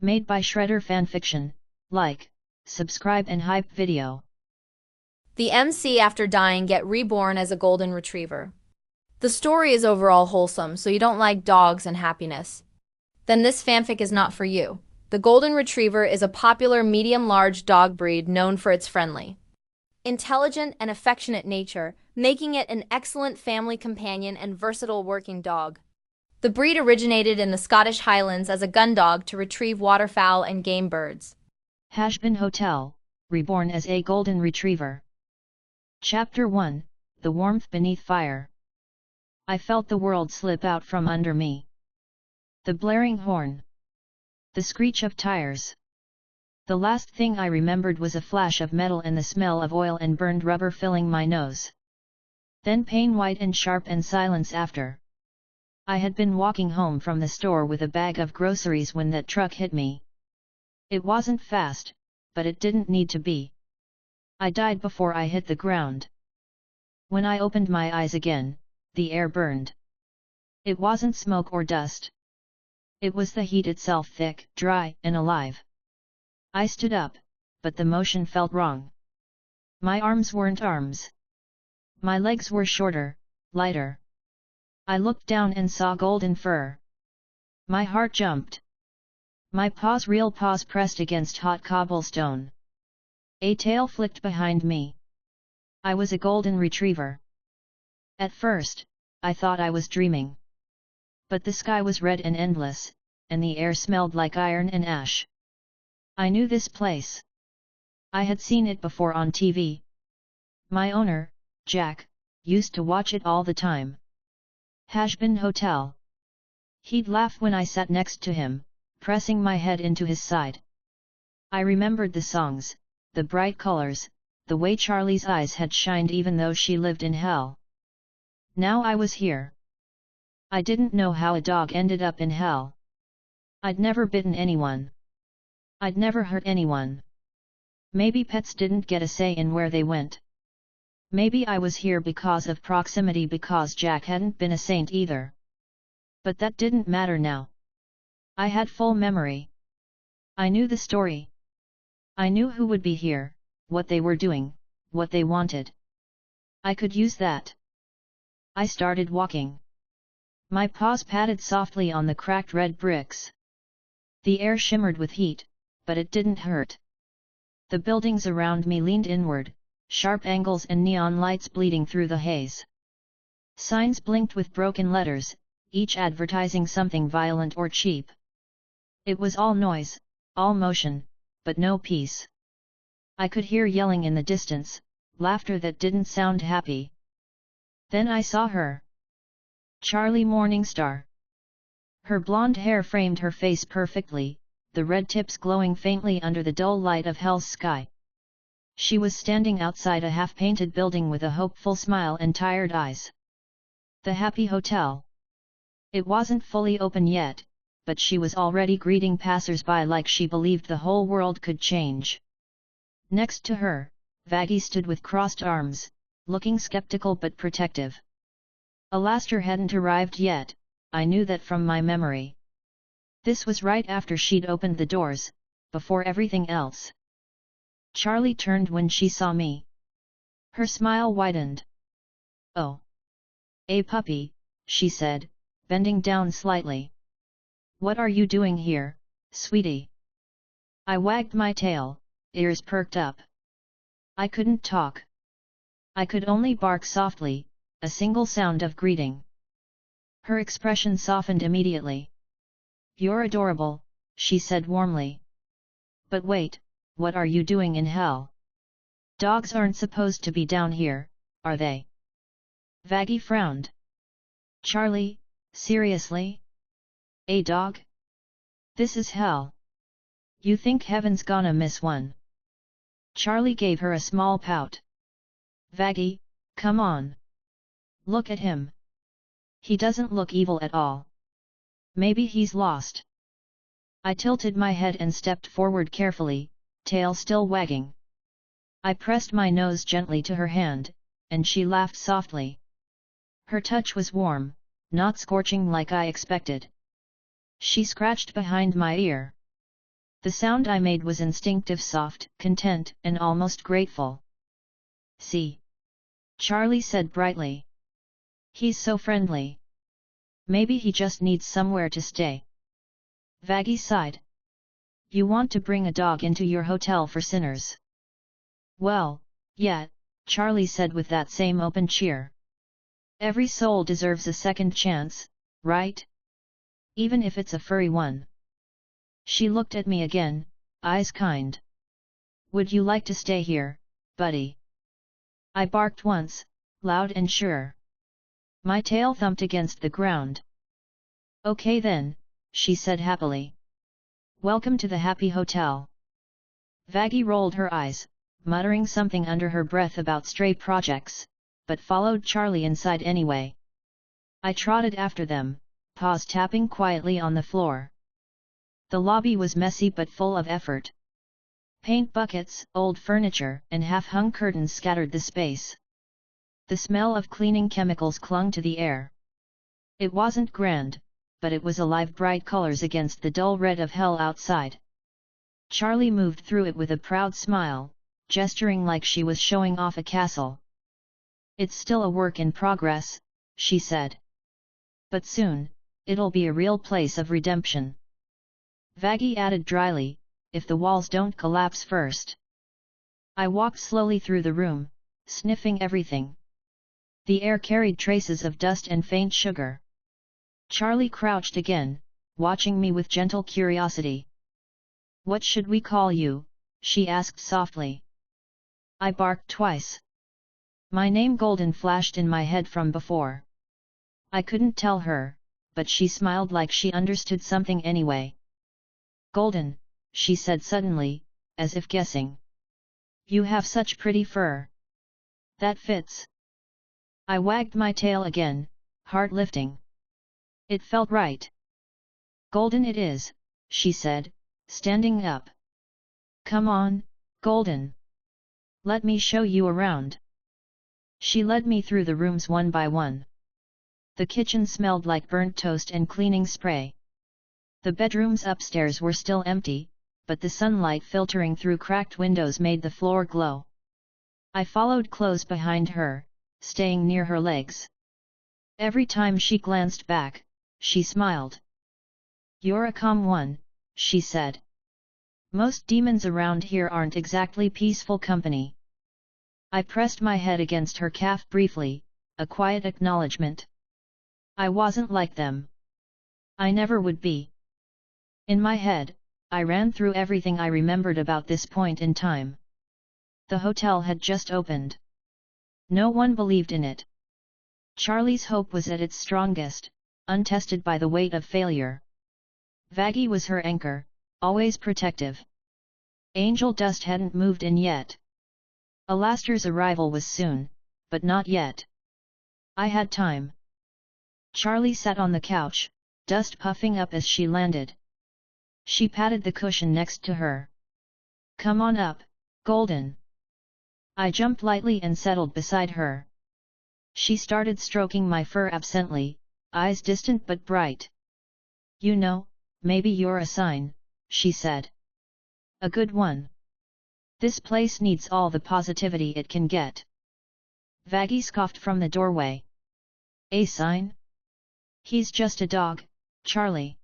Made by Shredder Fanfiction. Like, subscribe and hype video. The MC after dying get reborn as a golden retriever. The story is overall wholesome, so you don't like dogs and happiness. Then this fanfic is not for you. The golden retriever is a popular medium-large dog breed known for its friendly, intelligent, and affectionate nature, making it an excellent family companion and versatile working dog. The breed originated in the Scottish Highlands as a gun dog to retrieve waterfowl and game birds. Hazbin Hotel, reborn as a golden retriever. Chapter 1, The Warmth Beneath Fire. I felt the world slip out from under me. The blaring horn. The screech of tires. The last thing I remembered was a flash of metal and the smell of oil and burned rubber filling my nose. Then pain white and sharp and silence after. I had been walking home from the store with a bag of groceries when that truck hit me. It wasn't fast, but it didn't need to be. I died before I hit the ground. When I opened my eyes again, the air burned. It wasn't smoke or dust. It was the heat itself, thick, dry, and alive. I stood up, but the motion felt wrong. My arms weren't arms. My legs were shorter, lighter. I looked down and saw golden fur. My heart jumped. My real paws pressed against hot cobblestone. A tail flicked behind me. I was a golden retriever. At first, I thought I was dreaming. But the sky was red and endless, and the air smelled like iron and ash. I knew this place. I had seen it before on TV. My owner, Jack, used to watch it all the time. Hazbin Hotel. He'd laugh when I sat next to him, pressing my head into his side. I remembered the songs, the bright colors, the way Charlie's eyes had shined even though she lived in hell. Now I was here. I didn't know how a dog ended up in hell. I'd never bitten anyone. I'd never hurt anyone. Maybe pets didn't get a say in where they went. Maybe I was here because of proximity, because Jack hadn't been a saint either. But that didn't matter now. I had full memory. I knew the story. I knew who would be here, what they were doing, what they wanted. I could use that. I started walking. My paws patted softly on the cracked red bricks. The air shimmered with heat, but it didn't hurt. The buildings around me leaned inward, sharp angles and neon lights bleeding through the haze. Signs blinked with broken letters, each advertising something violent or cheap. It was all noise, all motion, but no peace. I could hear yelling in the distance, laughter that didn't sound happy. Then I saw her. Charlie Morningstar. Her blonde hair framed her face perfectly, the red tips glowing faintly under the dull light of hell's sky. She was standing outside a half-painted building with a hopeful smile and tired eyes. The Happy Hotel. It wasn't fully open yet, but she was already greeting passers-by like she believed the whole world could change. Next to her, Vaggie stood with crossed arms, looking skeptical but protective. Alastair hadn't arrived yet, I knew that from my memory. This was right after she'd opened the doors, before everything else. Charlie turned when she saw me. Her smile widened. "Oh. A puppy," she said, bending down slightly. "What are you doing here, sweetie?" I wagged my tail, ears perked up. I couldn't talk. I could only bark softly, a single sound of greeting. Her expression softened immediately. "You're adorable," she said warmly. "But wait, what are you doing in hell? Dogs aren't supposed to be down here, are they?" Vaggie frowned. "Charlie, seriously? A dog? This is hell. You think heaven's gonna miss one?" Charlie gave her a small pout. "Vaggie, come on. Look at him. He doesn't look evil at all. Maybe he's lost." I tilted my head and stepped forward carefully, tail still wagging. I pressed my nose gently to her hand, and she laughed softly. Her touch was warm, not scorching like I expected. She scratched behind my ear. The sound I made was instinctive, soft, content, and almost grateful. See? Charlie said brightly. He's so friendly. Maybe he just needs somewhere to stay. Vaggie sighed. You want to bring a dog into your hotel for sinners? Well, yeah, Charlie said with that same open cheer. Every soul deserves a second chance, right? Even if it's a furry one. She looked at me again, eyes kind. Would you like to stay here, buddy? I barked once, loud and sure. My tail thumped against the ground. Okay then, she said happily. Welcome to the happy hotel. Vaggie rolled her eyes, muttering something under her breath about stray projects, but followed Charlie inside anyway. I trotted after them, paws tapping quietly on the floor. The lobby was messy but full of effort. Paint buckets, old furniture, and half-hung curtains scattered the space. The smell of cleaning chemicals clung to the air. It wasn't grand, but it was alive, bright colors against the dull red of hell outside. Charlie moved through it with a proud smile, gesturing like she was showing off a castle. It's still a work in progress, she said. But soon, it'll be a real place of redemption. Vaggie added dryly, if the walls don't collapse first. I walked slowly through the room, sniffing everything. The air carried traces of dust and faint sugar. Charlie crouched again, watching me with gentle curiosity. What should we call you? She asked softly. I barked twice. My name Golden flashed in my head from before. I couldn't tell her, but she smiled like she understood something anyway. Golden, she said suddenly, as if guessing. You have such pretty fur. That fits. I wagged my tail again, heart lifting. It felt right. Golden it is, she said, standing up. Come on, Golden. Let me show you around. She led me through the rooms one by one. The kitchen smelled like burnt toast and cleaning spray. The bedrooms upstairs were still empty, but the sunlight filtering through cracked windows made the floor glow. I followed close behind her, staying near her legs. Every time she glanced back, she smiled. You're a calm one, she said. Most demons around here aren't exactly peaceful company. I pressed my head against her calf briefly, a quiet acknowledgement. I wasn't like them. I never would be. In my head, I ran through everything I remembered about this point in time. The hotel had just opened. No one believed in it. Charlie's hope was at its strongest, untested by the weight of failure. Vaggie was her anchor, always protective. Angel Dust hadn't moved in yet. Alastair's arrival was soon, but not yet. I had time. Charlie sat on the couch, dust puffing up as she landed. She patted the cushion next to her. Come on up, Golden. I jumped lightly and settled beside her. She started stroking my fur absently, eyes distant but bright. You know, maybe you're a sign, she said. A good one. This place needs all the positivity it can get. Vaggie scoffed from the doorway. A sign? He's just a dog, Charlie.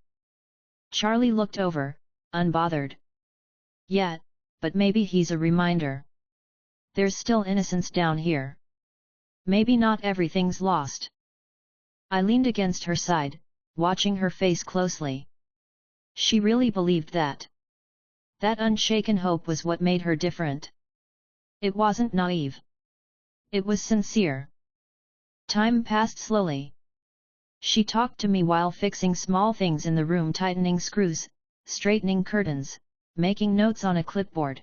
Charlie looked over, unbothered. Yeah, but maybe he's a reminder. There's still innocence down here. Maybe not everything's lost. I leaned against her side, watching her face closely. She really believed that. That unshaken hope was what made her different. It wasn't naive. It was sincere. Time passed slowly. She talked to me while fixing small things in the room, tightening screws, straightening curtains, making notes on a clipboard.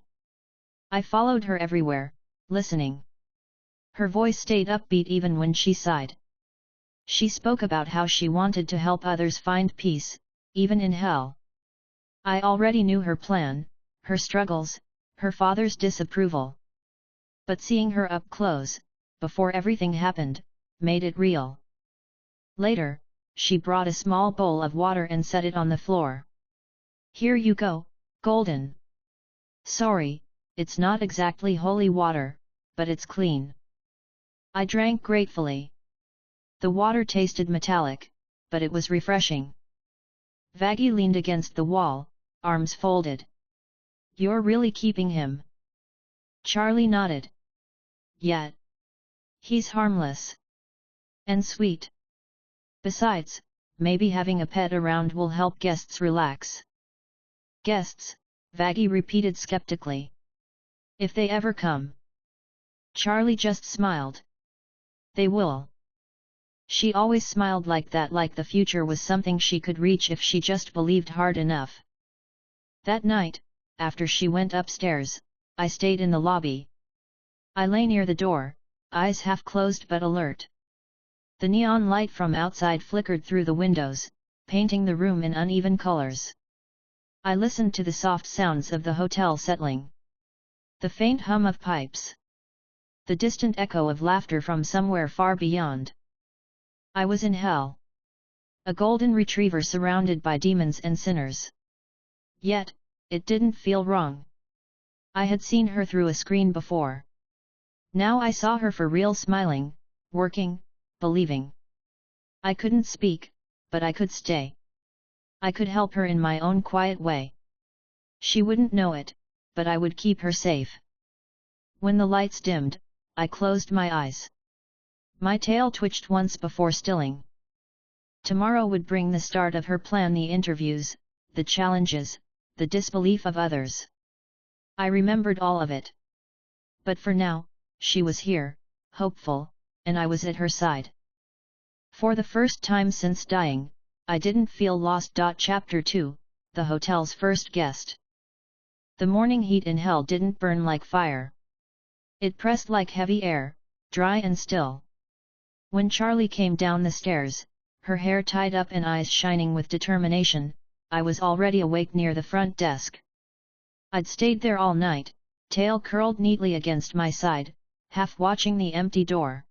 I followed her everywhere, listening. Her voice stayed upbeat even when she sighed. She spoke about how she wanted to help others find peace, even in hell. I already knew her plan, her struggles, her father's disapproval. But seeing her up close, before everything happened, made it real. Later, she brought a small bowl of water and set it on the floor. Here you go, Golden. Sorry, it's not exactly holy water, but it's clean. I drank gratefully. The water tasted metallic, but it was refreshing. Vaggie leaned against the wall, arms folded. You're really keeping him? Charlie nodded. Yet. He's harmless. And sweet. Besides, maybe having a pet around will help guests relax. Guests, Vaggie repeated skeptically. If they ever come. Charlie just smiled. They will. She always smiled like that, like the future was something she could reach if she just believed hard enough. That night, after she went upstairs, I stayed in the lobby. I lay near the door, eyes half closed but alert. The neon light from outside flickered through the windows, painting the room in uneven colors. I listened to the soft sounds of the hotel settling. The faint hum of pipes. The distant echo of laughter from somewhere far beyond. I was in hell. A golden retriever surrounded by demons and sinners. Yet, it didn't feel wrong. I had seen her through a screen before. Now I saw her for real, smiling, working, believing. I couldn't speak, but I could stay. I could help her in my own quiet way. She wouldn't know it, but I would keep her safe. When the lights dimmed, I closed my eyes. My tail twitched once before stilling. Tomorrow would bring the start of her plan, the interviews, the challenges, the disbelief of others. I remembered all of it. But for now, she was here, hopeful, and I was at her side. For the first time since dying, I didn't feel lost. Chapter 2, The hotel's first guest. The morning heat in hell didn't burn like fire. It pressed like heavy air, dry and still. When Charlie came down the stairs, her hair tied up and eyes shining with determination, I was already awake near the front desk. I'd stayed there all night, tail curled neatly against my side, half watching the empty door.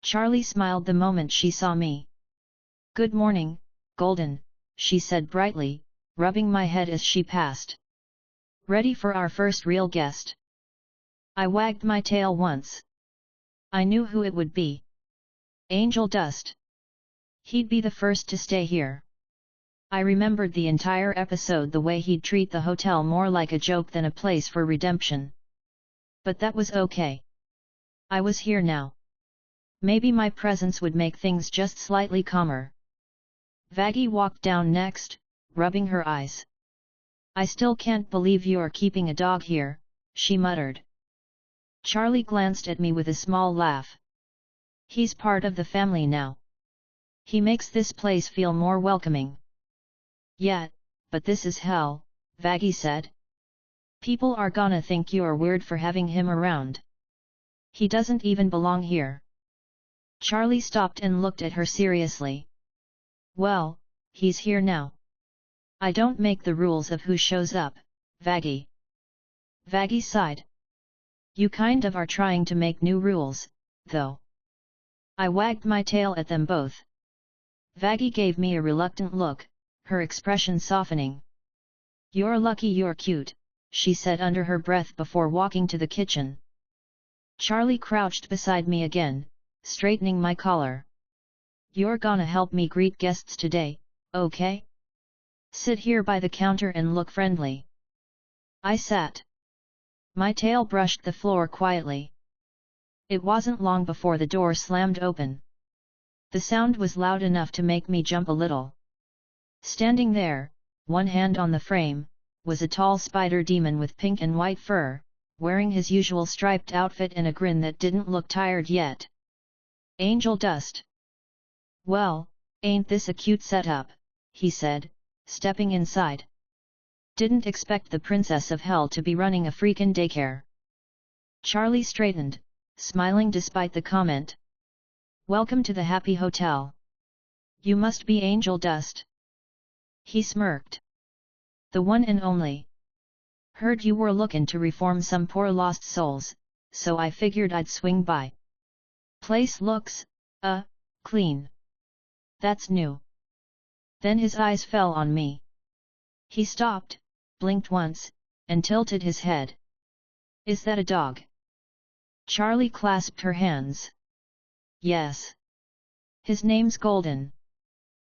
Charlie smiled the moment she saw me. Good morning, Golden, she said brightly, rubbing my head as she passed. Ready for our first real guest? I wagged my tail once. I knew who it would be. Angel Dust. He'd be the first to stay here. I remembered the entire episode, the way he'd treat the hotel more like a joke than a place for redemption. But that was okay. I was here now. Maybe my presence would make things just slightly calmer. Vaggie walked down next, rubbing her eyes. I still can't believe you're keeping a dog here, she muttered. Charlie glanced at me with a small laugh. He's part of the family now. He makes this place feel more welcoming. Yeah, but this is hell, Vaggie said. People are gonna think you're weird for having him around. He doesn't even belong here. Charlie stopped and looked at her seriously. Well, he's here now. I don't make the rules of who shows up, Vaggie. Vaggie sighed. You kind of are trying to make new rules, though. I wagged my tail at them both. Vaggie gave me a reluctant look, her expression softening. You're lucky you're cute, she said under her breath before walking to the kitchen. Charlie crouched beside me again, straightening my collar. You're gonna help me greet guests today, okay? Sit here by the counter and look friendly. I sat. My tail brushed the floor quietly. It wasn't long before the door slammed open. The sound was loud enough to make me jump a little. Standing there, one hand on the frame, was a tall spider demon with pink and white fur, wearing his usual striped outfit and a grin that didn't look tired yet. Angel Dust. Well, ain't this a cute setup, he said, stepping inside. Didn't expect the Princess of Hell to be running a freakin' daycare. Charlie straightened, smiling despite the comment. Welcome to the Happy Hotel. You must be Angel Dust. He smirked. The one and only. Heard you were looking to reform some poor lost souls, so I figured I'd swing by. Place looks, clean. That's new. Then his eyes fell on me. He stopped, blinked once, and tilted his head. Is that a dog? Charlie clasped her hands. Yes. His name's Golden.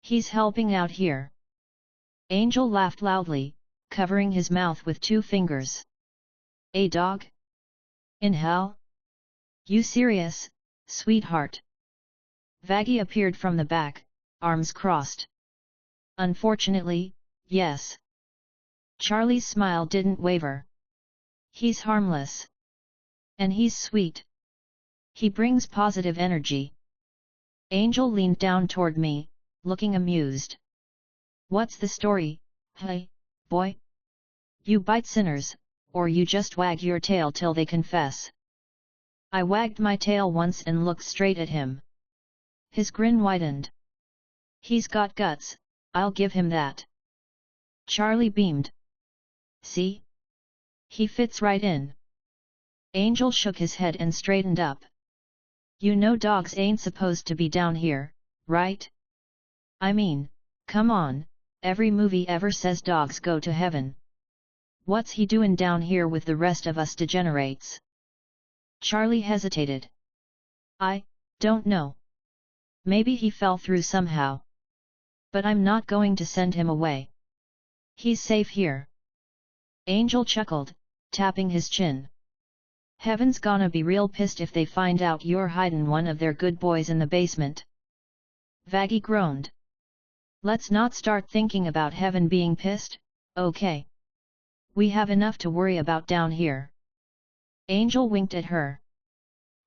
He's helping out here. Angel laughed loudly, covering his mouth with 2 fingers. A dog? In hell? You serious, sweetheart? Vaggie appeared from the back, arms crossed. Unfortunately, yes. Charlie's smile didn't waver. He's harmless. And he's sweet. He brings positive energy. Angel leaned down toward me, looking amused. What's the story, hey, boy? You bite sinners, or you just wag your tail till they confess. I wagged my tail once and looked straight at him. His grin widened. He's got guts, I'll give him that. Charlie beamed. See? He fits right in. Angel shook his head and straightened up. You know dogs ain't supposed to be down here, right? I mean, come on, every movie ever says dogs go to heaven. What's he doing down here with the rest of us degenerates? Charlie hesitated. I don't know. Maybe he fell through somehow. But I'm not going to send him away. He's safe here. Angel chuckled, tapping his chin. Heaven's gonna be real pissed if they find out you're hiding one of their good boys in the basement. Vaggie groaned. Let's not start thinking about heaven being pissed, okay? We have enough to worry about down here. Angel winked at her.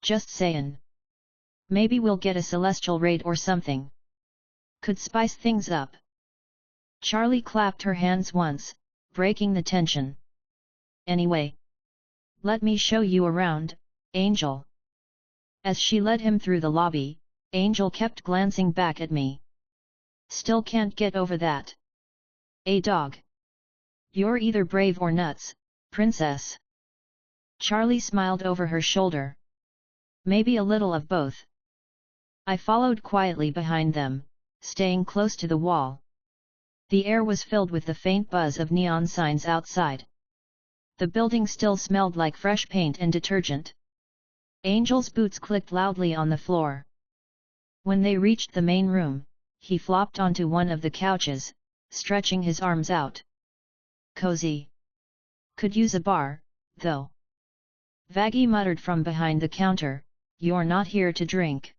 Just sayin'. Maybe we'll get a celestial raid or something. Could spice things up. Charlie clapped her hands once, breaking the tension. Anyway. Let me show you around, Angel. As she led him through the lobby, Angel kept glancing back at me. Still can't get over that. A dog. You're either brave or nuts, princess. Charlie smiled over her shoulder. Maybe a little of both. I followed quietly behind them, staying close to the wall. The air was filled with the faint buzz of neon signs outside. The building still smelled like fresh paint and detergent. Angel's boots clicked loudly on the floor. When they reached the main room, he flopped onto one of the couches, stretching his arms out. Cozy. Could use a bar, though. Vaggie muttered from behind the counter, You're not here to drink.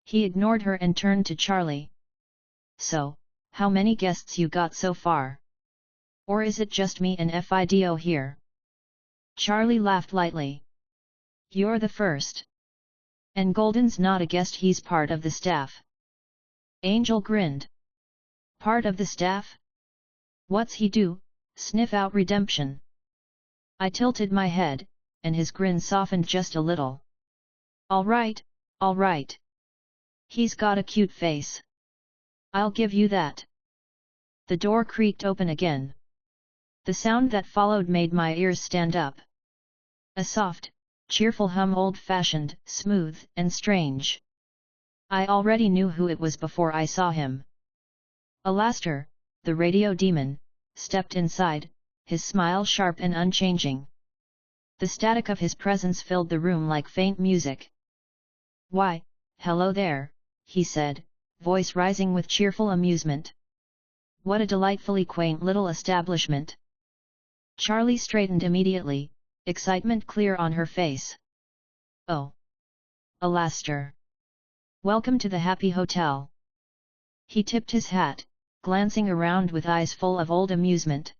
He ignored her and turned to Charlie. So, how many guests you got so far? Or is it just me and Fido here? Charlie laughed lightly. You're the first. And Golden's not a guest, he's part of the staff. Angel grinned. Part of the staff? What's he do? Sniff out redemption. I tilted my head, and his grin softened just a little. All right. He's got a cute face. I'll give you that. The door creaked open again. The sound that followed made my ears stand up. A soft, cheerful hum, old-fashioned, smooth, and strange. I already knew who it was before I saw him. Alastair, the radio demon, stepped inside, his smile sharp and unchanging. The static of his presence filled the room like faint music. Why, hello there, he said, voice rising with cheerful amusement. What a delightfully quaint little establishment. Charlie straightened immediately, excitement clear on her face. Oh! Alastair! Welcome to the Happy Hotel. He tipped his hat, glancing around with eyes full of old amusement.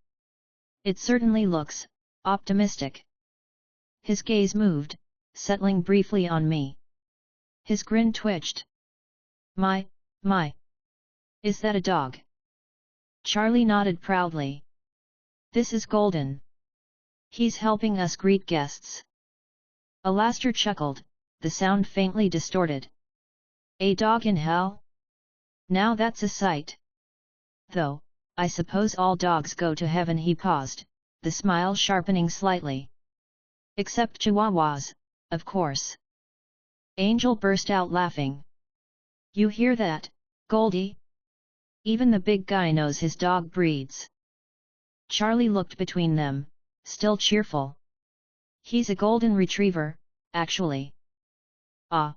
It certainly looks optimistic. His gaze moved, settling briefly on me. His grin twitched. My. Is that a dog? Charlie nodded proudly. This is Golden. He's helping us greet guests. Alastair chuckled, the sound faintly distorted. A dog in hell? Now that's a sight. Though, I suppose all dogs go to heaven. He paused, the smile sharpening slightly. Except Chihuahuas, of course. Angel burst out laughing. You hear that, Goldie? Even the big guy knows his dog breeds. Charlie looked between them, still cheerful. He's a golden retriever, actually. Ah!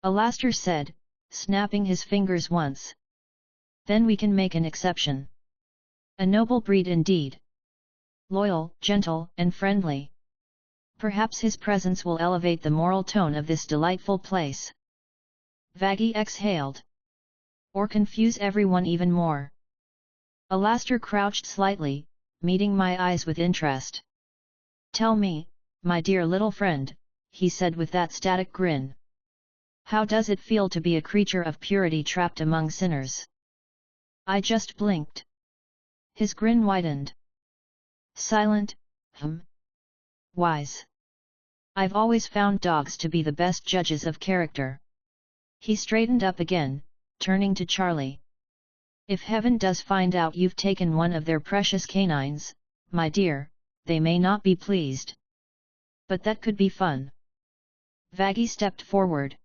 Alastair said, snapping his fingers once. Then we can make an exception. A noble breed indeed. Loyal, gentle, and friendly. Perhaps his presence will elevate the moral tone of this delightful place. Vaggie exhaled. Or confuse everyone even more. Alastair crouched slightly, meeting my eyes with interest. Tell me, my dear little friend, he said with that static grin. How does it feel to be a creature of purity trapped among sinners? I just blinked. His grin widened. Silent, wise. I've always found dogs to be the best judges of character. He straightened up again, turning to Charlie. If heaven does find out you've taken one of their precious canines, my dear, they may not be pleased. But that could be fun. Vaggie stepped forward.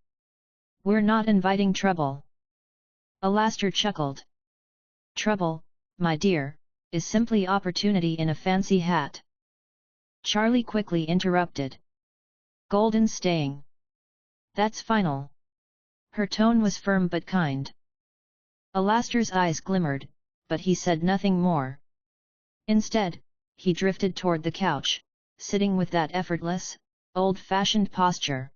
We're not inviting trouble. Alastair chuckled. Trouble, my dear, is simply opportunity in a fancy hat. Charlie quickly interrupted. Golden staying. That's final. Her tone was firm but kind. Alastair's eyes glimmered, but he said nothing more. Instead, he drifted toward the couch, sitting with that effortless, old-fashioned posture.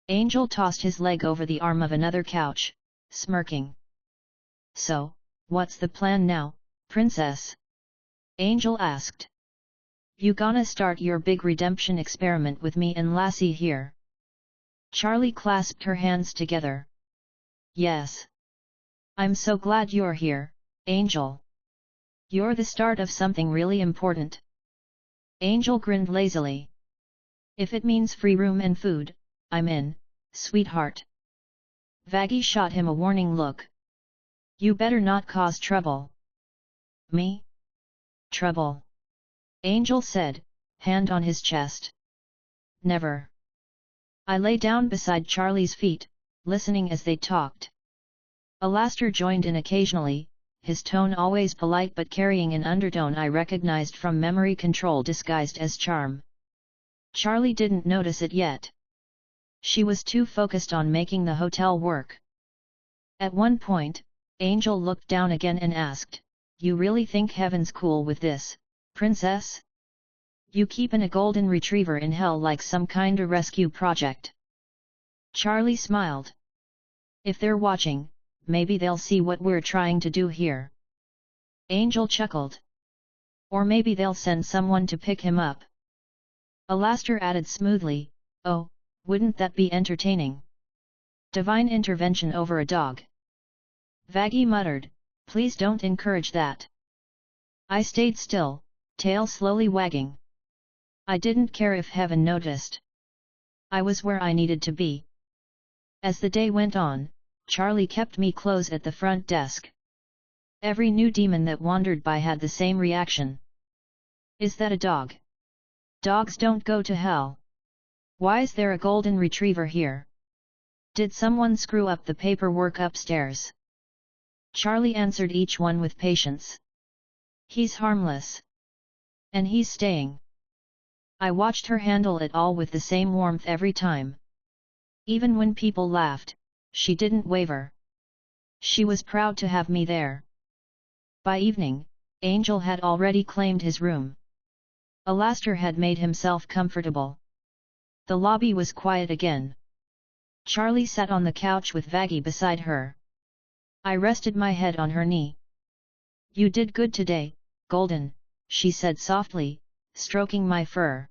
Angel tossed his leg over the arm of another couch, smirking. So, what's the plan now, princess? Angel asked. You gonna start your big redemption experiment with me and Lassie here? Charlie clasped her hands together. Yes. I'm so glad you're here, Angel. You're the start of something really important. Angel grinned lazily. If it means free room and food, I'm in, sweetheart. Vaggie shot him a warning look. You better not cause trouble. Me? Trouble? Angel said, hand on his chest. Never. I lay down beside Charlie's feet, listening as they talked. Alastair joined in occasionally, his tone always polite but carrying an undertone I recognized from memory control disguised as charm. Charlie didn't notice it yet. She was too focused on making the hotel work. At one point, Angel looked down again and asked, You really think heaven's cool with this, princess? You keepin' a golden retriever in hell like some kinda rescue project? Charlie smiled. If they're watching, maybe they'll see what we're trying to do here. Angel chuckled. Or maybe they'll send someone to pick him up. Alastair added smoothly, Oh, wouldn't that be entertaining? Divine intervention over a dog. Vaggie muttered, Please don't encourage that. I stayed still, tail slowly wagging. I didn't care if heaven noticed. I was where I needed to be. As the day went on, Charlie kept me close at the front desk. Every new demon that wandered by had the same reaction. Is that a dog? Dogs don't go to hell. Why is there a golden retriever here? Did someone screw up the paperwork upstairs? Charlie answered each one with patience. He's harmless. And he's staying. I watched her handle it all with the same warmth every time. Even when people laughed, she didn't waver. She was proud to have me there. By evening, Angel had already claimed his room. Alastair had made himself comfortable. The lobby was quiet again. Charlie sat on the couch with Vaggie beside her. I rested my head on her knee. You did good today, Golden, she said softly, stroking my fur.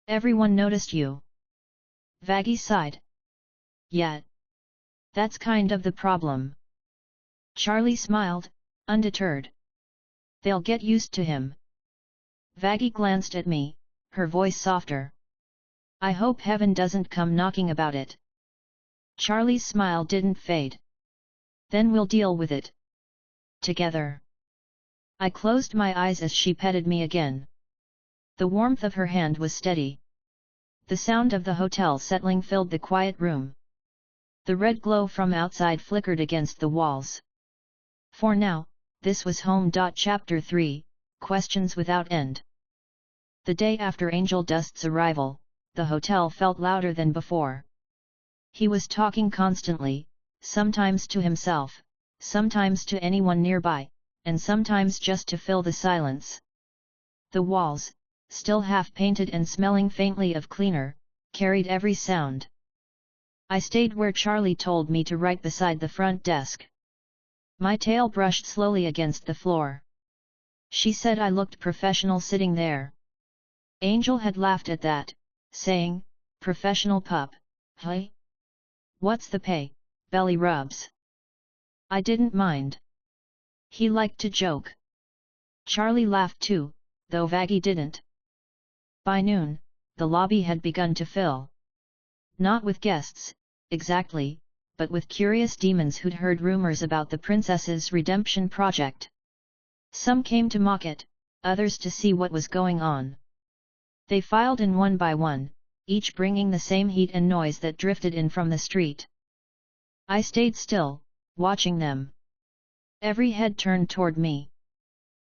Everyone noticed you. Vaggie sighed. Yeah. That's kind of the problem. Charlie smiled, undeterred. They'll get used to him. Vaggie glanced at me, her voice softer. I hope heaven doesn't come knocking about it. Charlie's smile didn't fade. Then we'll deal with it. Together. I closed my eyes as she petted me again. The warmth of her hand was steady. The sound of the hotel settling filled the quiet room. The red glow from outside flickered against the walls. For now, this was home. Chapter 3, questions without end. The day after Angel Dust's arrival, the hotel felt louder than before. He was talking constantly, sometimes to himself, sometimes to anyone nearby, and sometimes just to fill the silence. The walls, still half-painted and smelling faintly of cleaner, carried every sound. I stayed where Charlie told me to, right beside the front desk. My tail brushed slowly against the floor. She said I looked professional sitting there. Angel had laughed at that, saying, "Professional pup, hey? What's the pay, belly rubs?" I didn't mind. He liked to joke. Charlie laughed too, though Vaggie didn't. By noon, the lobby had begun to fill. Not with guests, exactly, but with curious demons who'd heard rumors about the princess's redemption project. Some came to mock it, others to see what was going on. They filed in one by one, each bringing the same heat and noise that drifted in from the street. I stayed still, watching them. Every head turned toward me.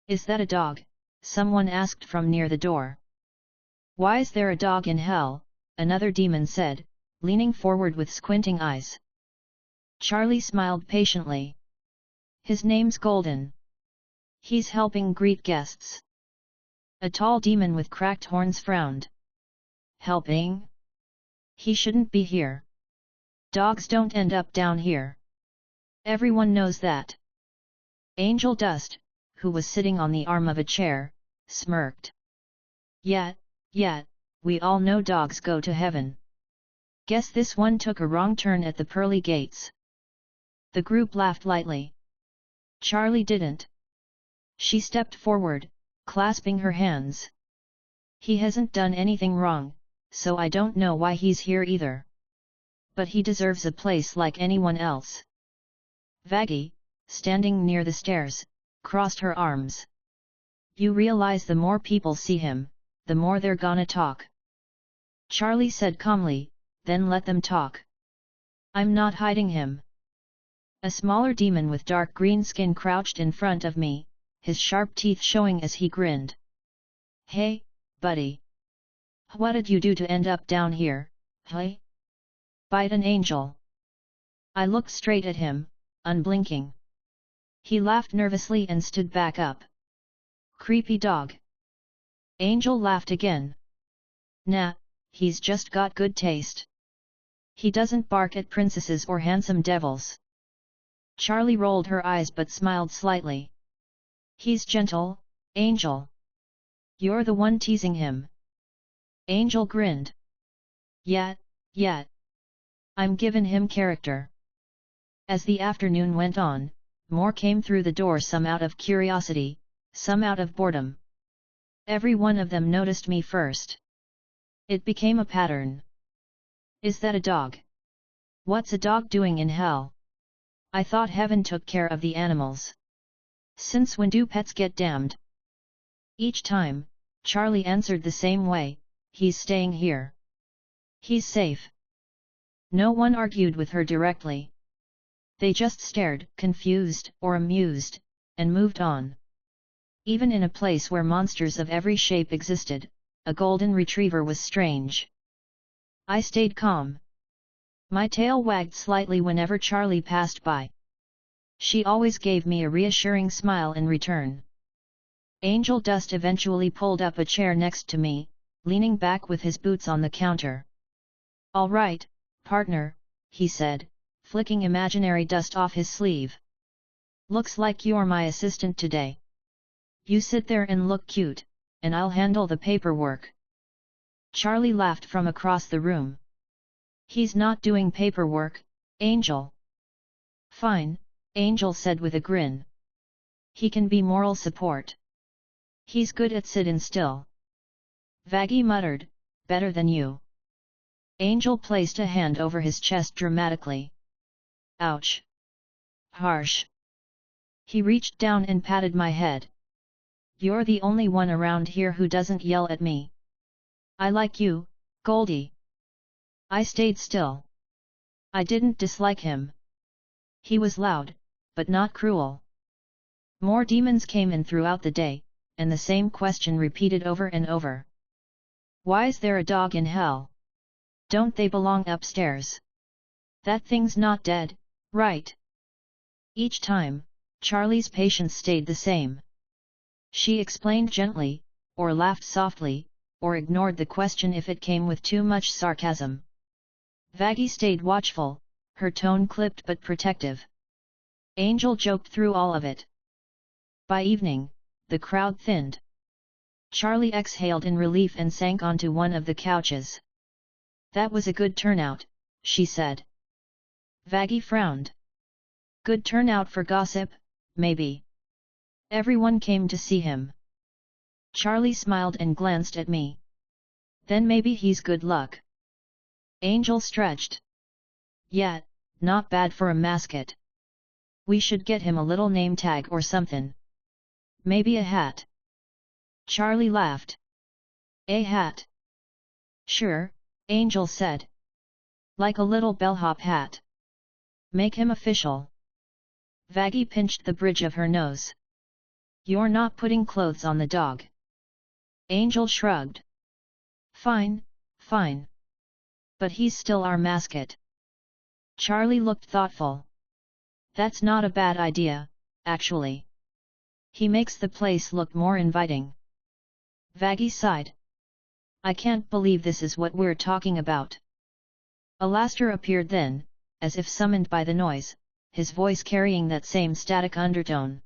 "Is that a dog?" someone asked from near the door. "Why's there a dog in hell?" another demon said, leaning forward with squinting eyes. Charlie smiled patiently. "His name's Golden. He's helping greet guests." A tall demon with cracked horns frowned. "Helping? He shouldn't be here. Dogs don't end up down here. Everyone knows that." Angel Dust, who was sitting on the arm of a chair, smirked. Yet, we all know dogs go to heaven. Guess this one took a wrong turn at the pearly gates." The group laughed lightly. Charlie didn't. She stepped forward, clasping her hands. "He hasn't done anything wrong, so I don't know why he's here either. But he deserves a place like anyone else." Vaggie, standing near the stairs, crossed her arms. "You realize the more people see him, the more they're gonna talk." Charlie said calmly, "Then let them talk. I'm not hiding him." A smaller demon with dark green skin crouched in front of me, his sharp teeth showing as he grinned. "Hey, buddy. What did you do to end up down here, hey? Bite an angel?" I looked straight at him, unblinking. He laughed nervously and stood back up. "Creepy dog." Angel laughed again. "Nah, he's just got good taste. He doesn't bark at princesses or handsome devils." Charlie rolled her eyes but smiled slightly. "He's gentle, Angel. You're the one teasing him." Angel grinned. Yet. I'm giving him character." As the afternoon went on, more came through the door, some out of curiosity, some out of boredom. Every one of them noticed me first. It became a pattern. "Is that a dog? What's a dog doing in hell? I thought heaven took care of the animals. Since when do pets get damned?" Each time, Charlie answered the same way, "He's staying here. He's safe." No one argued with her directly. They just stared, confused or amused, and moved on. Even in a place where monsters of every shape existed, a golden retriever was strange. I stayed calm. My tail wagged slightly whenever Charlie passed by. She always gave me a reassuring smile in return. Angel Dust eventually pulled up a chair next to me, leaning back with his boots on the counter. "All right, partner," he said, flicking imaginary dust off his sleeve. "Looks like you're my assistant today. You sit there and look cute, and I'll handle the paperwork." Charlie laughed from across the room. "He's not doing paperwork, Angel." "Fine," Angel said with a grin. "He can be moral support. He's good at sit and still." Vaggie muttered, "Better than you." Angel placed a hand over his chest dramatically. "Ouch. Harsh." He reached down and patted my head. "You're the only one around here who doesn't yell at me. I like you, Goldie." I stayed still. I didn't dislike him. He was loud, but not cruel. More demons came in throughout the day, and the same question repeated over and over. Why's there a dog in hell? Don't they belong upstairs? That thing's not dead, right? Each time, Charlie's patience stayed the same. She explained gently, or laughed softly, or ignored the question if it came with too much sarcasm. Vaggie stayed watchful, her tone clipped but protective. Angel joked through all of it. By evening, the crowd thinned. Charlie exhaled in relief and sank onto one of the couches. That was a good turnout, she said. Vaggie frowned. Good turnout for gossip, maybe. Everyone came to see him. Charlie smiled and glanced at me. Then maybe he's good luck. Angel stretched. Yeah, not bad for a mascot. We should get him a little name tag or something. Maybe a hat. Charlie laughed. A hat? Sure, Angel said. Like a little bellhop hat. Make him official. Vaggie pinched the bridge of her nose. You're not putting clothes on the dog. Angel shrugged. Fine, fine. But he's still our mascot. Charlie looked thoughtful. That's not a bad idea, actually. He makes the place look more inviting. Vaggie sighed. I can't believe this is what we're talking about. Alastair appeared then, as if summoned by the noise, his voice carrying that same static undertone.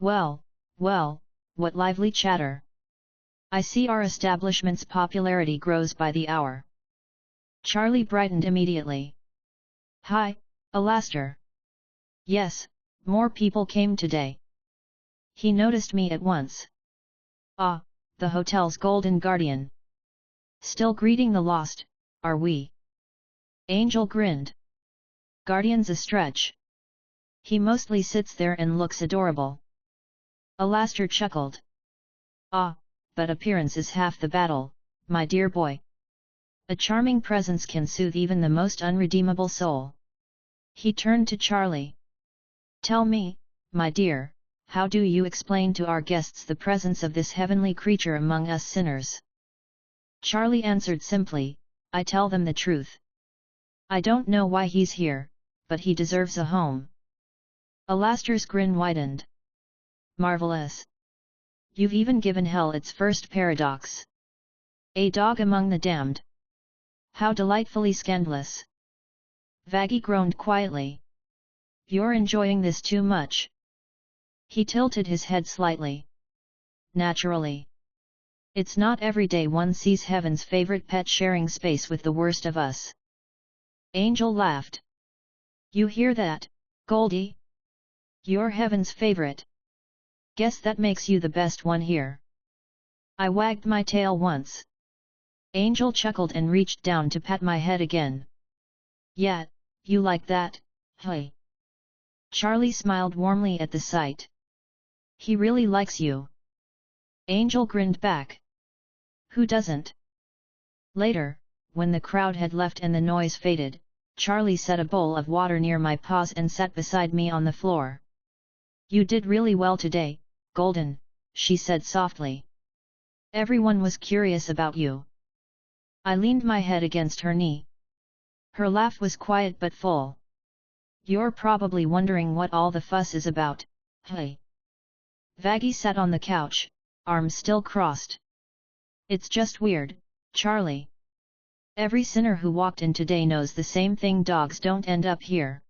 Well, what lively chatter. I see our establishment's popularity grows by the hour. Charlie brightened immediately. Hi, Alastair. Yes, more people came today. He noticed me at once. Ah, the hotel's golden guardian. Still greeting the lost, are we? Angel grinned. Guardian's a stretch. He mostly sits there and looks adorable. Alastair chuckled. Ah, but appearance is half the battle, my dear boy. A charming presence can soothe even the most unredeemable soul. He turned to Charlie. Tell me, my dear, how do you explain to our guests the presence of this heavenly creature among us sinners? Charlie answered simply, I tell them the truth. I don't know why he's here, but he deserves a home. Alastair's grin widened. Marvelous. You've even given hell its first paradox. A dog among the damned. How delightfully scandalous. Vaggie groaned quietly. You're enjoying this too much. He tilted his head slightly. Naturally. It's not every day one sees heaven's favorite pet sharing space with the worst of us. Angel laughed. You hear that, Goldie? You're heaven's favorite. Guess that makes you the best one here. I wagged my tail once. Angel chuckled and reached down to pat my head again. Yeah, you like that, hey? Charlie smiled warmly at the sight. He really likes you. Angel grinned back. Who doesn't? Later, when the crowd had left and the noise faded, Charlie set a bowl of water near my paws and sat beside me on the floor. You did really well today, Golden, she said softly. Everyone was curious about you. I leaned my head against her knee. Her laugh was quiet but full. You're probably wondering what all the fuss is about, hey? Vaggie sat on the couch, arms still crossed. It's just weird, Charlie. Every sinner who walked in today knows the same thing: dogs don't end up here.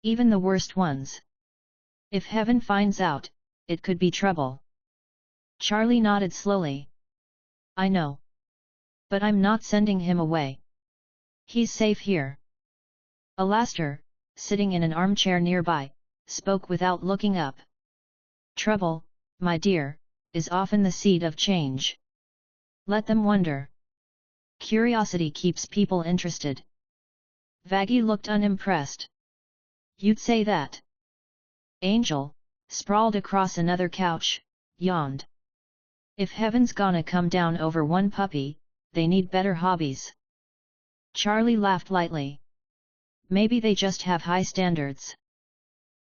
Even the worst ones. If heaven finds out, it could be trouble. Charlie nodded slowly. I know. But I'm not sending him away. He's safe here. Alastair, sitting in an armchair nearby, spoke without looking up. Trouble, my dear, is often the seed of change. Let them wonder. Curiosity keeps people interested. Vaggie looked unimpressed. You'd say that? Angel, sprawled across another couch, yawned. If heaven's gonna come down over one puppy, they need better hobbies. Charlie laughed lightly. Maybe they just have high standards.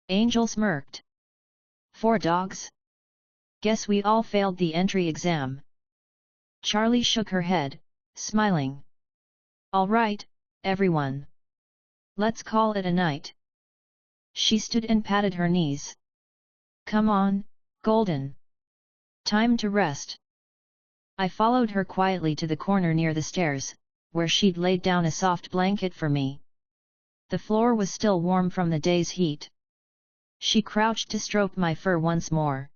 Angel smirked. 4 dogs? Guess we all failed the entry exam. Charlie shook her head, smiling. All right, everyone. Let's call it a night. She stood and patted her knees. Come on, Golden. Time to rest. I followed her quietly to the corner near the stairs, where she'd laid down a soft blanket for me. The floor was still warm from the day's heat. She crouched to stroke my fur once more.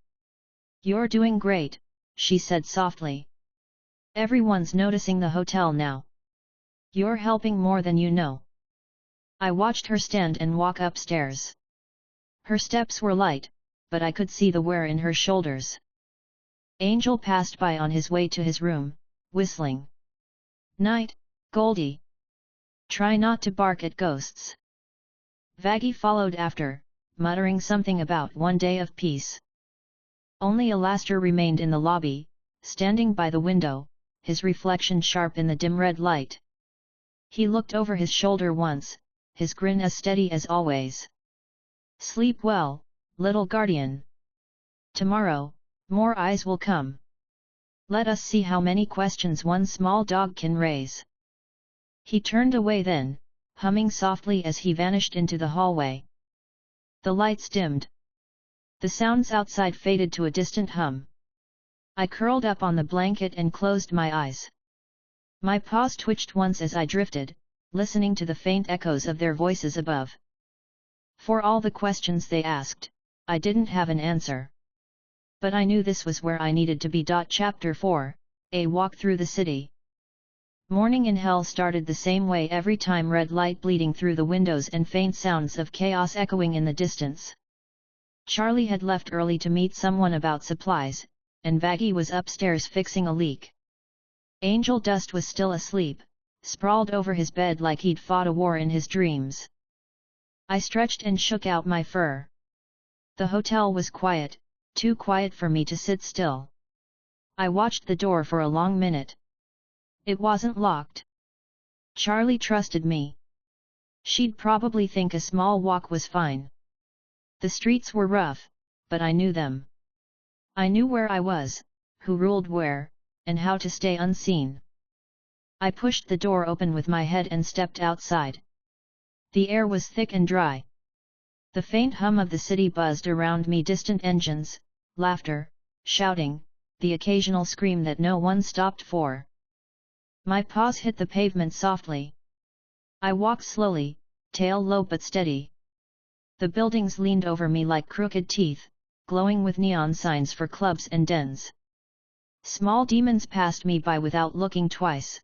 You're doing great, she said softly. Everyone's noticing the hotel now. You're helping more than you know. I watched her stand and walk upstairs. Her steps were light, but I could see the wear in her shoulders. Angel passed by on his way to his room, whistling. Night, Goldie. Try not to bark at ghosts. Vaggie followed after, muttering something about one day of peace. Only Alastair remained in the lobby, standing by the window, his reflection sharp in the dim red light. He looked over his shoulder once, his grin as steady as always. Sleep well, little guardian. Tomorrow, more eyes will come. Let us see how many questions one small dog can raise. He turned away then, humming softly as he vanished into the hallway. The lights dimmed. The sounds outside faded to a distant hum. I curled up on the blanket and closed my eyes. My paws twitched once as I drifted, listening to the faint echoes of their voices above. For all the questions they asked, I didn't have an answer. But I knew this was where I needed to be. Chapter 4, A Walk Through the City. Morning in hell started the same way every time, red light bleeding through the windows and faint sounds of chaos echoing in the distance. Charlie had left early to meet someone about supplies, and Vaggie was upstairs fixing a leak. Angel Dust was still asleep, sprawled over his bed like he'd fought a war in his dreams. I stretched and shook out my fur. The hotel was quiet, too quiet for me to sit still. I watched the door for a long minute. It wasn't locked. Charlie trusted me. She'd probably think a small walk was fine. The streets were rough, but I knew them. I knew where I was, who ruled where, and how to stay unseen. I pushed the door open with my head and stepped outside. The air was thick and dry. The faint hum of the city buzzed around me, distant engines, laughter, shouting, the occasional scream that no one stopped for. My paws hit the pavement softly. I walked slowly, tail low but steady. The buildings leaned over me like crooked teeth, glowing with neon signs for clubs and dens. Small demons passed me by without looking twice.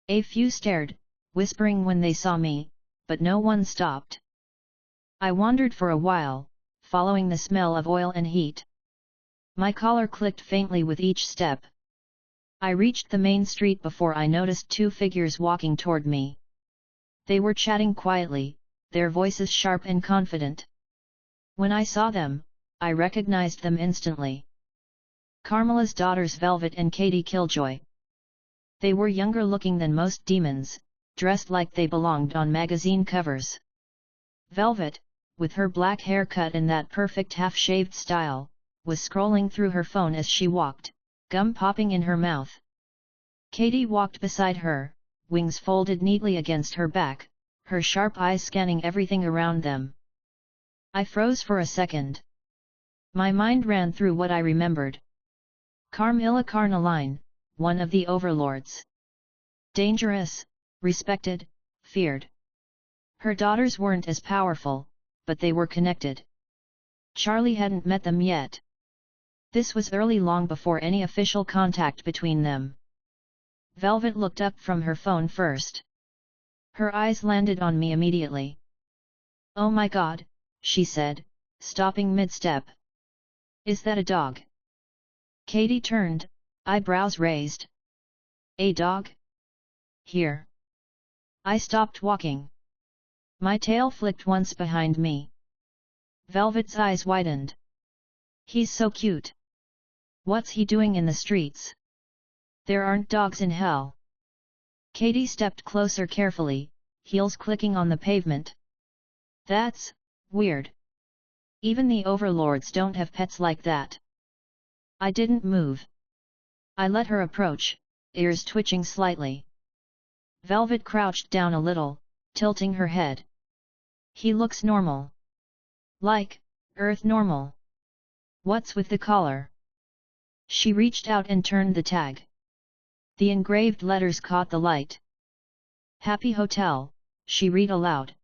A few stared, whispering when they saw me, but no one stopped. I wandered for a while, following the smell of oil and heat. My collar clicked faintly with each step. I reached the main street before I noticed two figures walking toward me. They were chatting quietly, their voices sharp and confident. When I saw them, I recognized them instantly. Carmela's daughters Velvet and Katie Killjoy. They were younger looking than most demons, dressed like they belonged on magazine covers. Velvet, with her black hair cut in that perfect half-shaved style, was scrolling through her phone as she walked, gum popping in her mouth. Katie walked beside her, wings folded neatly against her back, her sharp eyes scanning everything around them. I froze for a second. My mind ran through what I remembered. Carmilla Carnaline, one of the overlords. Dangerous, respected, feared. Her daughters weren't as powerful, but they were connected. Charlie hadn't met them yet. This was early, long before any official contact between them. Velvet looked up from her phone first. Her eyes landed on me immediately. "Oh my God," she said, stopping mid-step. "Is that a dog?" Katie turned, eyebrows raised. "A dog? Here." I stopped walking. My tail flicked once behind me. Velvet's eyes widened. "He's so cute. What's he doing in the streets? There aren't dogs in hell." Katie stepped closer carefully, heels clicking on the pavement. "That's weird. Even the overlords don't have pets like that." I didn't move. I let her approach, ears twitching slightly. Velvet crouched down a little, tilting her head. He looks normal. Like, Earth normal. What's with the collar? She reached out and turned the tag. The engraved letters caught the light. Happy Hotel, she read aloud.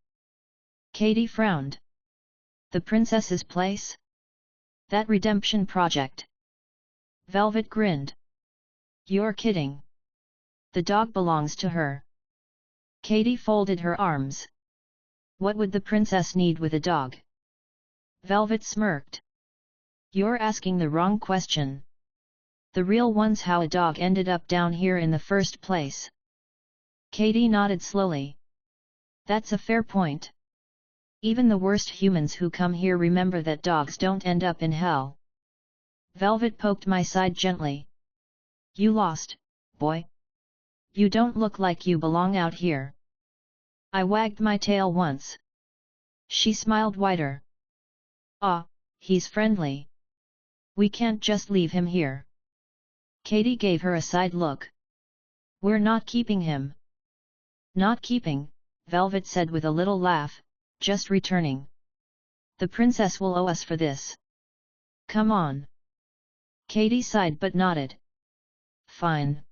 Katie frowned. The princess's place? That redemption project. Velvet grinned. You're kidding. The dog belongs to her. Katie folded her arms. What would the princess need with a dog? Velvet smirked. You're asking the wrong question. The real one's how a dog ended up down here in the first place. Katie nodded slowly. That's a fair point. Even the worst humans who come here remember that dogs don't end up in hell. Velvet poked my side gently. You lost, boy. You don't look like you belong out here. I wagged my tail once. She smiled wider. Ah, he's friendly. We can't just leave him here. Katie gave her a side look. We're not keeping him. Not keeping, Velvet said with a little laugh, just returning. The princess will owe us for this. Come on. Katie sighed but nodded. Fine.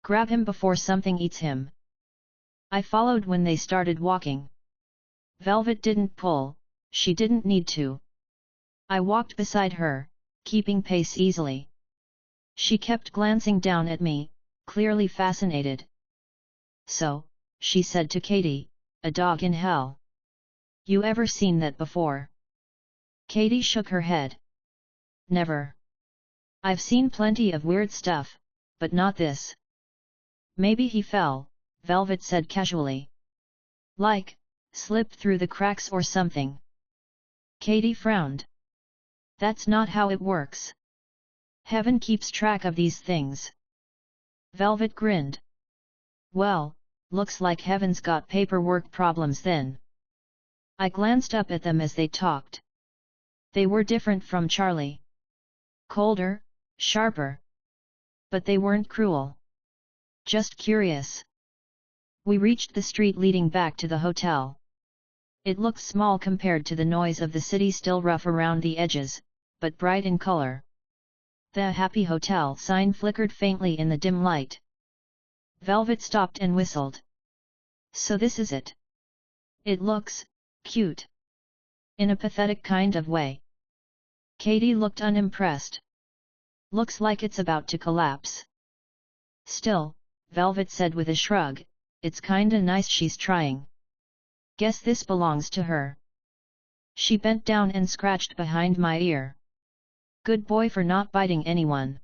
Grab him before something eats him. I followed when they started walking. Velvet didn't pull, she didn't need to. I walked beside her, keeping pace easily. She kept glancing down at me, clearly fascinated. So, she said to Katie, a dog in hell. You ever seen that before? Katie shook her head. Never. I've seen plenty of weird stuff, but not this. Maybe he fell, Velvet said casually. Like, slipped through the cracks or something. Katie frowned. That's not how it works. Heaven keeps track of these things. Velvet grinned. Well, looks like heaven's got paperwork problems then. I glanced up at them as they talked. They were different from Charlie. Colder, sharper. But they weren't cruel. Just curious. We reached the street leading back to the hotel. It looked small compared to the noise of the city, still rough around the edges, but bright in color. The Happy Hotel sign flickered faintly in the dim light. Velvet stopped and whistled. So this is it. It looks cute. In a pathetic kind of way. Katie looked unimpressed. Looks like it's about to collapse. Still, Velvet said with a shrug, it's kinda nice she's trying. Guess this belongs to her. She bent down and scratched behind my ear. Good boy for not biting anyone.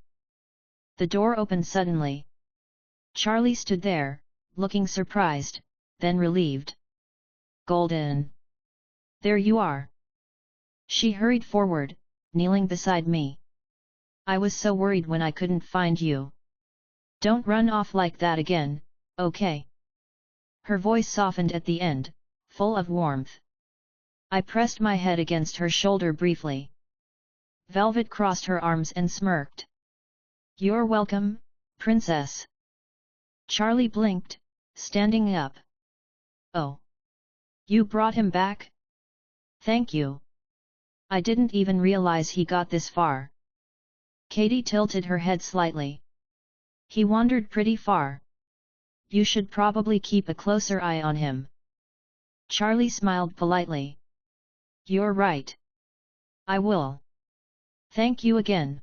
The door opened suddenly. Charlie stood there, looking surprised, then relieved. Golden. There you are. She hurried forward, kneeling beside me. I was so worried when I couldn't find you. Don't run off like that again, okay? Her voice softened at the end, full of warmth. I pressed my head against her shoulder briefly. Velvet crossed her arms and smirked. You're welcome, princess. Charlie blinked, standing up. Oh. You brought him back? Thank you. I didn't even realize he got this far. Katie tilted her head slightly. He wandered pretty far. You should probably keep a closer eye on him. Charlie smiled politely. You're right. I will. Thank you again.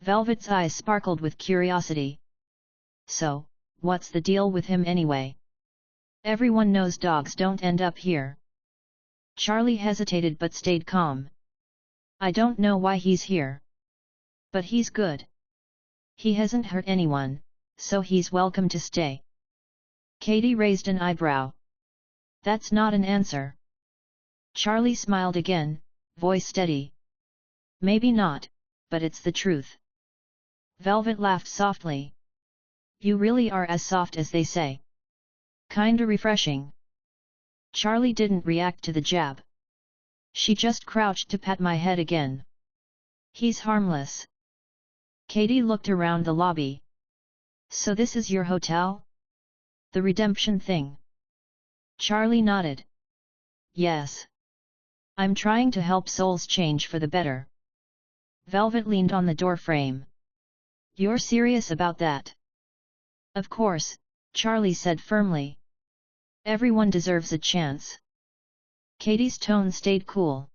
Velvet's eyes sparkled with curiosity. So, what's the deal with him anyway? Everyone knows dogs don't end up here. Charlie hesitated but stayed calm. I don't know why he's here. But he's good. He hasn't hurt anyone, so he's welcome to stay. Katie raised an eyebrow. That's not an answer. Charlie smiled again, voice steady. Maybe not, but it's the truth. Velvet laughed softly. You really are as soft as they say. Kinda refreshing. Charlie didn't react to the jab. She just crouched to pat my head again. He's harmless. Katie looked around the lobby. So this is your hotel? The redemption thing. Charlie nodded. Yes. I'm trying to help souls change for the better. Velvet leaned on the doorframe. You're serious about that? Of course, Charlie said firmly. Everyone deserves a chance. Katie's tone stayed cool.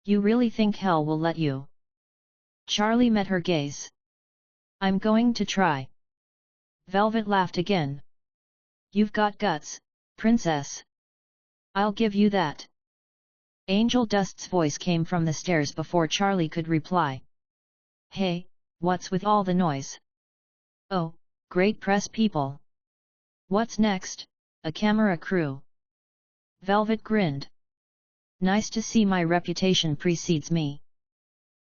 You really think hell will let you? Charlie met her gaze. I'm going to try. Velvet laughed again. You've got guts, princess. I'll give you that. Angel Dust's voice came from the stairs before Charlie could reply. Hey, what's with all the noise? Oh, great press people. What's next? A camera crew. Velvet grinned. Nice to see my reputation precedes me.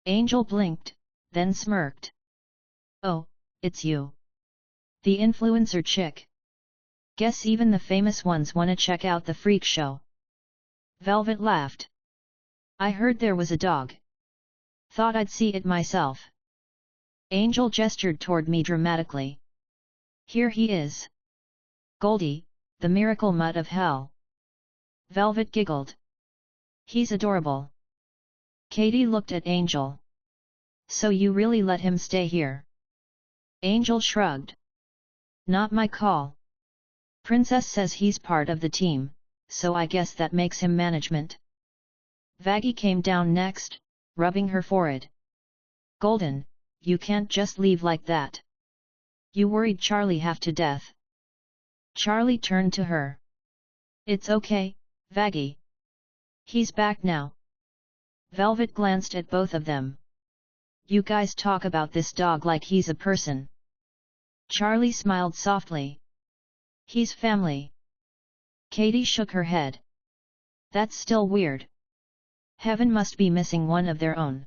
Angel blinked, then smirked. Oh, it's you. The influencer chick. Guess even the famous ones wanna check out the freak show. Velvet laughed. I heard there was a dog. Thought I'd see it myself. Angel gestured toward me dramatically. Here he is. Goldie, the miracle mutt of hell. Velvet giggled. He's adorable. Katie looked at Angel. So you really let him stay here? Angel shrugged. Not my call. Princess says he's part of the team, so I guess that makes him management. Vaggie came down next, rubbing her forehead. Golden, you can't just leave like that. You worried Charlie half to death. Charlie turned to her. It's okay, Vaggie. He's back now. Velvet glanced at both of them. You guys talk about this dog like he's a person. Charlie smiled softly. He's family. Katie shook her head. That's still weird. Heaven must be missing one of their own.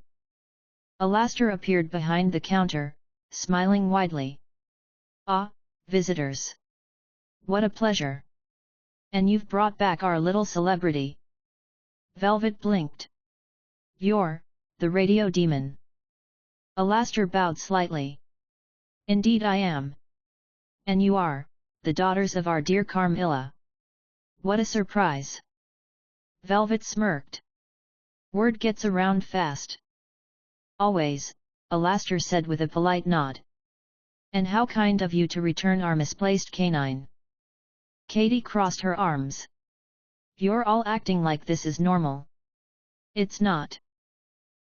Alastair appeared behind the counter, smiling widely. Ah, visitors. What a pleasure. And you've brought back our little celebrity. Velvet blinked. You're the radio demon. Alastair bowed slightly. Indeed I am. And you are the daughters of our dear Carmilla. What a surprise. Velvet smirked. Word gets around fast. Always, Alastair said with a polite nod. And how kind of you to return our misplaced canine. Katie crossed her arms. You're all acting like this is normal. It's not.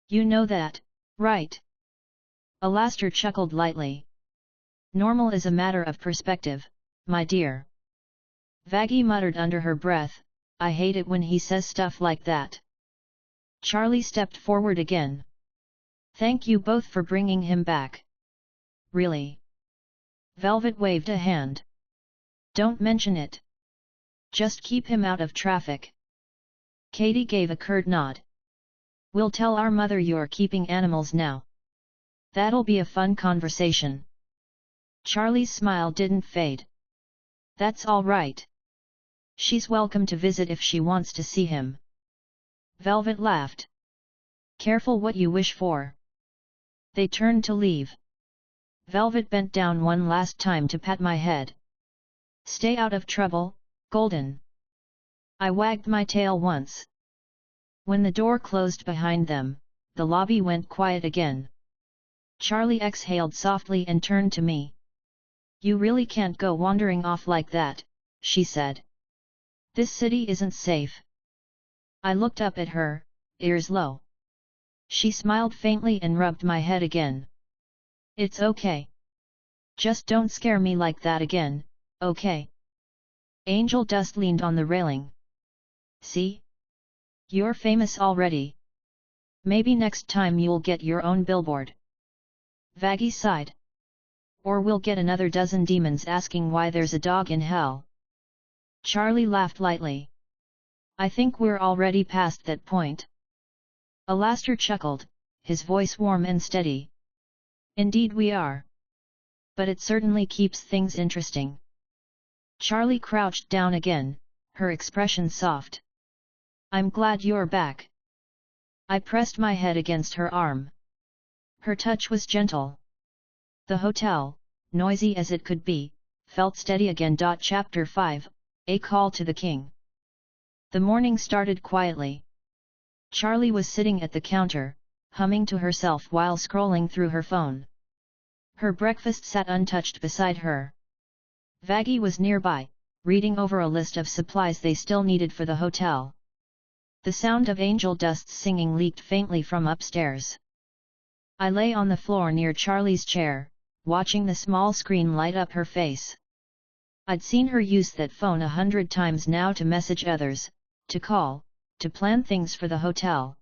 You know that, right? Alastair chuckled lightly. Normal is a matter of perspective, my dear. Vaggie muttered under her breath, I hate it when he says stuff like that. Charlie stepped forward again. Thank you both for bringing him back. Really? Velvet waved a hand. Don't mention it. Just keep him out of traffic. Katie gave a curt nod. We'll tell our mother you're keeping animals now. That'll be a fun conversation. Charlie's smile didn't fade. That's all right. She's welcome to visit if she wants to see him. Velvet laughed. Careful what you wish for. They turned to leave. Velvet bent down one last time to pat my head. Stay out of trouble, Golden. I wagged my tail once. When the door closed behind them, the lobby went quiet again. Charlie exhaled softly and turned to me. You really can't go wandering off like that, she said. This city isn't safe. I looked up at her, ears low. She smiled faintly and rubbed my head again. It's okay. Just don't scare me like that again, okay? Angel Dust leaned on the railing. See? You're famous already. Maybe next time you'll get your own billboard. Vaggie sighed. Or we'll get another dozen demons asking why there's a dog in hell. Charlie laughed lightly. I think we're already past that point. Alastair chuckled, his voice warm and steady. Indeed we are. But it certainly keeps things interesting. Charlie crouched down again, her expression soft. I'm glad you're back. I pressed my head against her arm. Her touch was gentle. The hotel, noisy as it could be, felt steady again. Chapter 5, A Call to the King. The morning started quietly. Charlie was sitting at the counter, humming to herself while scrolling through her phone. Her breakfast sat untouched beside her. Vaggie was nearby, reading over a list of supplies they still needed for the hotel. The sound of angel dust's singing leaked faintly from upstairs. I lay on the floor near Charlie's chair, watching the small screen light up her face. I'd seen her use that phone 100 times now to message others, to call, to plan things for the hotel.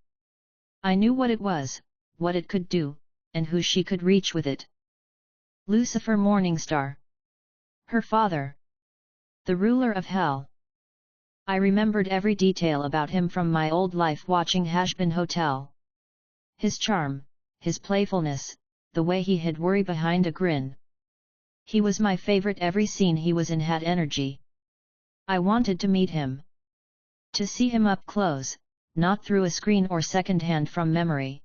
I knew what it was, what it could do, and who she could reach with it. Lucifer Morningstar. Her father. The ruler of hell. I remembered every detail about him from my old life watching Hazbin Hotel. His charm, his playfulness, the way he hid worry behind a grin. He was my favorite. Every scene he was in had energy. I wanted to meet him. To see him up close, not through a screen or second-hand from memory.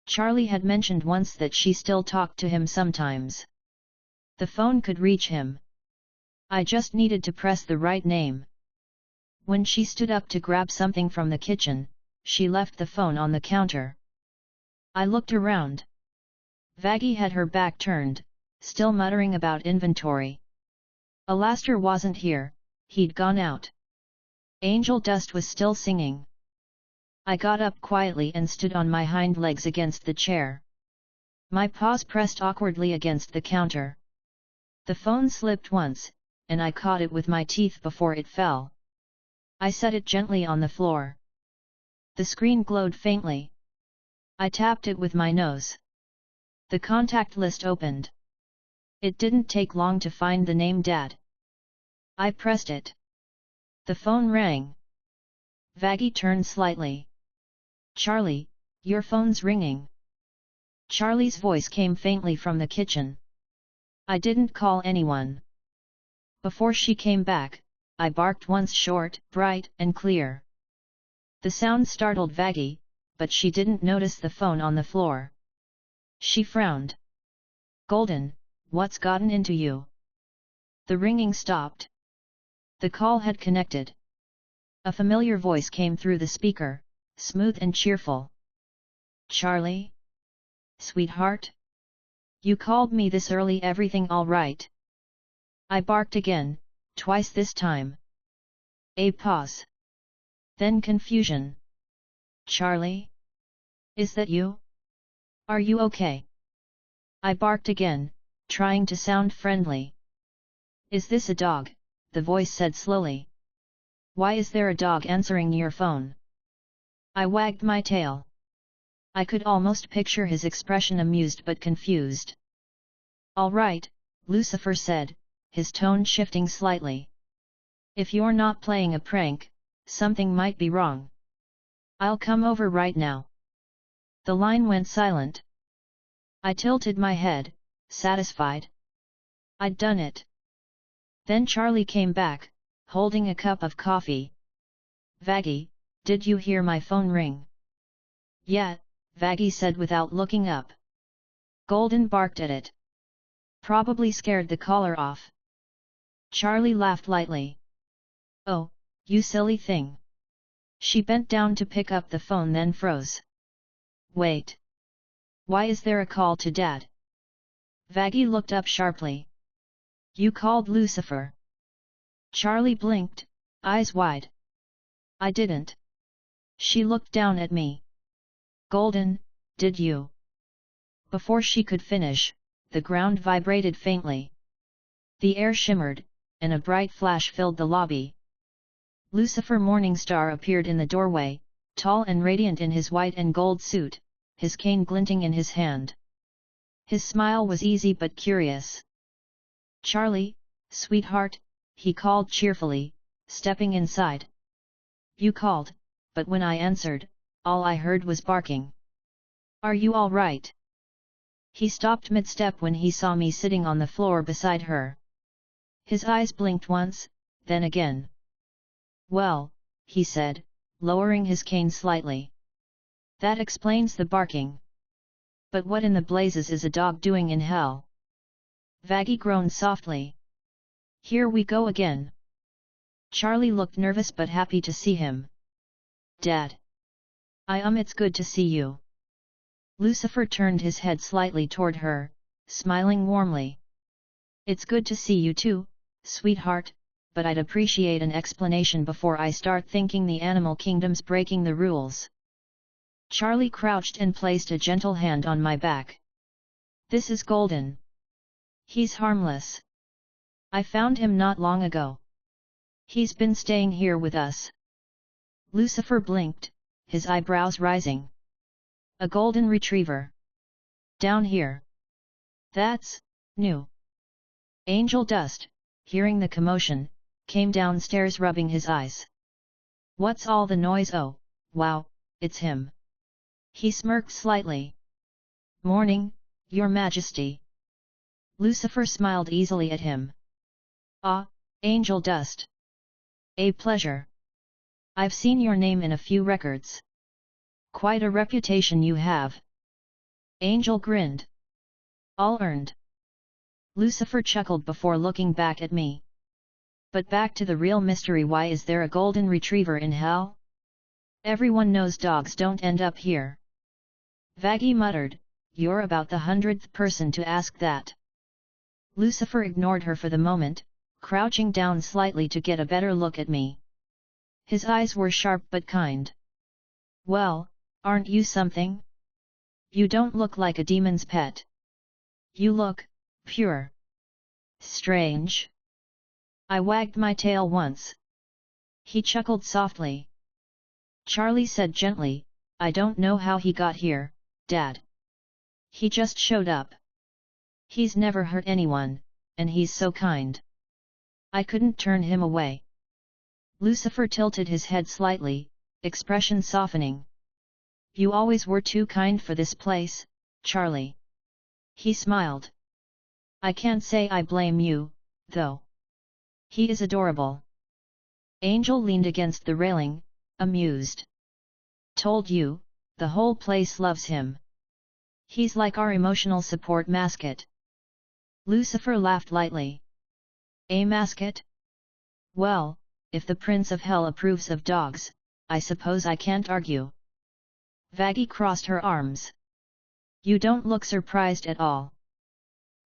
Charlie had mentioned once that she still talked to him sometimes. The phone could reach him. I just needed to press the right name. When she stood up to grab something from the kitchen, she left the phone on the counter. I looked around. Vaggie had her back turned, still muttering about inventory. Alastair wasn't here, he'd gone out. Angel Dust was still singing. I got up quietly and stood on my hind legs against the chair. My paws pressed awkwardly against the counter. The phone slipped once, and I caught it with my teeth before it fell. I set it gently on the floor. The screen glowed faintly. I tapped it with my nose. The contact list opened. It didn't take long to find the name Dad. I pressed it. The phone rang. Vaggie turned slightly. Charlie, your phone's ringing. Charlie's voice came faintly from the kitchen. I didn't call anyone. Before she came back, I barked once, short, bright, and clear. The sound startled Vaggie, but she didn't notice the phone on the floor. She frowned. Golden, what's gotten into you? The ringing stopped. The call had connected. A familiar voice came through the speaker, smooth and cheerful. Charlie? Sweetheart? You called me this early, everything all right? I barked again, twice this time. A pause. Then confusion. Charlie? Is that you? Are you okay? I barked again, trying to sound friendly. Is this a dog? The voice said slowly. Why is there a dog answering your phone? I wagged my tail. I could almost picture his expression, amused but confused. All right, Lucifer said, his tone shifting slightly. If you're not playing a prank, something might be wrong. I'll come over right now. The line went silent. I tilted my head, satisfied. I'd done it. Then Charlie came back, holding a cup of coffee. Vaggie, did you hear my phone ring? Yeah, Vaggie said without looking up. Golden barked at it. Probably scared the caller off. Charlie laughed lightly. Oh, you silly thing. She bent down to pick up the phone, then froze. Wait. Why is there a call to Dad? Vaggie looked up sharply. You called Lucifer. Charlie blinked, eyes wide. I didn't. She looked down at me. Golden, did you? Before she could finish, the ground vibrated faintly. The air shimmered, and a bright flash filled the lobby. Lucifer Morningstar appeared in the doorway, tall and radiant in his white and gold suit, his cane glinting in his hand. His smile was easy but curious. Charlie, sweetheart, he called cheerfully, stepping inside. You called, but when I answered, all I heard was barking. Are you all right? He stopped mid-step when he saw me sitting on the floor beside her. His eyes blinked once, then again. Well, he said, lowering his cane slightly. That explains the barking. But what in the blazes is a dog doing in hell? Vaggie groaned softly. Here we go again. Charlie looked nervous but happy to see him. Dad. It's good to see you. Lucifer turned his head slightly toward her, smiling warmly. It's good to see you too, sweetheart, but I'd appreciate an explanation before I start thinking the animal kingdom's breaking the rules. Charlie crouched and placed a gentle hand on my back. This is Golden. He's harmless. I found him not long ago. He's been staying here with us. Lucifer blinked, his eyebrows rising. A golden retriever. Down here. That's new. Angel Dust, hearing the commotion, came downstairs rubbing his eyes. What's all the noise? Oh, wow, it's him. He smirked slightly. Morning, Your Majesty. Lucifer smiled easily at him. Ah, Angel Dust. A pleasure. I've seen your name in a few records. Quite a reputation you have. Angel grinned. All earned. Lucifer chuckled before looking back at me. But back to the real mystery, why is there a golden retriever in hell? Everyone knows dogs don't end up here. Vaggie muttered, you're about the 100th person to ask that. Lucifer ignored her for the moment, crouching down slightly to get a better look at me. His eyes were sharp but kind. Well, aren't you something? You don't look like a demon's pet. You look pure. Strange. I wagged my tail once. He chuckled softly. Charlie said gently, I don't know how he got here, Dad. He just showed up. He's never hurt anyone, and he's so kind. I couldn't turn him away. Lucifer tilted his head slightly, expression softening. You always were too kind for this place, Charlie. He smiled. I can't say I blame you, though. He is adorable. Angel leaned against the railing, amused. Told you, the whole place loves him. He's like our emotional support mascot. Lucifer laughed lightly. A mascot? Well, if the Prince of Hell approves of dogs, I suppose I can't argue. Vaggie crossed her arms. You don't look surprised at all.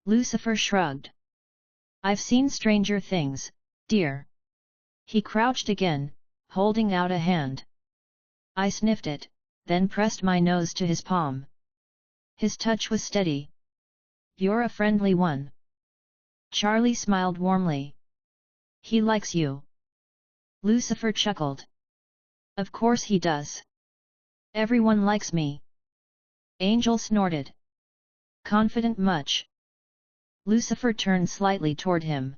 Lucifer shrugged. I've seen stranger things, dear. He crouched again, holding out a hand. I sniffed it, then pressed my nose to his palm. His touch was steady. You're a friendly one. Charlie smiled warmly. He likes you. Lucifer chuckled. Of course he does. Everyone likes me. Angel snorted. Confident much? Lucifer turned slightly toward him.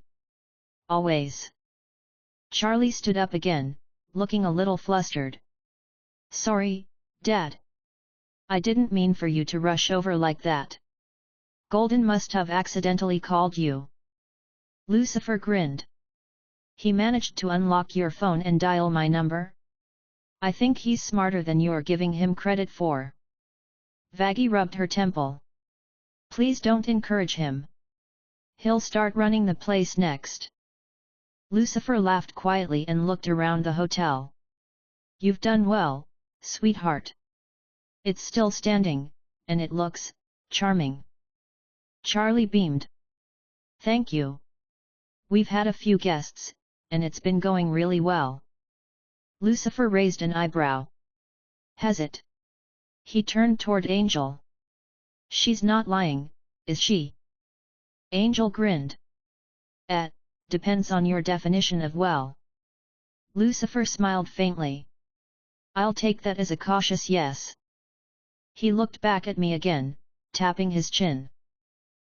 Always. Charlie stood up again, looking a little flustered. Sorry, Dad. I didn't mean for you to rush over like that. Golden must have accidentally called you. Lucifer grinned. He managed to unlock your phone and dial my number? I think he's smarter than you're giving him credit for. Vaggie rubbed her temple. Please don't encourage him. He'll start running the place next. Lucifer laughed quietly and looked around the hotel. You've done well, sweetheart. It's still standing, and it looks charming. Charlie beamed. Thank you. We've had a few guests, and it's been going really well. Lucifer raised an eyebrow. Has it? He turned toward Angel. She's not lying, is she? Angel grinned. Depends on your definition of well. Lucifer smiled faintly. I'll take that as a cautious yes. He looked back at me again, tapping his chin.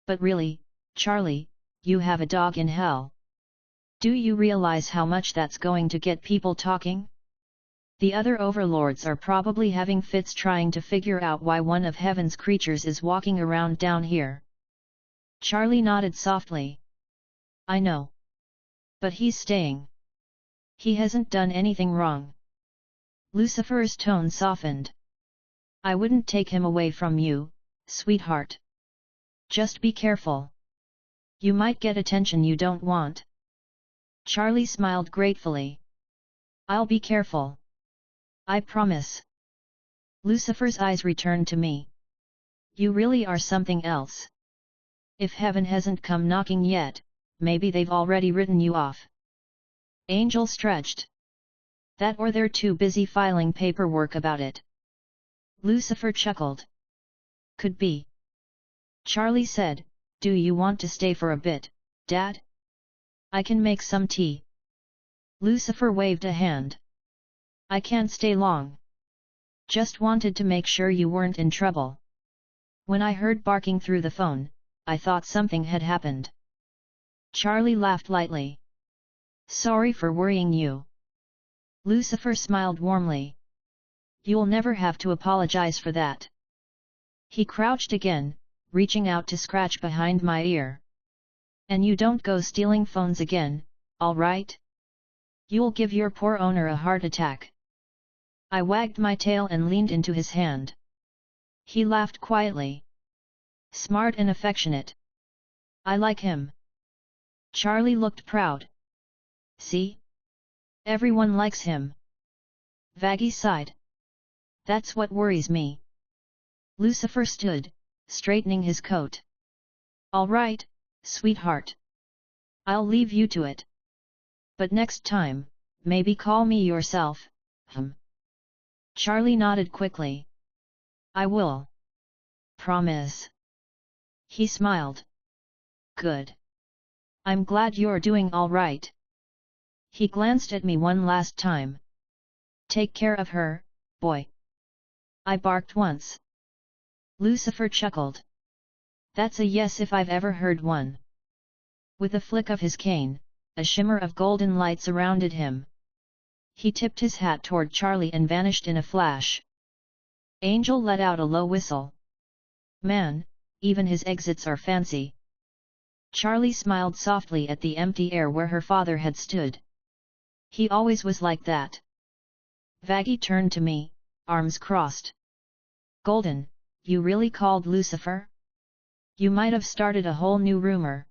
But really, Charlie, you have a dog in hell. Do you realize how much that's going to get people talking? The other overlords are probably having fits trying to figure out why one of heaven's creatures is walking around down here. Charlie nodded softly. I know. But he's staying. He hasn't done anything wrong. Lucifer's tone softened. I wouldn't take him away from you, sweetheart. Just be careful. You might get attention you don't want. Charlie smiled gratefully. I'll be careful. I promise. Lucifer's eyes returned to me. You really are something else. If heaven hasn't come knocking yet, maybe they've already written you off. Angel stretched. That or they're too busy filing paperwork about it. Lucifer chuckled. Could be. Charlie said, do you want to stay for a bit, Dad? I can make some tea. Lucifer waved a hand. I can't stay long. Just wanted to make sure you weren't in trouble. When I heard barking through the phone, I thought something had happened. Charlie laughed lightly. Sorry for worrying you. Lucifer smiled warmly. You'll never have to apologize for that. He crouched again, reaching out to scratch behind my ear. And you don't go stealing phones again, all right? You'll give your poor owner a heart attack. I wagged my tail and leaned into his hand. He laughed quietly. Smart and affectionate. I like him. Charlie looked proud. See? Everyone likes him. Vaggie sighed. That's what worries me. Lucifer stood, straightening his coat. All right, sweetheart. I'll leave you to it. But next time, maybe call me yourself, Charlie nodded quickly. I will. Promise. He smiled. Good. I'm glad you're doing all right. He glanced at me one last time. Take care of her, boy. I barked once. Lucifer chuckled. That's a yes if I've ever heard one. With a flick of his cane, a shimmer of golden light surrounded him. He tipped his hat toward Charlie and vanished in a flash. Angel let out a low whistle. Man, even his exits are fancy. Charlie smiled softly at the empty air where her father had stood. He always was like that. Vaggie turned to me, arms crossed. Golden, you really called Lucifer? You might have started a whole new rumor.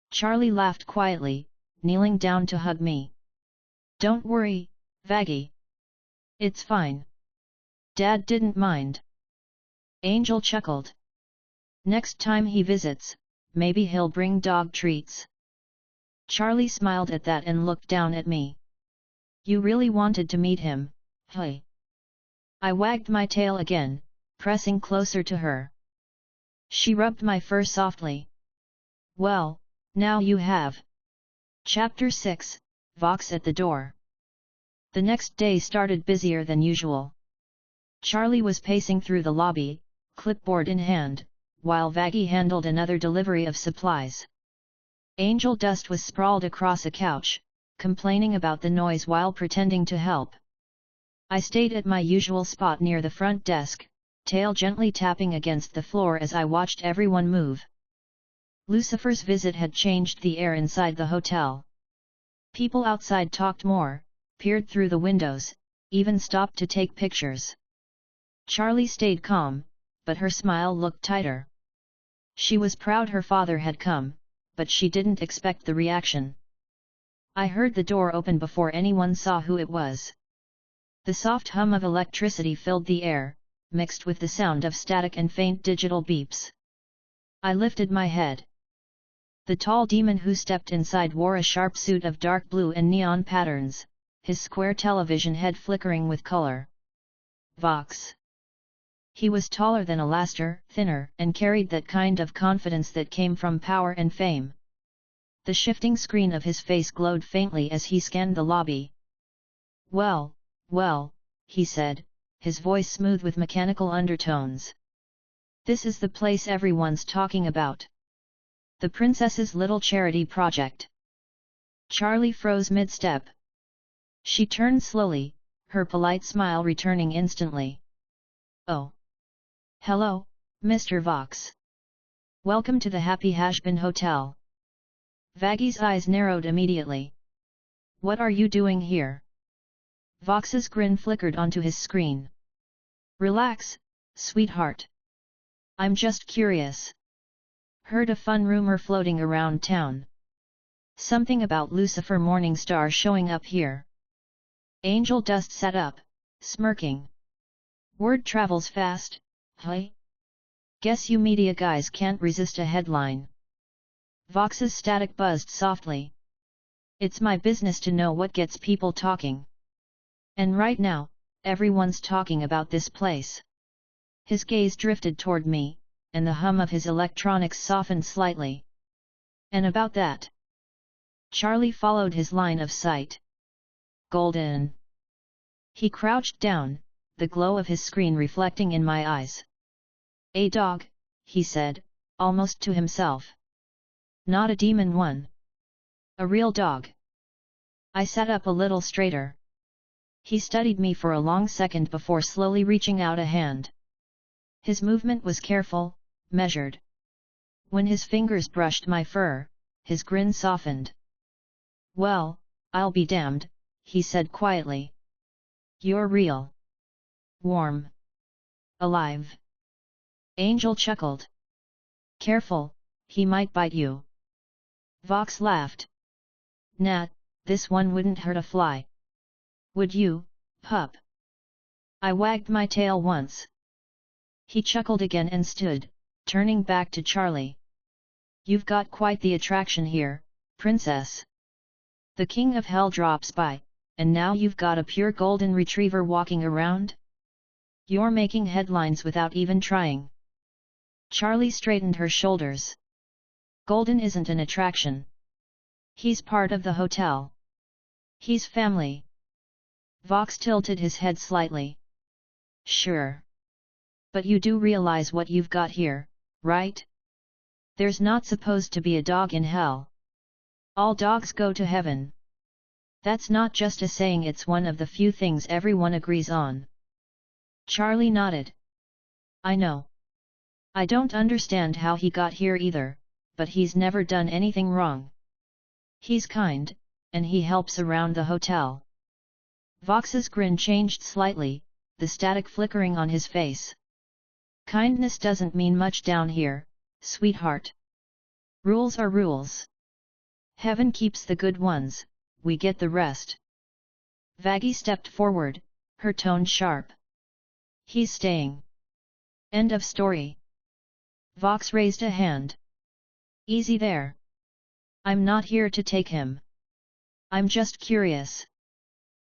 Charlie laughed quietly, kneeling down to hug me. Don't worry, Vaggie. It's fine. Dad didn't mind. Angel chuckled. Next time he visits, maybe he'll bring dog treats. Charlie smiled at that and looked down at me. You really wanted to meet him, hey? I wagged my tail again, pressing closer to her. She rubbed my fur softly. Well, now you have. Chapter 6, Vox at the door. The next day started busier than usual. Charlie was pacing through the lobby, clipboard in hand, while Vaggie handled another delivery of supplies. Angel Dust was sprawled across a couch, complaining about the noise while pretending to help. I stayed at my usual spot near the front desk, tail gently tapping against the floor as I watched everyone move. Lucifer's visit had changed the air inside the hotel. People outside talked more, peered through the windows, even stopped to take pictures. Charlie stayed calm, but her smile looked tighter. She was proud her father had come, but she didn't expect the reaction. I heard the door open before anyone saw who it was. The soft hum of electricity filled the air, mixed with the sound of static and faint digital beeps. I lifted my head. The tall demon who stepped inside wore a sharp suit of dark blue and neon patterns, his square television head flickering with color. Vox. He was taller than Alastair, thinner, and carried that kind of confidence that came from power and fame. The shifting screen of his face glowed faintly as he scanned the lobby. Well, he said, his voice smooth with mechanical undertones. This is the place everyone's talking about. The princess's little charity project. Charlie froze mid-step. She turned slowly, her polite smile returning instantly. Oh. Hello, Mr. Vox. Welcome to the Happy Hazbin Hotel. Vaggie's eyes narrowed immediately. What are you doing here? Vox's grin flickered onto his screen. Relax, sweetheart. I'm just curious. Heard a fun rumor floating around town. Something about Lucifer Morningstar showing up here. Angel Dust sat up, smirking. Word travels fast, huh? Guess you media guys can't resist a headline. Vox's static buzzed softly. It's my business to know what gets people talking. And right now, everyone's talking about this place. His gaze drifted toward me, and the hum of his electronics softened slightly. And about that? Charlie followed his line of sight. Golden. He crouched down, the glow of his screen reflecting in my eyes. A dog, he said, almost to himself. Not a demon one. A real dog. I sat up a little straighter. He studied me for a long second before slowly reaching out a hand. His movement was careful, measured. When his fingers brushed my fur, his grin softened. Well, I'll be damned, he said quietly. You're real. Warm. Alive. Angel chuckled. Careful, he might bite you. Vox laughed. Nah, this one wouldn't hurt a fly. Would you, pup? I wagged my tail once. He chuckled again and stood, turning back to Charlie. You've got quite the attraction here, princess. The king of hell drops by, and now you've got a pure golden retriever walking around? You're making headlines without even trying. Charlie straightened her shoulders. Golden isn't an attraction. He's part of the hotel. He's family. Vox tilted his head slightly. Sure. But you do realize what you've got here, right? There's not supposed to be a dog in hell. All dogs go to heaven. That's not just a saying, it's one of the few things everyone agrees on. Charlie nodded. I know. I don't understand how he got here either, but he's never done anything wrong. He's kind, and he helps around the hotel. Vox's grin changed slightly, the static flickering on his face. Kindness doesn't mean much down here, sweetheart. Rules are rules. Heaven keeps the good ones, we get the rest. Vaggie stepped forward, her tone sharp. He's staying. End of story. Vox raised a hand. Easy there. I'm not here to take him. I'm just curious.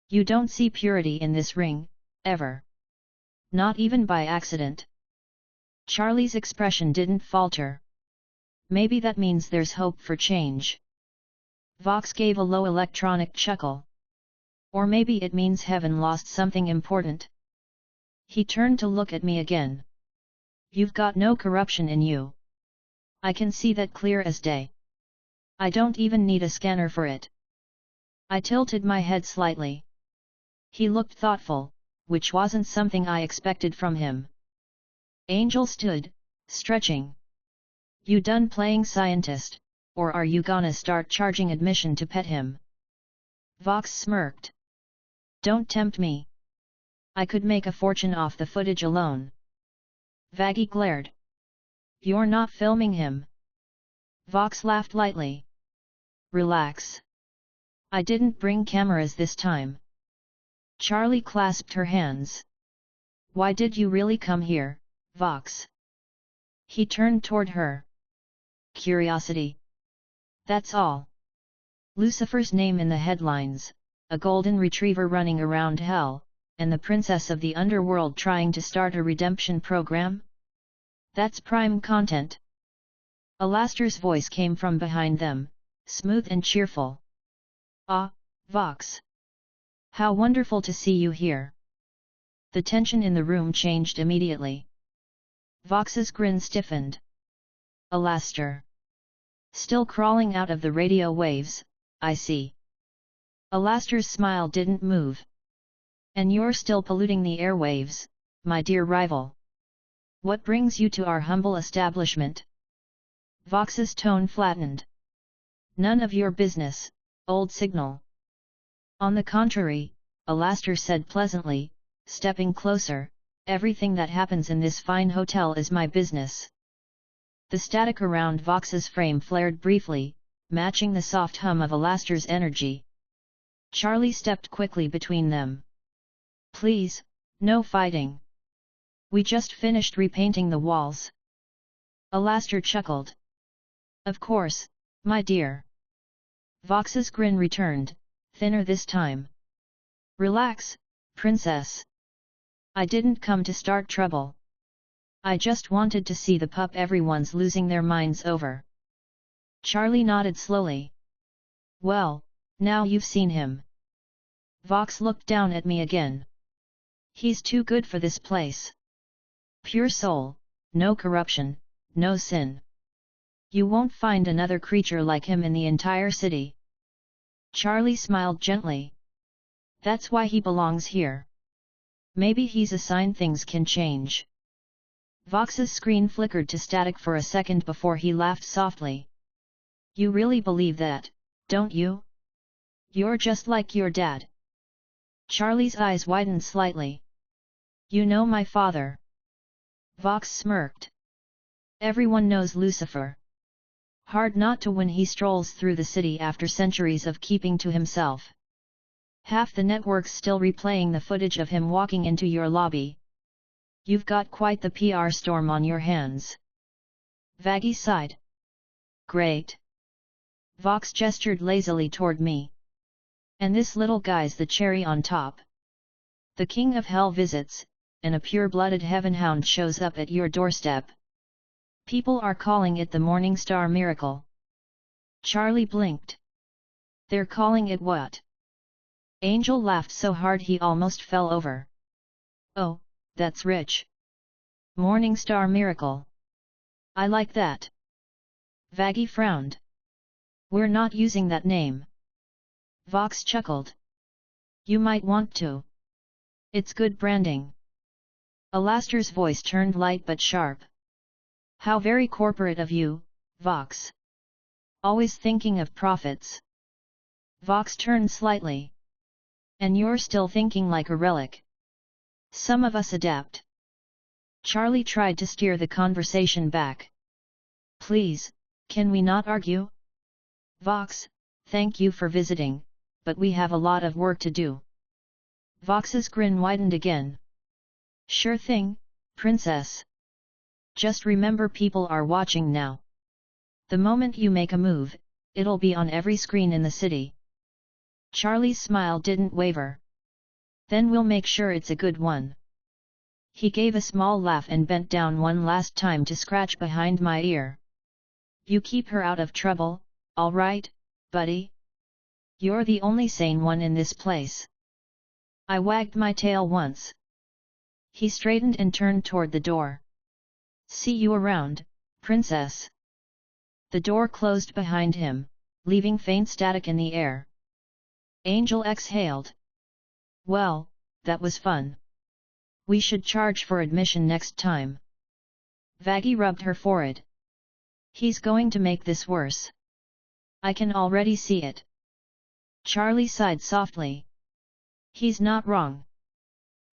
You don't see purity in this ring, ever. Not even by accident. Charlie's expression didn't falter. Maybe that means there's hope for change. Vox gave a low electronic chuckle. Or maybe it means heaven lost something important. He turned to look at me again. You've got no corruption in you. I can see that clear as day. I don't even need a scanner for it. I tilted my head slightly. He looked thoughtful, which wasn't something I expected from him. Angel stood, stretching. You done playing scientist, or are you gonna start charging admission to pet him? Vox smirked. Don't tempt me. I could make a fortune off the footage alone. Vaggie glared. You're not filming him. Vox laughed lightly. Relax. I didn't bring cameras this time. Charlie clasped her hands. Why did you really come here, Vox? He turned toward her. Curiosity. That's all. Lucifer's name in the headlines, a golden retriever running around hell, and the princess of the underworld trying to start a redemption program? That's prime content. Alastair's voice came from behind them, smooth and cheerful. Ah, Vox. How wonderful to see you here. The tension in the room changed immediately. Vox's grin stiffened. Alastair. Still crawling out of the radio waves, I see. Alastair's smile didn't move. And you're still polluting the airwaves, my dear rival. What brings you to our humble establishment? Vox's tone flattened. None of your business, old signal. On the contrary, Alastair said pleasantly, stepping closer, everything that happens in this fine hotel is my business. The static around Vox's frame flared briefly, matching the soft hum of Alastair's energy. Charlie stepped quickly between them. Please, no fighting. We just finished repainting the walls. Alastair chuckled. Of course, my dear. Vox's grin returned, thinner this time. Relax, princess. I didn't come to start trouble. I just wanted to see the pup everyone's losing their minds over. Charlie nodded slowly. Well, now you've seen him. Vox looked down at me again. He's too good for this place. Pure soul, no corruption, no sin. You won't find another creature like him in the entire city. Charlie smiled gently. That's why he belongs here. Maybe he's a sign things can change. Vox's screen flickered to static for a second before he laughed softly. You really believe that, don't you? You're just like your dad. Charlie's eyes widened slightly. You know my father. Vox smirked. Everyone knows Lucifer. Hard not to when he strolls through the city after centuries of keeping to himself. Half the network's still replaying the footage of him walking into your lobby. You've got quite the PR storm on your hands. Vaggie sighed. Great. Vox gestured lazily toward me. And this little guy's the cherry on top. The king of hell visits, and a pure-blooded heaven hound shows up at your doorstep. People are calling it the Morning Star Miracle. Charlie blinked. They're calling it what? Angel laughed so hard he almost fell over. Oh, that's rich. Morning Star Miracle. I like that. Vaggie frowned. We're not using that name. Vox chuckled. You might want to. It's good branding. Alastair's voice turned light but sharp. How very corporate of you, Vox. Always thinking of profits. Vox turned slightly. And you're still thinking like a relic. Some of us adapt. Charlie tried to steer the conversation back. Please, can we not argue? Vox, thank you for visiting, but we have a lot of work to do. Vox's grin widened again. Sure thing, princess. Just remember people are watching now. The moment you make a move, it'll be on every screen in the city. Charlie's smile didn't waver. Then we'll make sure it's a good one. He gave a small laugh and bent down one last time to scratch behind my ear. You keep her out of trouble, all right, buddy? You're the only sane one in this place. I wagged my tail once. He straightened and turned toward the door. See you around, princess. The door closed behind him, leaving faint static in the air. Angel exhaled. Well, that was fun. We should charge for admission next time. Vaggie rubbed her forehead. He's going to make this worse. I can already see it. Charlie sighed softly. He's not wrong.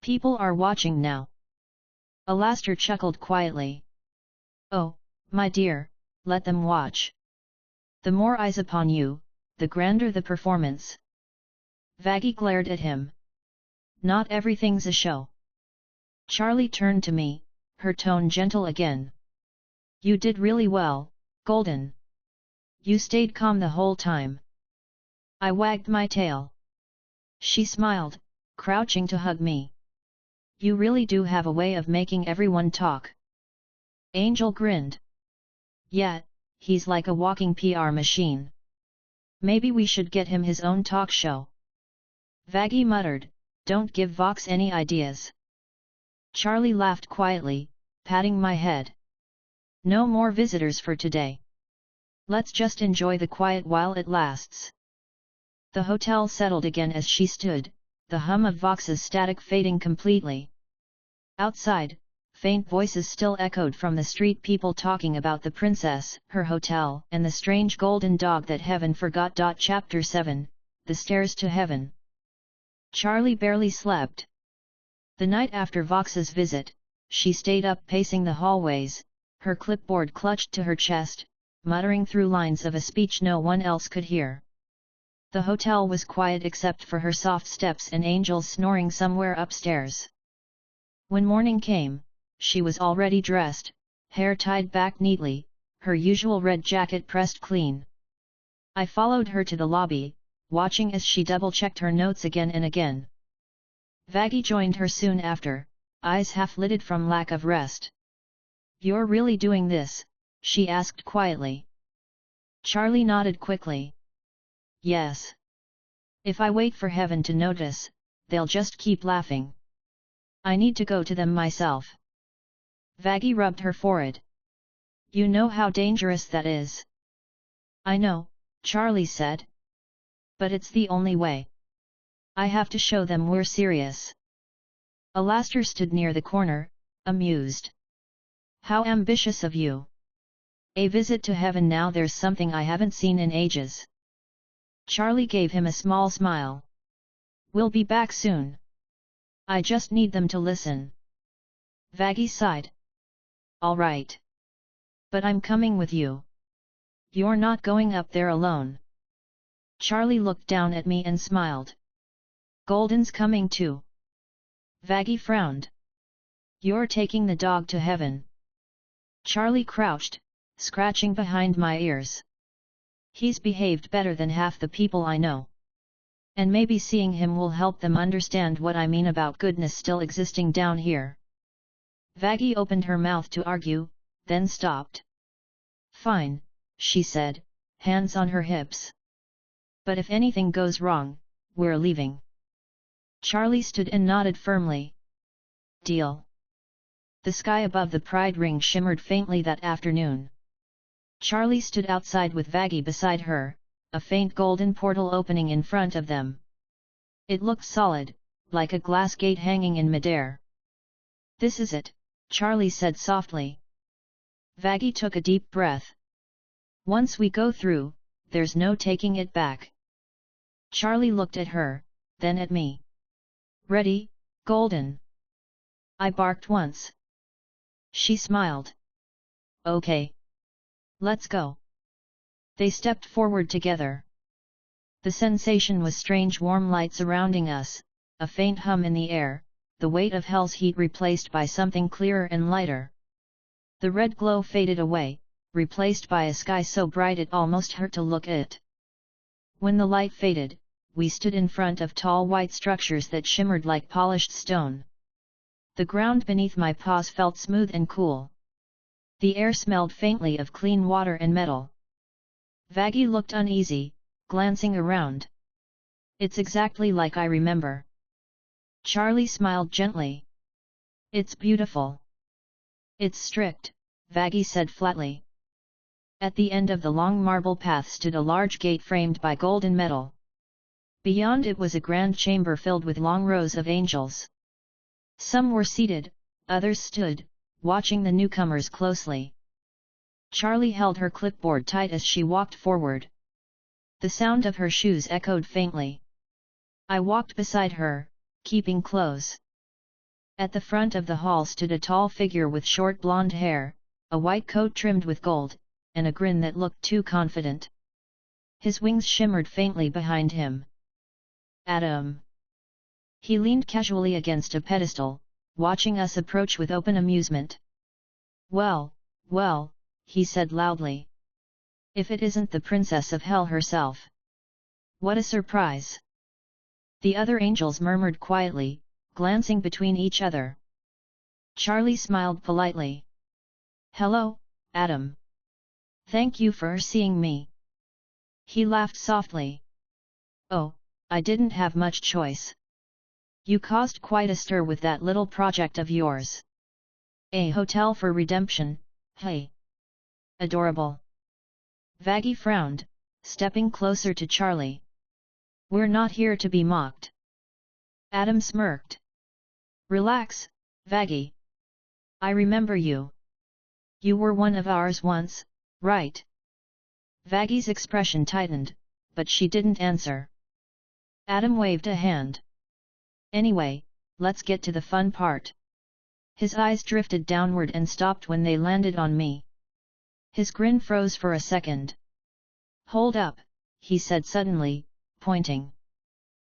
People are watching now. Alastair chuckled quietly. Oh, my dear, let them watch. The more eyes upon you, the grander the performance. Vaggie glared at him. Not everything's a show. Charlie turned to me, her tone gentle again. You did really well, Golden. You stayed calm the whole time. I wagged my tail. She smiled, crouching to hug me. You really do have a way of making everyone talk. Angel grinned. Yeah, he's like a walking PR machine. Maybe we should get him his own talk show. Vaggie muttered, don't give Vox any ideas. Charlie laughed quietly, patting my head. No more visitors for today. Let's just enjoy the quiet while it lasts. The hotel settled again as she stood, the hum of Vox's static fading completely. Outside, faint voices still echoed from the street, people talking about the princess, her hotel, and the strange golden dog that heaven forgot. Chapter 7, The Stairs to Heaven. Charlie barely slept. The night after Vox's visit, she stayed up pacing the hallways, her clipboard clutched to her chest, muttering through lines of a speech no one else could hear. The hotel was quiet except for her soft steps and angels snoring somewhere upstairs. When morning came, she was already dressed, hair tied back neatly, her usual red jacket pressed clean. I followed her to the lobby, watching as she double-checked her notes again and again. Vaggie joined her soon after, eyes half-lidded from lack of rest. "You're really doing this?" she asked quietly. Charlie nodded quickly. "Yes. If I wait for heaven to notice, they'll just keep laughing. I need to go to them myself." Vaggie rubbed her forehead. "You know how dangerous that is." "I know," Charlie said. "But it's the only way. I have to show them we're serious." Alastair stood near the corner, amused. "How ambitious of you. A visit to heaven now, there's something I haven't seen in ages." Charlie gave him a small smile. "We'll be back soon. I just need them to listen." Vaggie sighed. "All right. But I'm coming with you. You're not going up there alone." Charlie looked down at me and smiled. "Golden's coming too." Vaggie frowned. "You're taking the dog to heaven." Charlie crouched, scratching behind my ears. "He's behaved better than half the people I know. And maybe seeing him will help them understand what I mean about goodness still existing down here." Vaggie opened her mouth to argue, then stopped. "Fine," she said, hands on her hips. "But if anything goes wrong, we're leaving." Charlie stood and nodded firmly. "Deal." The sky above the Pride Ring shimmered faintly that afternoon. Charlie stood outside with Vaggie beside her, a faint golden portal opening in front of them. It looked solid, like a glass gate hanging in midair. "This is it," Charlie said softly. Vaggie took a deep breath. "Once we go through, there's no taking it back." Charlie looked at her, then at me. "Ready, Golden?" I barked once. She smiled. "Okay. Let's go." They stepped forward together. The sensation was strange, warm light surrounding us, a faint hum in the air, the weight of hell's heat replaced by something clearer and lighter. The red glow faded away, replaced by a sky so bright it almost hurt to look at it. When the light faded, we stood in front of tall white structures that shimmered like polished stone. The ground beneath my paws felt smooth and cool. The air smelled faintly of clean water and metal. Vaggie looked uneasy, glancing around. "It's exactly like I remember." Charlie smiled gently. "It's beautiful." "It's strict," Vaggie said flatly. At the end of the long marble path stood a large gate framed by golden metal. Beyond it was a grand chamber filled with long rows of angels. Some were seated, others stood, watching the newcomers closely. Charlie held her clipboard tight as she walked forward. The sound of her shoes echoed faintly. I walked beside her, keeping close. At the front of the hall stood a tall figure with short blonde hair, a white coat trimmed with gold, and a grin that looked too confident. His wings shimmered faintly behind him. "Adam." He leaned casually against a pedestal, watching us approach with open amusement. "Well, well," he said loudly. "If it isn't the Princess of Hell herself. What a surprise!" The other angels murmured quietly, glancing between each other. Charlie smiled politely. "Hello, Adam. Thank you for seeing me." He laughed softly. "Oh, I didn't have much choice. You caused quite a stir with that little project of yours. A hotel for redemption, hey? Adorable." Vaggie frowned, stepping closer to Charlie. "We're not here to be mocked." Adam smirked. "Relax, Vaggie. I remember you. You were one of ours once, right?" Vaggie's expression tightened, but she didn't answer. Adam waved a hand. "Anyway, let's get to the fun part. His eyes drifted downward and stopped when they landed on me. His grin froze for a second. Hold up, he said suddenly, pointing.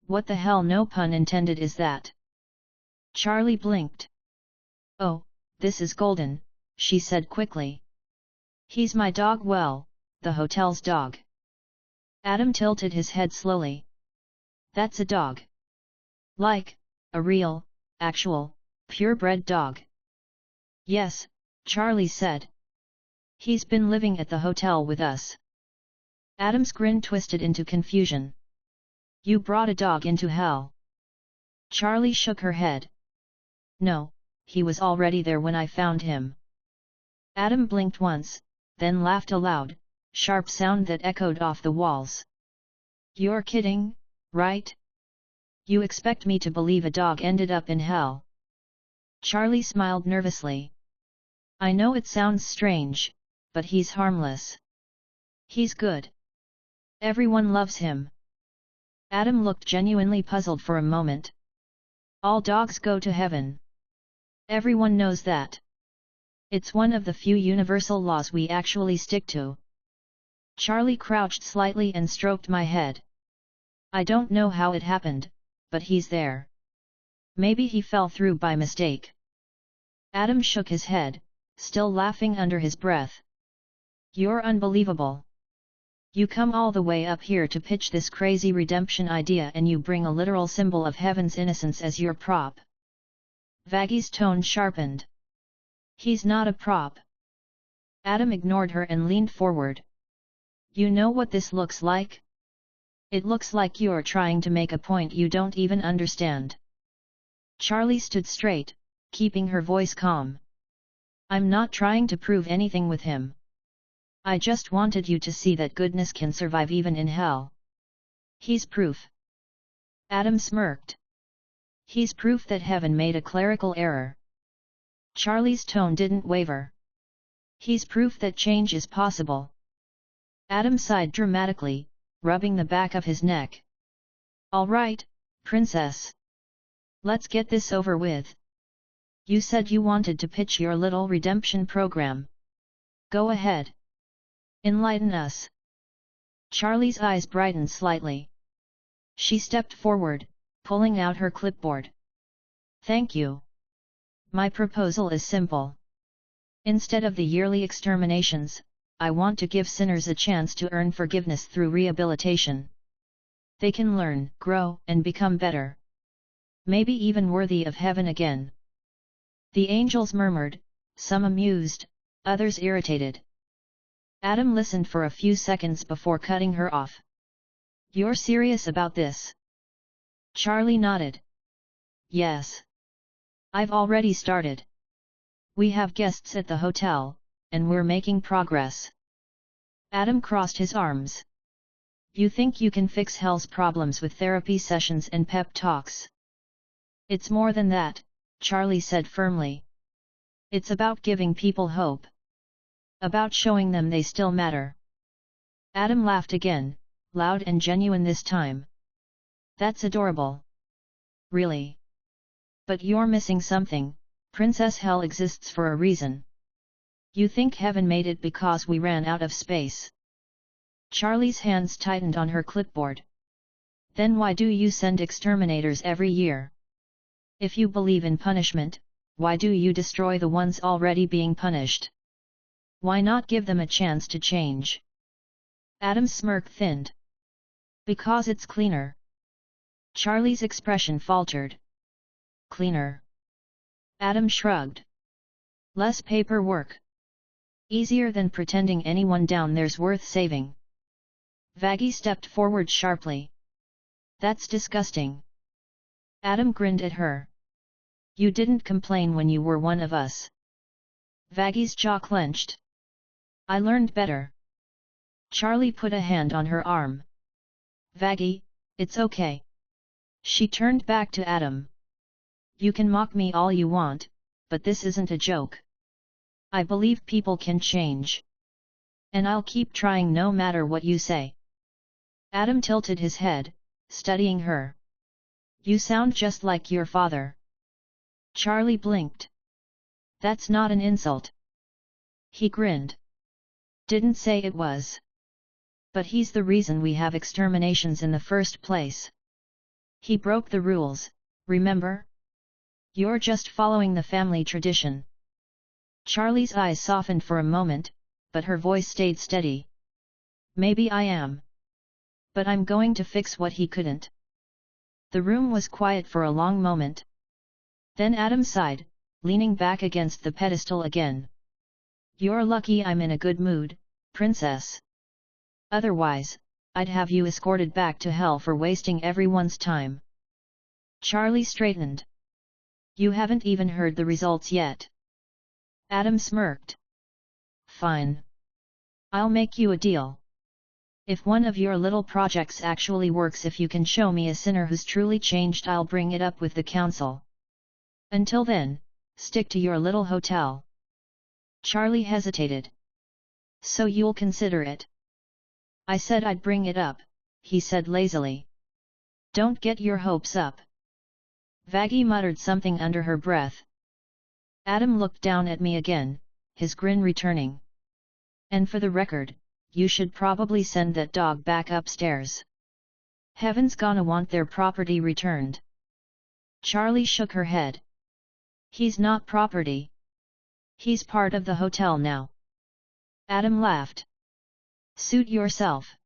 What the hell, no pun intended, is that? Charlie blinked. Oh, this is Golden, she said quickly. He's my dog, well, the hotel's dog. Adam tilted his head slowly. That's a dog. Like, a real, actual, purebred dog. Yes, Charlie said. He's been living at the hotel with us. Adam's grin twisted into confusion. You brought a dog into hell? Charlie shook her head. No, he was already there when I found him. Adam blinked once, then laughed aloud, sharp sound that echoed off the walls. You're kidding, right? You expect me to believe a dog ended up in hell? Charlie smiled nervously. I know it sounds strange, but he's harmless. He's good. Everyone loves him. Adam looked genuinely puzzled for a moment. All dogs go to heaven. Everyone knows that. It's one of the few universal laws we actually stick to. Charlie crouched slightly and stroked my head. I don't know how it happened, but he's there. Maybe he fell through by mistake. Adam shook his head, still laughing under his breath. You're unbelievable. You come all the way up here to pitch this crazy redemption idea and you bring a literal symbol of heaven's innocence as your prop. Vaggy's tone sharpened. He's not a prop. Adam ignored her and leaned forward. You know what this looks like? It looks like you're trying to make a point you don't even understand. Charlie stood straight, keeping her voice calm. I'm not trying to prove anything with him. I just wanted you to see that goodness can survive even in hell. He's proof. Adam smirked. He's proof that heaven made a clerical error. Charlie's tone didn't waver. He's proof that change is possible. Adam sighed dramatically, rubbing the back of his neck. All right, princess. Let's get this over with. You said you wanted to pitch your little redemption program. Go ahead. Enlighten us. Charlie's eyes brightened slightly. She stepped forward, pulling out her clipboard. Thank you. My proposal is simple. Instead of the yearly exterminations, I want to give sinners a chance to earn forgiveness through rehabilitation. They can learn, grow, and become better. Maybe even worthy of heaven again. The angels murmured, some amused, others irritated. Adam listened for a few seconds before cutting her off. You're serious about this? Charlie nodded. Yes. I've already started. We have guests at the hotel, and we're making progress. Adam crossed his arms. You think you can fix hell's problems with therapy sessions and pep talks? It's more than that, Charlie said firmly. It's about giving people hope. About showing them they still matter. Adam laughed again, loud and genuine this time. That's adorable. Really? But you're missing something. Princess Hell exists for a reason. You think heaven made it because we ran out of space? Charlie's hands tightened on her clipboard. Then why do you send exterminators every year? If you believe in punishment, why do you destroy the ones already being punished? Why not give them a chance to change? Adam's smirk thinned. Because it's cleaner. Charlie's expression faltered. Cleaner. Adam shrugged. Less paperwork. Easier than pretending anyone down there's worth saving. Vaggy stepped forward sharply. That's disgusting. Adam grinned at her. You didn't complain when you were one of us. Vaggy's jaw clenched. I learned better. Charlie put a hand on her arm. Vaggy, it's okay. She turned back to Adam. You can mock me all you want, but this isn't a joke. I believe people can change. And I'll keep trying no matter what you say. Adam tilted his head, studying her. You sound just like your father. Charlie blinked. That's not an insult. He grinned. Didn't say it was. But he's the reason we have exterminations in the first place. He broke the rules, remember? You're just following the family tradition. Charlie's eyes softened for a moment, but her voice stayed steady. Maybe I am. But I'm going to fix what he couldn't. The room was quiet for a long moment. Then Adam sighed, leaning back against the pedestal again. You're lucky I'm in a good mood, princess. Otherwise, I'd have you escorted back to hell for wasting everyone's time. Charlie straightened. You haven't even heard the results yet. Adam smirked. Fine. I'll make you a deal. If one of your little projects actually works, if you can show me a sinner who's truly changed, I'll bring it up with the council. Until then, stick to your little hotel. Charlie hesitated. So you'll consider it? I said I'd bring it up, he said lazily. Don't get your hopes up. Vaggie muttered something under her breath. Adam looked down at me again, his grin returning. And for the record, you should probably send that dog back upstairs. Heaven's gonna want their property returned. Charlie shook her head. He's not property. He's part of the hotel now. Adam laughed. Suit yourself.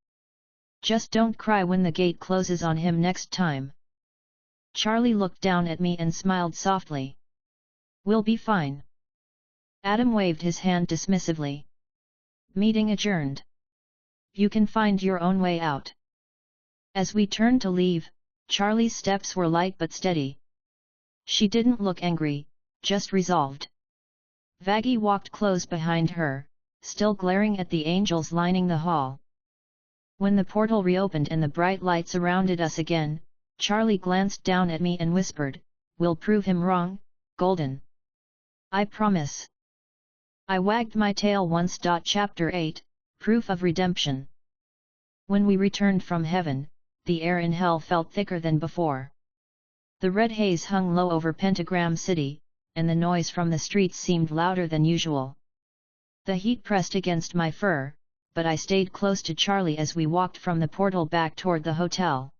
Just don't cry when the gate closes on him next time. Charlie looked down at me and smiled softly. We'll be fine. Adam waved his hand dismissively. Meeting adjourned. You can find your own way out. As we turned to leave, Charlie's steps were light but steady. She didn't look angry, just resolved. Vaggie walked close behind her, still glaring at the angels lining the hall. When the portal reopened and the bright light surrounded us again, Charlie glanced down at me and whispered, "We'll prove him wrong, Golden. I promise." I wagged my tail once. Chapter 8, Proof of Redemption. When we returned from heaven, the air in hell felt thicker than before. The red haze hung low over Pentagram City, and the noise from the streets seemed louder than usual. The heat pressed against my fur, but I stayed close to Charlie as we walked from the portal back toward the hotel.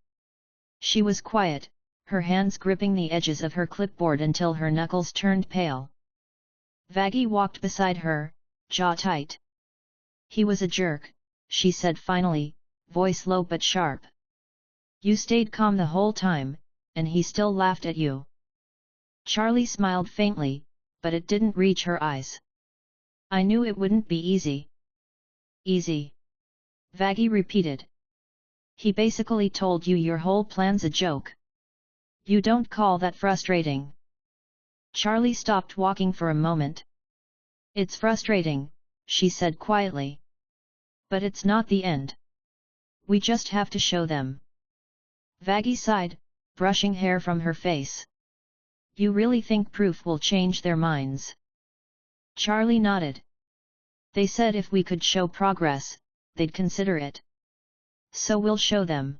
She was quiet, her hands gripping the edges of her clipboard until her knuckles turned pale. Vaggie walked beside her, jaw tight. He was a jerk, she said finally, voice low but sharp. You stayed calm the whole time, and he still laughed at you. Charlie smiled faintly, but it didn't reach her eyes. I knew it wouldn't be easy. Easy? Vaggie repeated. He basically told you your whole plan's a joke. You don't call that frustrating? Charlie stopped walking for a moment. It's frustrating, she said quietly. But it's not the end. We just have to show them. Vaggie sighed, brushing hair from her face. You really think proof will change their minds? Charlie nodded. They said if we could show progress, they'd consider it. So we'll show them.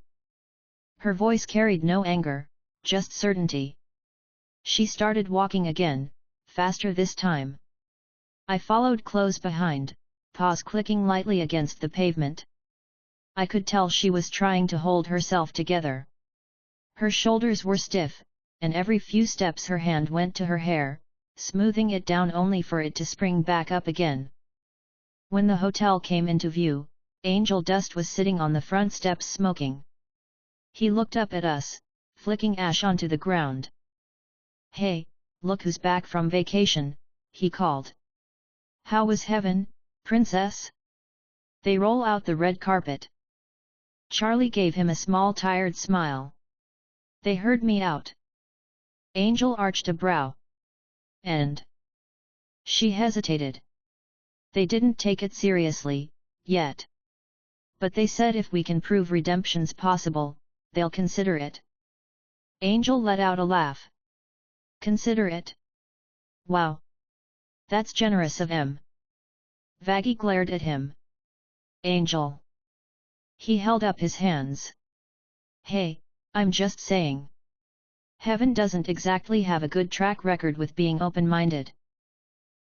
Her voice carried no anger, just certainty. She started walking again, faster this time. I followed close behind, paws clicking lightly against the pavement. I could tell she was trying to hold herself together. Her shoulders were stiff, and every few steps her hand went to her hair, smoothing it down only for it to spring back up again. When the hotel came into view, Angel Dust was sitting on the front steps smoking. He looked up at us, flicking ash onto the ground. Hey, look who's back from vacation, he called. How was heaven, princess? They roll out the red carpet. Charlie gave him a small tired smile. They heard me out. Angel arched a brow. And? She hesitated. They didn't take it seriously, yet. But they said if we can prove redemption's possible, they'll consider it. Angel let out a laugh. Consider it? Wow! That's generous of him. Vaggie glared at him. Angel! He held up his hands. Hey, I'm just saying. Heaven doesn't exactly have a good track record with being open-minded.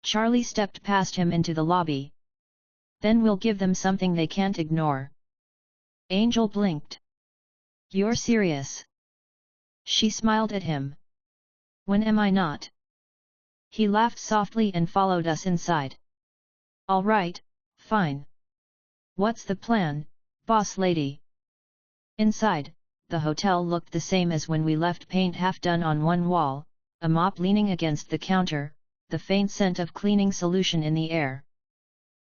Charlie stepped past him into the lobby. Then we'll give them something they can't ignore. Angel blinked. You're serious? She smiled at him. When am I not? He laughed softly and followed us inside. All right, fine. What's the plan, boss lady? Inside, the hotel looked the same as when we left, paint half done on one wall, a mop leaning against the counter, the faint scent of cleaning solution in the air.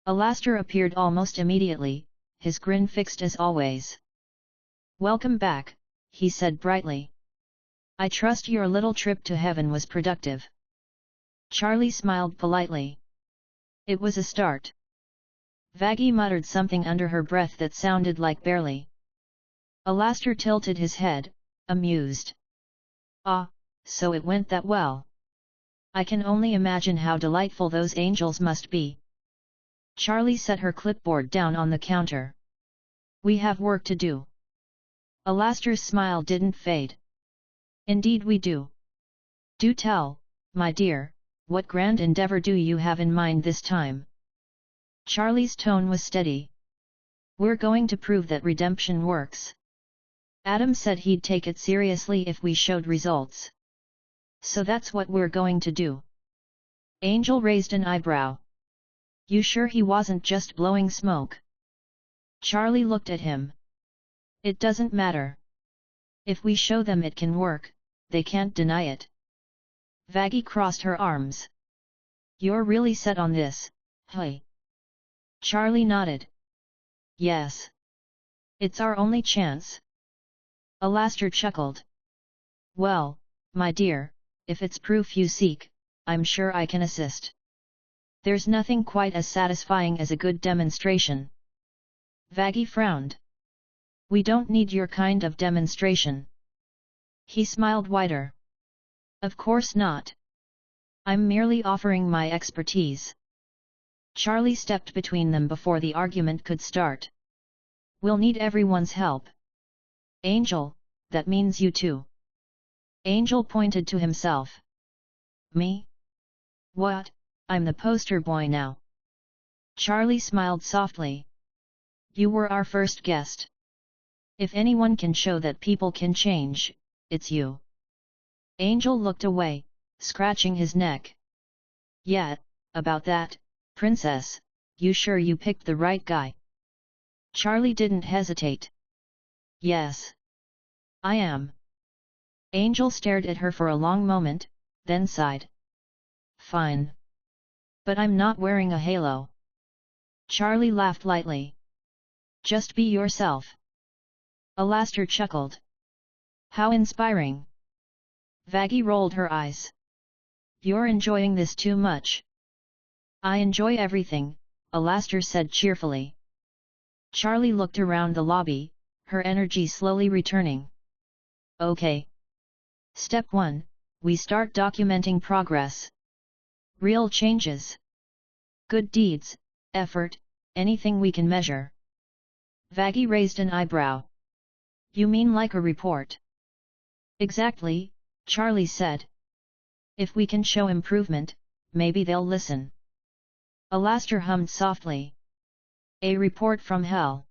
Alastair appeared almost immediately, his grin fixed as always. Welcome back, he said brightly. I trust your little trip to heaven was productive. Charlie smiled politely. It was a start. Vaggie muttered something under her breath that sounded like barely. Alastair tilted his head, amused. Ah, so it went that well. I can only imagine how delightful those angels must be. Charlie set her clipboard down on the counter. We have work to do. Alastair's smile didn't fade. Indeed we do. Do tell, my dear, what grand endeavor do you have in mind this time? Charlie's tone was steady. We're going to prove that redemption works. Adam said he'd take it seriously if we showed results. So that's what we're going to do. Angel raised an eyebrow. You sure he wasn't just blowing smoke? Charlie looked at him. It doesn't matter. If we show them it can work, they can't deny it. Vaggie crossed her arms. You're really set on this, hey? Charlie nodded. Yes. It's our only chance. Alastair chuckled. Well, my dear, if it's proof you seek, I'm sure I can assist. There's nothing quite as satisfying as a good demonstration. Vaggie frowned. We don't need your kind of demonstration. He smiled wider. Of course not. I'm merely offering my expertise. Charlie stepped between them before the argument could start. We'll need everyone's help. Angel, that means you too. Angel pointed to himself. Me? What, I'm the poster boy now. Charlie smiled softly. You were our first guest. If anyone can show that people can change, it's you. Angel looked away, scratching his neck. Yeah, about that, princess, you sure you picked the right guy? Charlie didn't hesitate. Yes. I am. Angel stared at her for a long moment, then sighed. Fine. But I'm not wearing a halo. Charlie laughed lightly. Just be yourself. Alastair chuckled. How inspiring. Vaggie rolled her eyes. You're enjoying this too much. I enjoy everything, Alastair said cheerfully. Charlie looked around the lobby, her energy slowly returning. Okay. Step 1, we start documenting progress. Real changes. Good deeds, effort, anything we can measure. Vaggie raised an eyebrow. You mean like a report? Exactly, Charlie said. If we can show improvement, maybe they'll listen. Alastair hummed softly. A report from hell.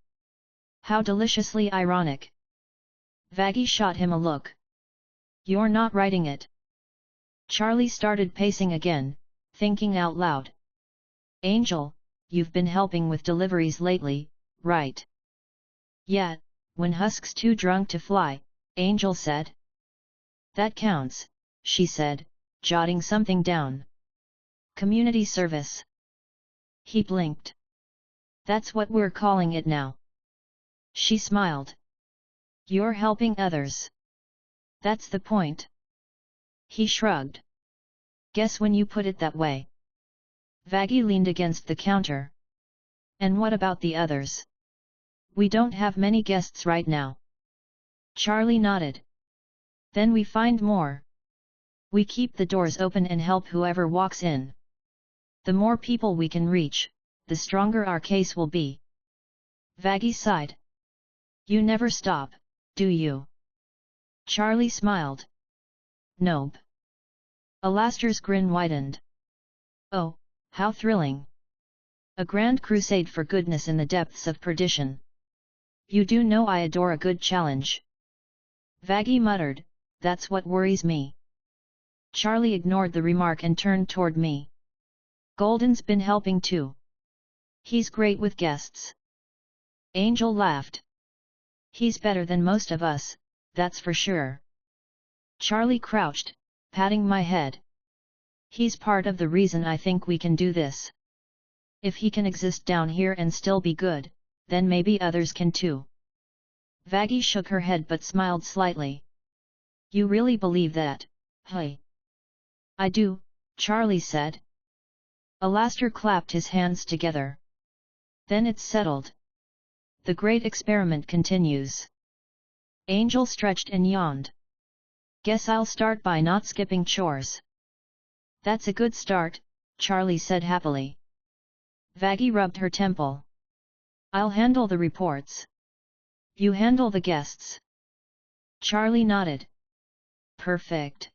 How deliciously ironic. Vaggie shot him a look. You're not writing it. Charlie started pacing again, thinking out loud. Angel, you've been helping with deliveries lately, right? Yeah, when Husk's too drunk to fly, Angel said. That counts, she said, jotting something down. Community service. He blinked. That's what we're calling it now. She smiled. You're helping others. That's the point. He shrugged. Guess when you put it that way. Vaggie leaned against the counter. And what about the others? We don't have many guests right now. Charlie nodded. Then we find more. We keep the doors open and help whoever walks in. The more people we can reach, the stronger our case will be. Vaggie sighed. You never stop, do you? Charlie smiled. Nope. Alastair's grin widened. Oh, how thrilling. A grand crusade for goodness in the depths of perdition. You do know I adore a good challenge. Vaggie muttered, that's what worries me. Charlie ignored the remark and turned toward me. Golden's been helping too. He's great with guests. Angel laughed. He's better than most of us, that's for sure. Charlie crouched, patting my head. He's part of the reason I think we can do this. If he can exist down here and still be good, then maybe others can too. Vaggie shook her head but smiled slightly. You really believe that, hey? I do, Charlie said. Alastair clapped his hands together. Then it's settled. The great experiment continues. Angel stretched and yawned. Guess I'll start by not skipping chores. That's a good start, Charlie said happily. Vaggie rubbed her temple. I'll handle the reports. You handle the guests. Charlie nodded. Perfect.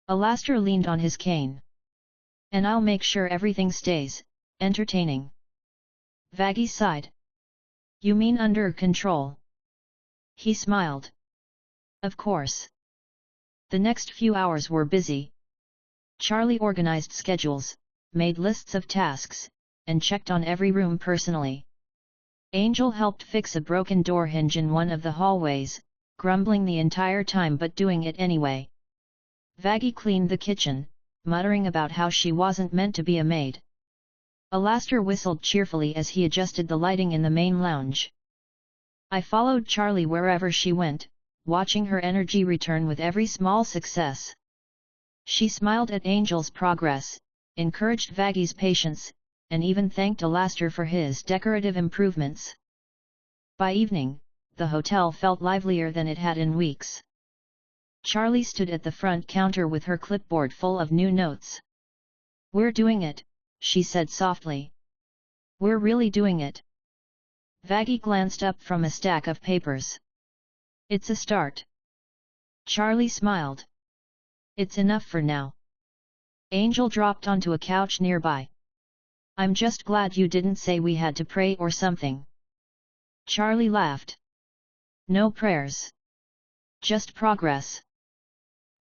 Alastair leaned on his cane. And I'll make sure everything stays entertaining. Vaggie sighed. You mean under control? He smiled. Of course. The next few hours were busy. Charlie organized schedules, made lists of tasks, and checked on every room personally. Angel helped fix a broken door hinge in one of the hallways, grumbling the entire time but doing it anyway. Vaggie cleaned the kitchen, muttering about how she wasn't meant to be a maid. Alastair whistled cheerfully as he adjusted the lighting in the main lounge. I followed Charlie wherever she went, watching her energy return with every small success. She smiled at Angel's progress, encouraged Vaggie's patience, and even thanked Alastair for his decorative improvements. By evening, the hotel felt livelier than it had in weeks. Charlie stood at the front counter with her clipboard full of new notes. We're doing it, she said softly. We're really doing it. Vaggie glanced up from a stack of papers. It's a start. Charlie smiled. It's enough for now. Angel dropped onto a couch nearby. I'm just glad you didn't say we had to pray or something. Charlie laughed. No prayers. Just progress.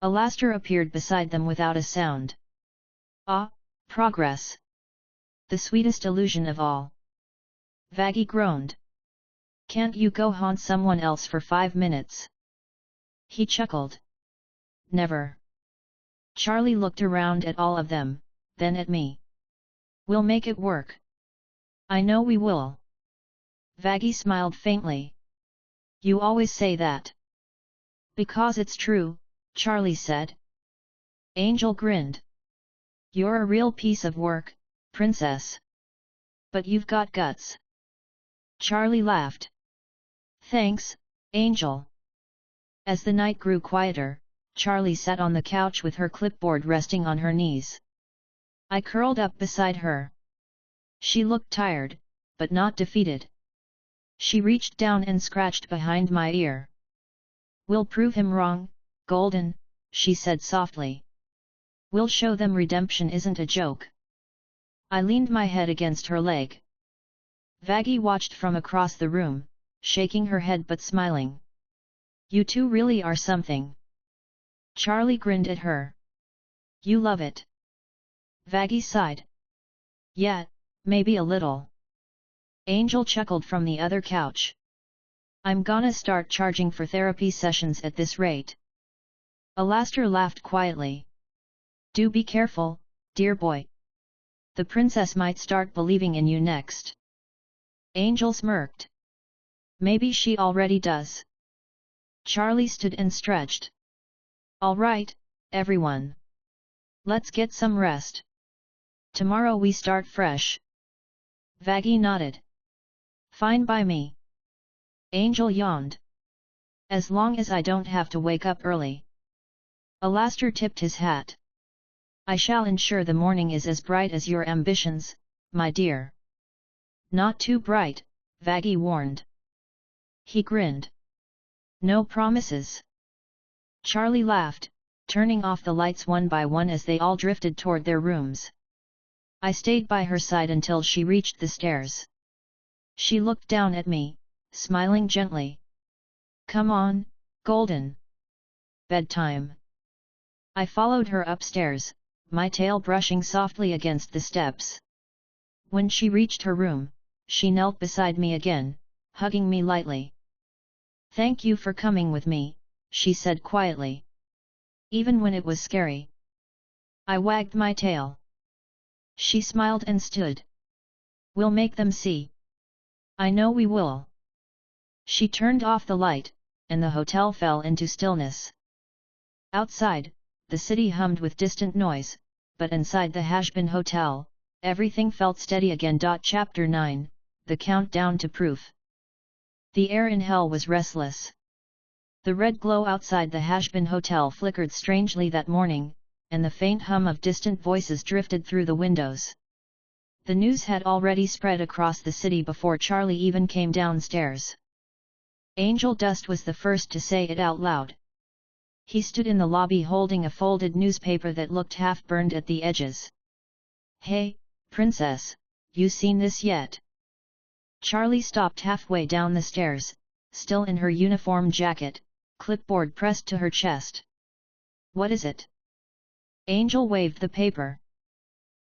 Alastair appeared beside them without a sound. Ah, progress. The sweetest illusion of all. Vaggie groaned. Can't you go haunt someone else for 5 minutes? He chuckled. Never. Charlie looked around at all of them, then at me. We'll make it work. I know we will. Vaggie smiled faintly. You always say that. Because it's true, Charlie said. Angel grinned. You're a real piece of work, princess. But you've got guts. Charlie laughed. Thanks, Angel. As the night grew quieter, Charlie sat on the couch with her clipboard resting on her knees. I curled up beside her. She looked tired, but not defeated. She reached down and scratched behind my ear. We'll prove him wrong, Golden, she said softly. We'll show them redemption isn't a joke. I leaned my head against her leg. Vaggie watched from across the room, shaking her head but smiling. You two really are something. Charlie grinned at her. You love it. Vaggie sighed. Yeah, maybe a little. Angel chuckled from the other couch. I'm gonna start charging for therapy sessions at this rate. Alastair laughed quietly. Do be careful, dear boy. The princess might start believing in you next. Angel smirked. Maybe she already does. Charlie stood and stretched. All right, everyone. Let's get some rest. Tomorrow we start fresh. Vaggie nodded. Fine by me. Angel yawned. As long as I don't have to wake up early. Alastair tipped his hat. I shall ensure the morning is as bright as your ambitions, my dear. Not too bright, Vaggie warned. He grinned. No promises. Charlie laughed, turning off the lights one by one as they all drifted toward their rooms. I stayed by her side until she reached the stairs. She looked down at me, smiling gently. "Come on, Golden. Bedtime." I followed her upstairs, my tail brushing softly against the steps. When she reached her room, she knelt beside me again, hugging me lightly. "Thank you for coming with me," she said quietly. "Even when it was scary." I wagged my tail. She smiled and stood. "We'll make them see." "I know we will." She turned off the light, and the hotel fell into stillness. Outside, the city hummed with distant noise, but inside the Hazbin hotel, everything felt steady again. Chapter 9, The Countdown to Proof. The air in hell was restless. The red glow outside the Hazbin hotel flickered strangely that morning, and the faint hum of distant voices drifted through the windows. The news had already spread across the city before Charlie even came downstairs. Angel Dust was the first to say it out loud. He stood in the lobby holding a folded newspaper that looked half-burned at the edges. "Hey, Princess, you seen this yet?" Charlie stopped halfway down the stairs, still in her uniform jacket, clipboard pressed to her chest. "What is it?" Angel waved the paper.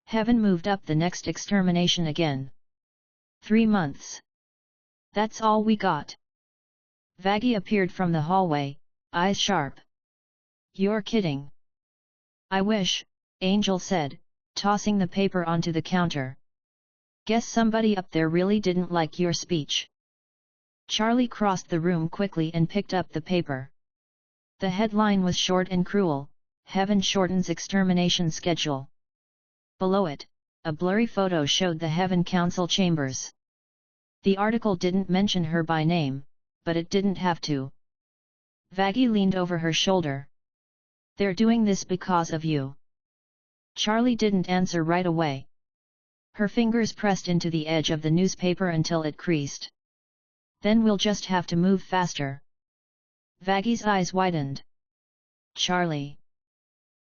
"Heaven moved up the next extermination again. 3 months. That's all we got." Vaggie appeared from the hallway, eyes sharp. "You're kidding." "I wish," Angel said, tossing the paper onto the counter. "Guess somebody up there really didn't like your speech." Charlie crossed the room quickly and picked up the paper. The headline was short and cruel: "Heaven shortens extermination schedule." Below it, a blurry photo showed the Heaven Council chambers. The article didn't mention her by name, but it didn't have to. Vaggie leaned over her shoulder. "They're doing this because of you." Charlie didn't answer right away. Her fingers pressed into the edge of the newspaper until it creased. "Then we'll just have to move faster." Vaggie's eyes widened. "Charlie."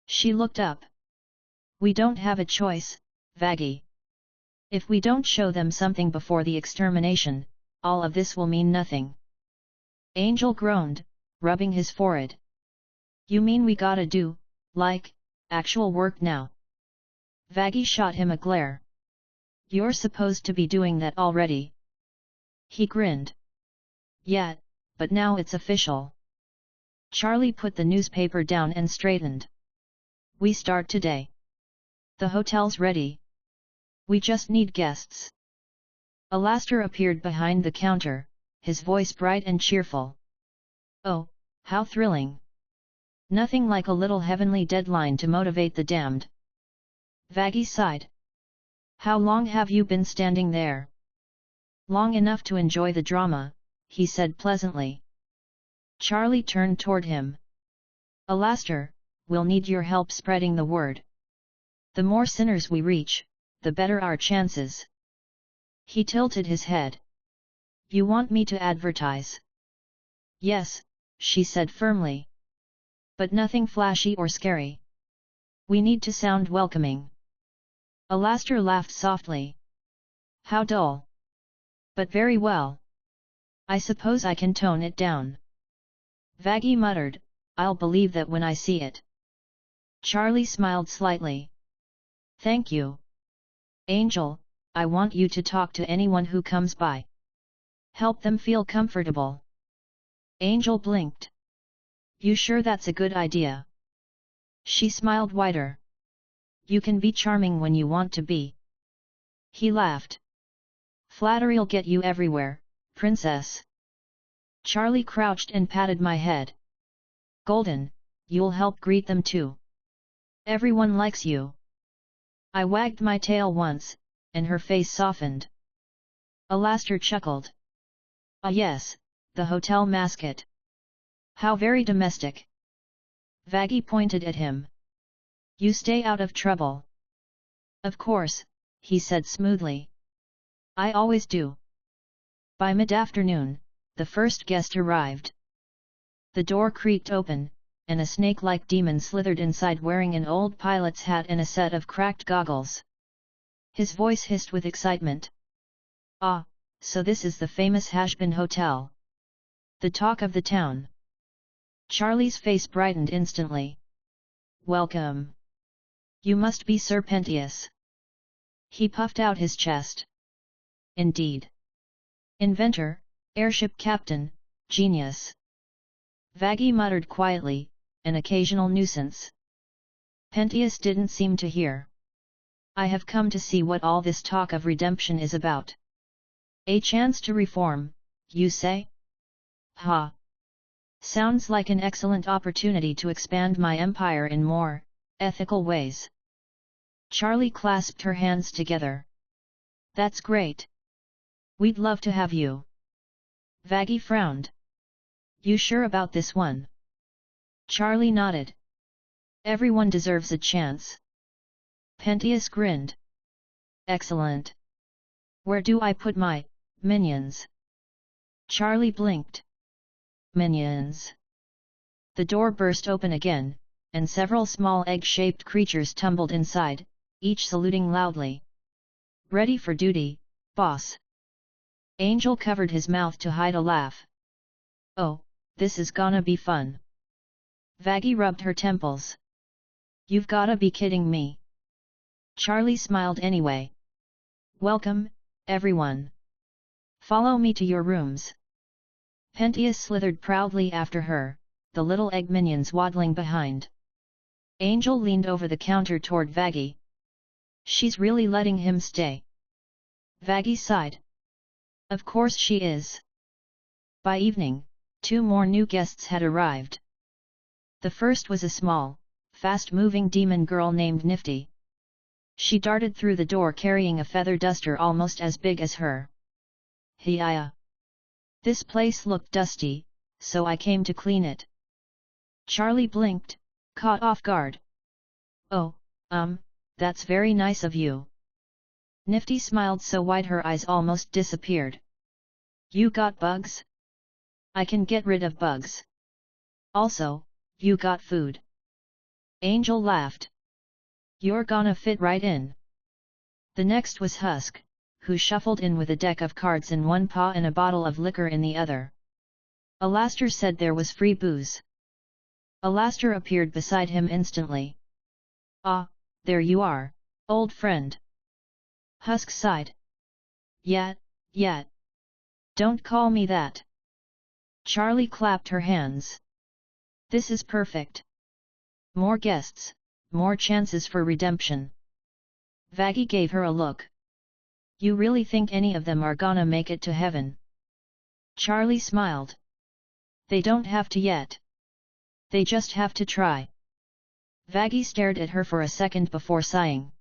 She looked up. "We don't have a choice, Vaggie. If we don't show them something before the extermination, all of this will mean nothing." Angel groaned, rubbing his forehead. "You mean we gotta do, like, actual work now?" Vaggie shot him a glare. "You're supposed to be doing that already." He grinned. "Yeah, but now it's official." Charlie put the newspaper down and straightened. "We start today. The hotel's ready. We just need guests." Alastair appeared behind the counter, his voice bright and cheerful. "Oh, how thrilling! Nothing like a little heavenly deadline to motivate the damned." Vaggie sighed. "How long have you been standing there?" "Long enough to enjoy the drama," he said pleasantly. Charlie turned toward him. "Alastair, we'll need your help spreading the word. The more sinners we reach, the better our chances." He tilted his head. "You want me to advertise?" "Yes," she said firmly. "But nothing flashy or scary. We need to sound welcoming." Alastair laughed softly. "How dull. But very well. I suppose I can tone it down." Vaggie muttered, "I'll believe that when I see it." Charlie smiled slightly. "Thank you. Angel, I want you to talk to anyone who comes by. Help them feel comfortable." Angel blinked. "You sure that's a good idea?" She smiled wider. "You can be charming when you want to be." He laughed. "Flattery'll get you everywhere, princess." Charlie crouched and patted my head. "Golden, you'll help greet them too. Everyone likes you." I wagged my tail once, and her face softened. Alastair chuckled. "Ah yes, the hotel mascot. How very domestic." Vaggie pointed at him. "You stay out of trouble." "Of course," he said smoothly. "I always do." By mid-afternoon, the first guest arrived. The door creaked open, and a snake-like demon slithered inside wearing an old pilot's hat and a set of cracked goggles. His voice hissed with excitement. "Ah, so this is the famous Hazbin Hotel. The talk of the town." Charlie's face brightened instantly. "Welcome. You must be Sir Pentius." He puffed out his chest. "Indeed. Inventor, airship captain, genius." Vaggie muttered quietly, "an occasional nuisance." Pentius didn't seem to hear. "I have come to see what all this talk of redemption is about." "A chance to reform, you say?" "Ha! Sounds like an excellent opportunity to expand my empire in more ethical ways." Charlie clasped her hands together. "That's great. We'd love to have you." Vaggie frowned. "You sure about this one?" Charlie nodded. "Everyone deserves a chance." Pentius grinned. "Excellent. Where do I put my minions?" Charlie blinked. "Minions?" The door burst open again, and several small egg-shaped creatures tumbled inside, each saluting loudly. "Ready for duty, boss." Angel covered his mouth to hide a laugh. "Oh, this is gonna be fun." Vaggie rubbed her temples. "You've gotta be kidding me." Charlie smiled anyway. "Welcome, everyone. Follow me to your rooms." Pentius slithered proudly after her, the little egg minions waddling behind. Angel leaned over the counter toward Vaggie. "She's really letting him stay." Vaggie sighed. "Of course she is." By evening, 2 more new guests had arrived. The first was a small, fast-moving demon girl named Nifty. She darted through the door carrying a feather duster almost as big as her. "Hiya! This place looked dusty, so I came to clean it." Charlie blinked, caught off guard. "Oh, that's very nice of you." Nifty smiled so wide her eyes almost disappeared. "You got bugs? I can get rid of bugs. Also, you got food." Angel laughed. "You're gonna fit right in." The next was Husk, who shuffled in with a deck of cards in one paw and a bottle of liquor in the other. Alastair said there was free booze. Alastair appeared beside him instantly. "Ah, there you are, old friend." Husk sighed. Yeah. Don't call me that." Charlie clapped her hands. "This is perfect. More guests, more chances for redemption." Vaggie gave her a look. "You really think any of them are gonna make it to heaven?" Charlie smiled. "They don't have to yet. They just have to try." Vaggie stared at her for a second before sighing.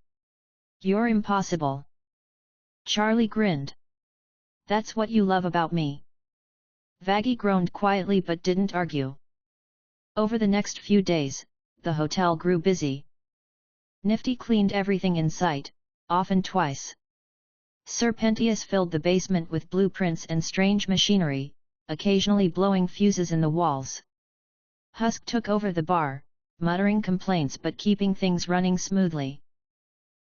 "You're impossible." Charlie grinned. "That's what you love about me." Vaggie groaned quietly but didn't argue. Over the next few days, the hotel grew busy. Nifty cleaned everything in sight, often twice. Sir Pentius filled the basement with blueprints and strange machinery, occasionally blowing fuses in the walls. Husk took over the bar, muttering complaints but keeping things running smoothly.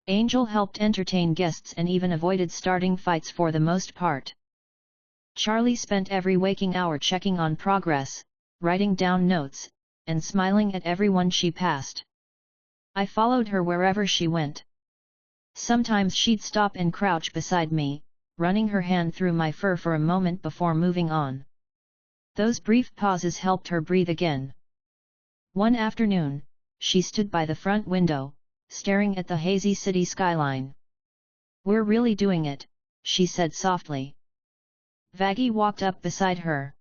Angel helped entertain guests and even avoided starting fights for the most part. Charlie spent every waking hour checking on progress, writing down notes, and smiling at everyone she passed. I followed her wherever she went. Sometimes she'd stop and crouch beside me, running her hand through my fur for a moment before moving on. Those brief pauses helped her breathe again. One afternoon, she stood by the front window, staring at the hazy city skyline. "We're really doing it," she said softly. Vaggie walked up beside her.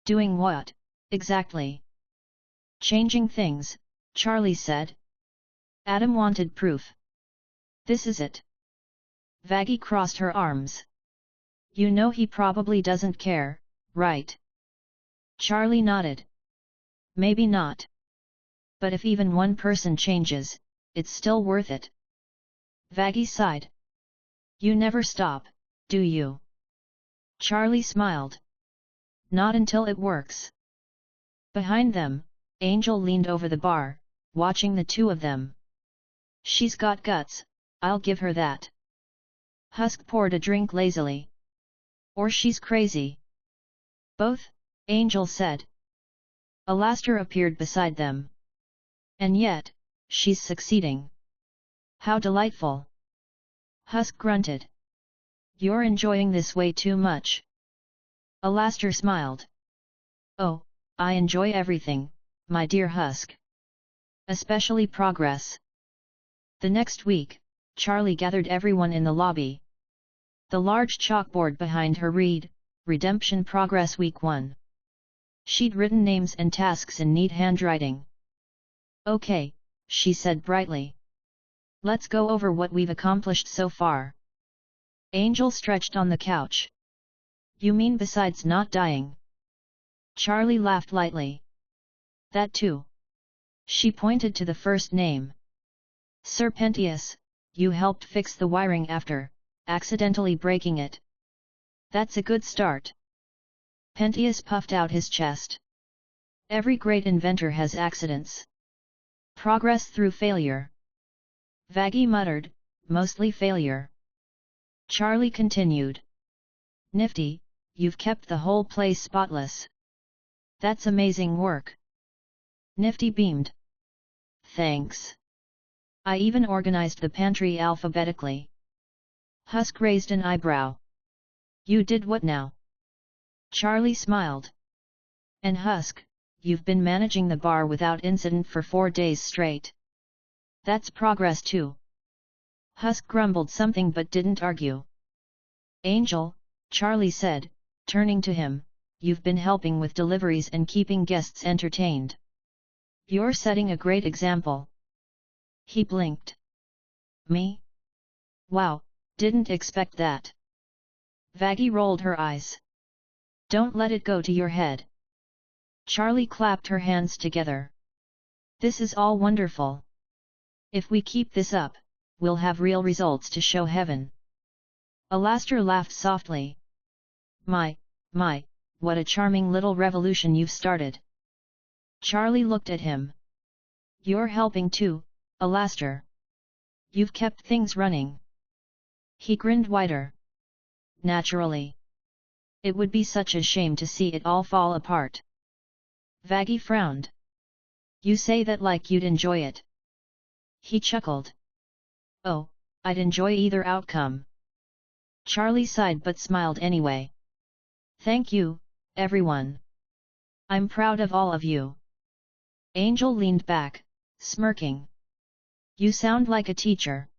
"Doing what, exactly?" "Changing things," Charlie said. Adam wanted proof. "This is it." Vaggie crossed her arms. "You know he probably doesn't care, right?" Charlie nodded. "Maybe not. But if even one person changes, it's still worth it." Vaggie sighed. "You never stop, do you?" Charlie smiled. "Not until it works." Behind them, Angel leaned over the bar, watching the two of them. She's got guts, I'll give her that. Husk poured a drink lazily. Or she's crazy. Both, Angel said. Alastair appeared beside them. And yet, she's succeeding. How delightful. Husk grunted. You're enjoying this way too much. Alastair smiled. Oh, I enjoy everything, my dear Husk. Especially progress. The next week, Charlie gathered everyone in the lobby. The large chalkboard behind her read, Redemption Progress Week 1. She'd written names and tasks in neat handwriting. Okay, she said brightly. Let's go over what we've accomplished so far. Angel stretched on the couch. You mean besides not dying? Charlie laughed lightly. That too. She pointed to the first name. Sir Pentius, you helped fix the wiring after accidentally breaking it. That's a good start. Pentius puffed out his chest. Every great inventor has accidents. Progress through failure. Vaggie muttered, mostly failure. Charlie continued. Nifty, you've kept the whole place spotless. That's amazing work. Nifty beamed. Thanks. I even organized the pantry alphabetically. Husk raised an eyebrow. You did what now? Charlie smiled. And Husk, you've been managing the bar without incident for 4 days straight. That's progress too. Husk grumbled something but didn't argue. Angel, Charlie said, turning to him, you've been helping with deliveries and keeping guests entertained. You're setting a great example. He blinked. Me? Wow, didn't expect that. Vaggie rolled her eyes. Don't let it go to your head. Charlie clapped her hands together. This is all wonderful. If we keep this up, we'll have real results to show heaven. Alastair laughed softly. My, what a charming little revolution you've started. Charlie looked at him. You're helping too, Alastair. You've kept things running. He grinned wider. Naturally. It would be such a shame to see it all fall apart. Vaggie frowned. You say that like you'd enjoy it. He chuckled. Oh, I'd enjoy either outcome. Charlie sighed but smiled anyway. Thank you, everyone. I'm proud of all of you. Angel leaned back, smirking. You sound like a teacher.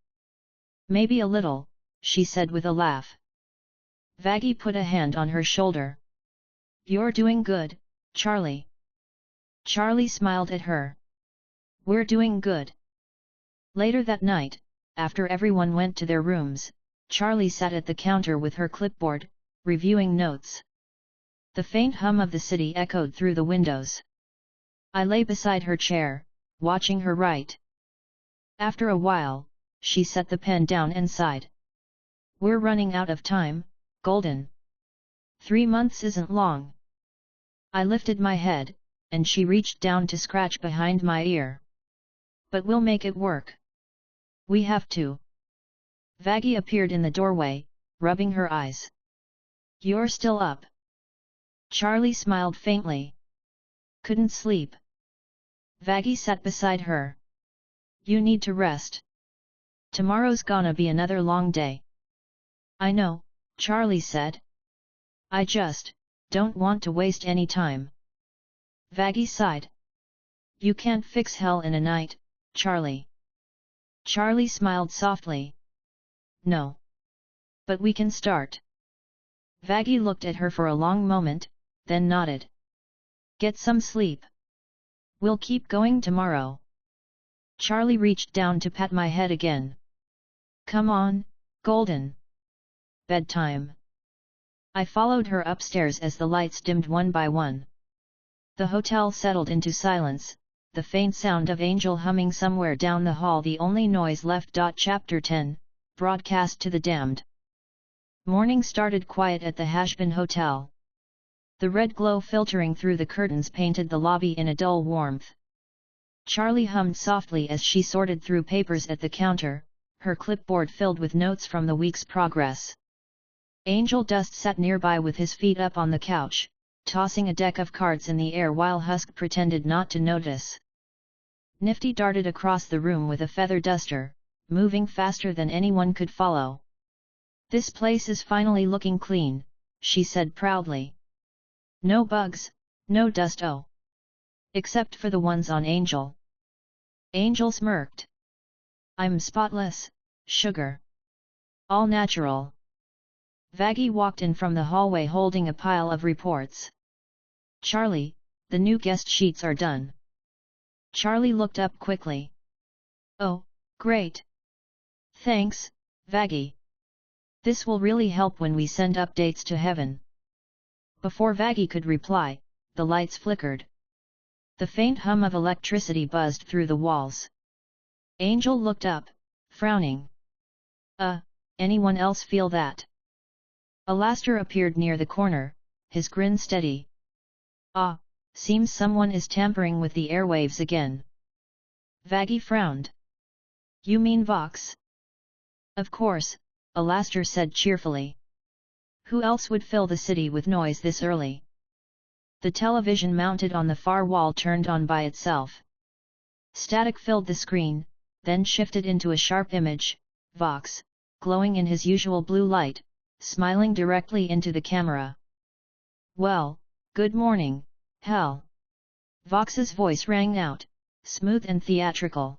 Maybe a little, she said with a laugh. Vaggie put a hand on her shoulder. You're doing good, Charlie. Charlie smiled at her. We're doing good. Later that night, after everyone went to their rooms, Charlie sat at the counter with her clipboard, reviewing notes. The faint hum of the city echoed through the windows. I lay beside her chair, watching her write. After a while, she set the pen down and sighed. We're running out of time, Golden. 3 months isn't long. I lifted my head, and she reached down to scratch behind my ear. But we'll make it work. We have to. Vaggie appeared in the doorway, rubbing her eyes. You're still up. Charlie smiled faintly. Couldn't sleep. Vaggie sat beside her. You need to rest. Tomorrow's gonna be another long day. I know, Charlie said. I just don't want to waste any time. Vaggie sighed. You can't fix hell in a night, Charlie. Charlie smiled softly. No. But we can start. Vaggie looked at her for a long moment, then nodded. Get some sleep. We'll keep going tomorrow. Charlie reached down to pat my head again. Come on, Golden. Bedtime. I followed her upstairs as the lights dimmed one by one. The hotel settled into silence, the faint sound of Angel humming somewhere down the hall the only noise left. Chapter 10, Broadcast to the Damned. Morning started quiet at the Hazbin Hotel. The red glow filtering through the curtains painted the lobby in a dull warmth. Charlie hummed softly as she sorted through papers at the counter, her clipboard filled with notes from the week's progress. Angel Dust sat nearby with his feet up on the couch, tossing a deck of cards in the air while Husk pretended not to notice. Nifty darted across the room with a feather duster, moving faster than anyone could follow. "This place is finally looking clean," she said proudly. "No bugs, no dust, oh. Except for the ones on Angel." Angel smirked. "I'm spotless, sugar. All natural." Vaggie walked in from the hallway holding a pile of reports. "Charlie, the new guest sheets are done." Charlie looked up quickly. "Oh, great. Thanks, Vaggie. This will really help when we send updates to Heaven." Before Vaggie could reply, the lights flickered. The faint hum of electricity buzzed through the walls. Angel looked up, frowning. Anyone else feel that?" Alastair appeared near the corner, his grin steady. "Ah, seems someone is tampering with the airwaves again." Vaggie frowned. "You mean Vox?" "Of course," Alastair said cheerfully. "Who else would fill the city with noise this early?" The television mounted on the far wall turned on by itself. Static filled the screen, then shifted into a sharp image, Vox, glowing in his usual blue light, smiling directly into the camera. "Well, good morning, Hell." Vox's voice rang out, smooth and theatrical.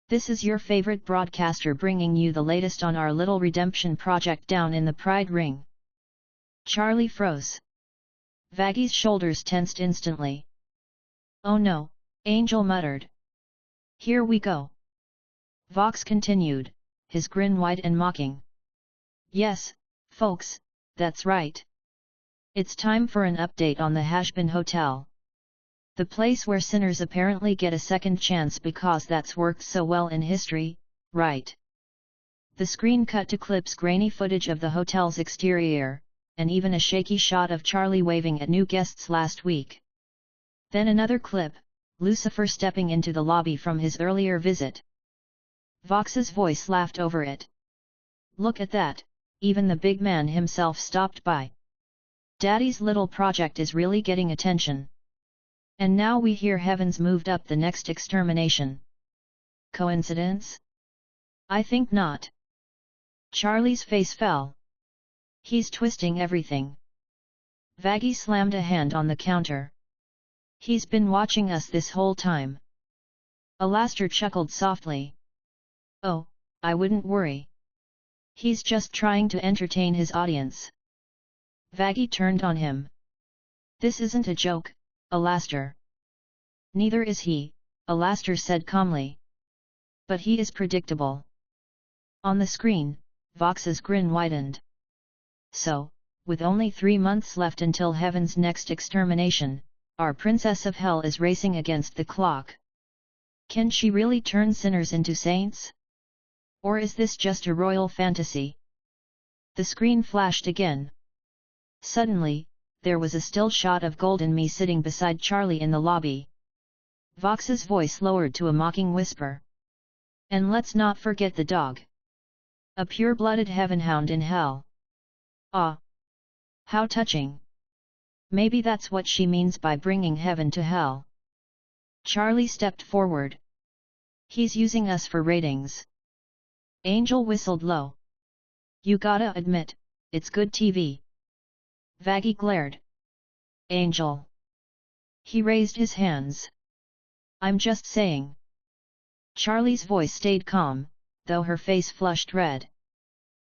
"This is your favorite broadcaster bringing you the latest on our little redemption project down in the Pride Ring." Charlie froze. Vaggie's shoulders tensed instantly. "Oh no," Angel muttered. "Here we go." Vox continued, his grin wide and mocking. "Yes, folks, that's right. It's time for an update on the Hazbin Hotel. The place where sinners apparently get a second chance because that's worked so well in history, right?" The screen cut to clips grainy footage of the hotel's exterior, and even a shaky shot of Charlie waving at new guests last week. Then another clip, Lucifer stepping into the lobby from his earlier visit. Vox's voice laughed over it. "Look at that, even the big man himself stopped by. Daddy's little project is really getting attention. And now we hear Heaven's moved up the next extermination. Coincidence? I think not." Charlie's face fell. "He's twisting everything." Vaggie slammed a hand on the counter. "He's been watching us this whole time." Alastair chuckled softly. "Oh, I wouldn't worry. He's just trying to entertain his audience." Vaggie turned on him. "This isn't a joke, Alastair." "Neither is he," Alastair said calmly. "But he is predictable." On the screen, Vox's grin widened. "So, with only 3 months left until Heaven's next extermination, our Princess of Hell is racing against the clock. Can she really turn sinners into saints? Or is this just a royal fantasy?" The screen flashed again. Suddenly, there was a still shot of Golden Me sitting beside Charlie in the lobby. Vox's voice lowered to a mocking whisper. "And let's not forget the dog. A pure-blooded heavenhound in hell. Ah! How touching. Maybe that's what she means by bringing heaven to hell." Charlie stepped forward. "He's using us for ratings." Angel whistled low. "You gotta admit, it's good TV." Vaggie glared. "Angel." He raised his hands. "I'm just saying." Charlie's voice stayed calm, though her face flushed red.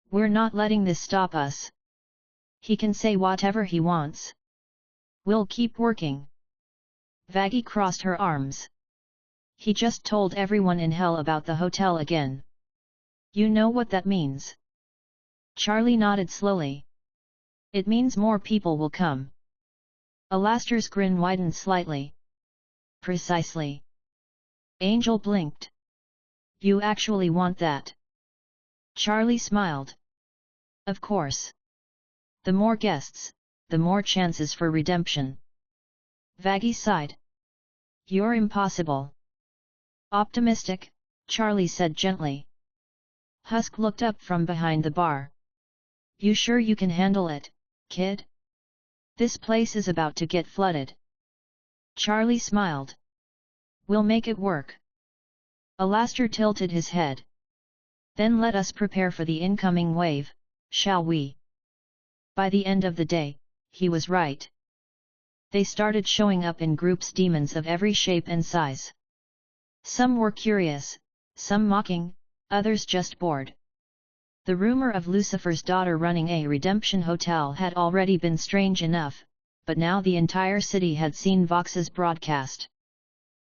"We're not letting this stop us. He can say whatever he wants. We'll keep working." Vaggie crossed her arms. "He just told everyone in hell about the hotel again. You know what that means?" Charlie nodded slowly. "It means more people will come." Alastair's grin widened slightly. "Precisely." Angel blinked. "You actually want that?" Charlie smiled. "Of course. The more guests, the more chances for redemption. Vaggie sighed. You're impossible. Optimistic, Charlie said gently. Husk looked up from behind the bar. You sure you can handle it, kid? This place is about to get flooded. Charlie smiled. We'll make it work. Alastair tilted his head. Then let us prepare for the incoming wave, shall we? By the end of the day, he was right. They started showing up in groups, demons of every shape and size. Some were curious, some mocking, others just bored. The rumor of Lucifer's daughter running a redemption hotel had already been strange enough, but now the entire city had seen Vox's broadcast.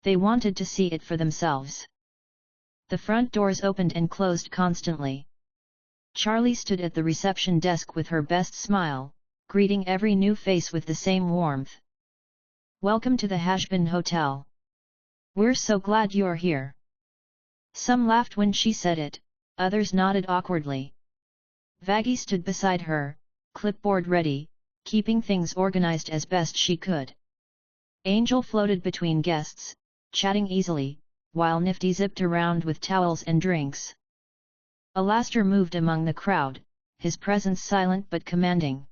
They wanted to see it for themselves. The front doors opened and closed constantly. Charlie stood at the reception desk with her best smile, greeting every new face with the same warmth. Welcome to the Hazbin Hotel. We're so glad you're here. Some laughed when she said it, others nodded awkwardly. Vaggie stood beside her, clipboard ready, keeping things organized as best she could. Angel floated between guests, chatting easily, while Nifty zipped around with towels and drinks. Alastair moved among the crowd, his presence silent but commanding.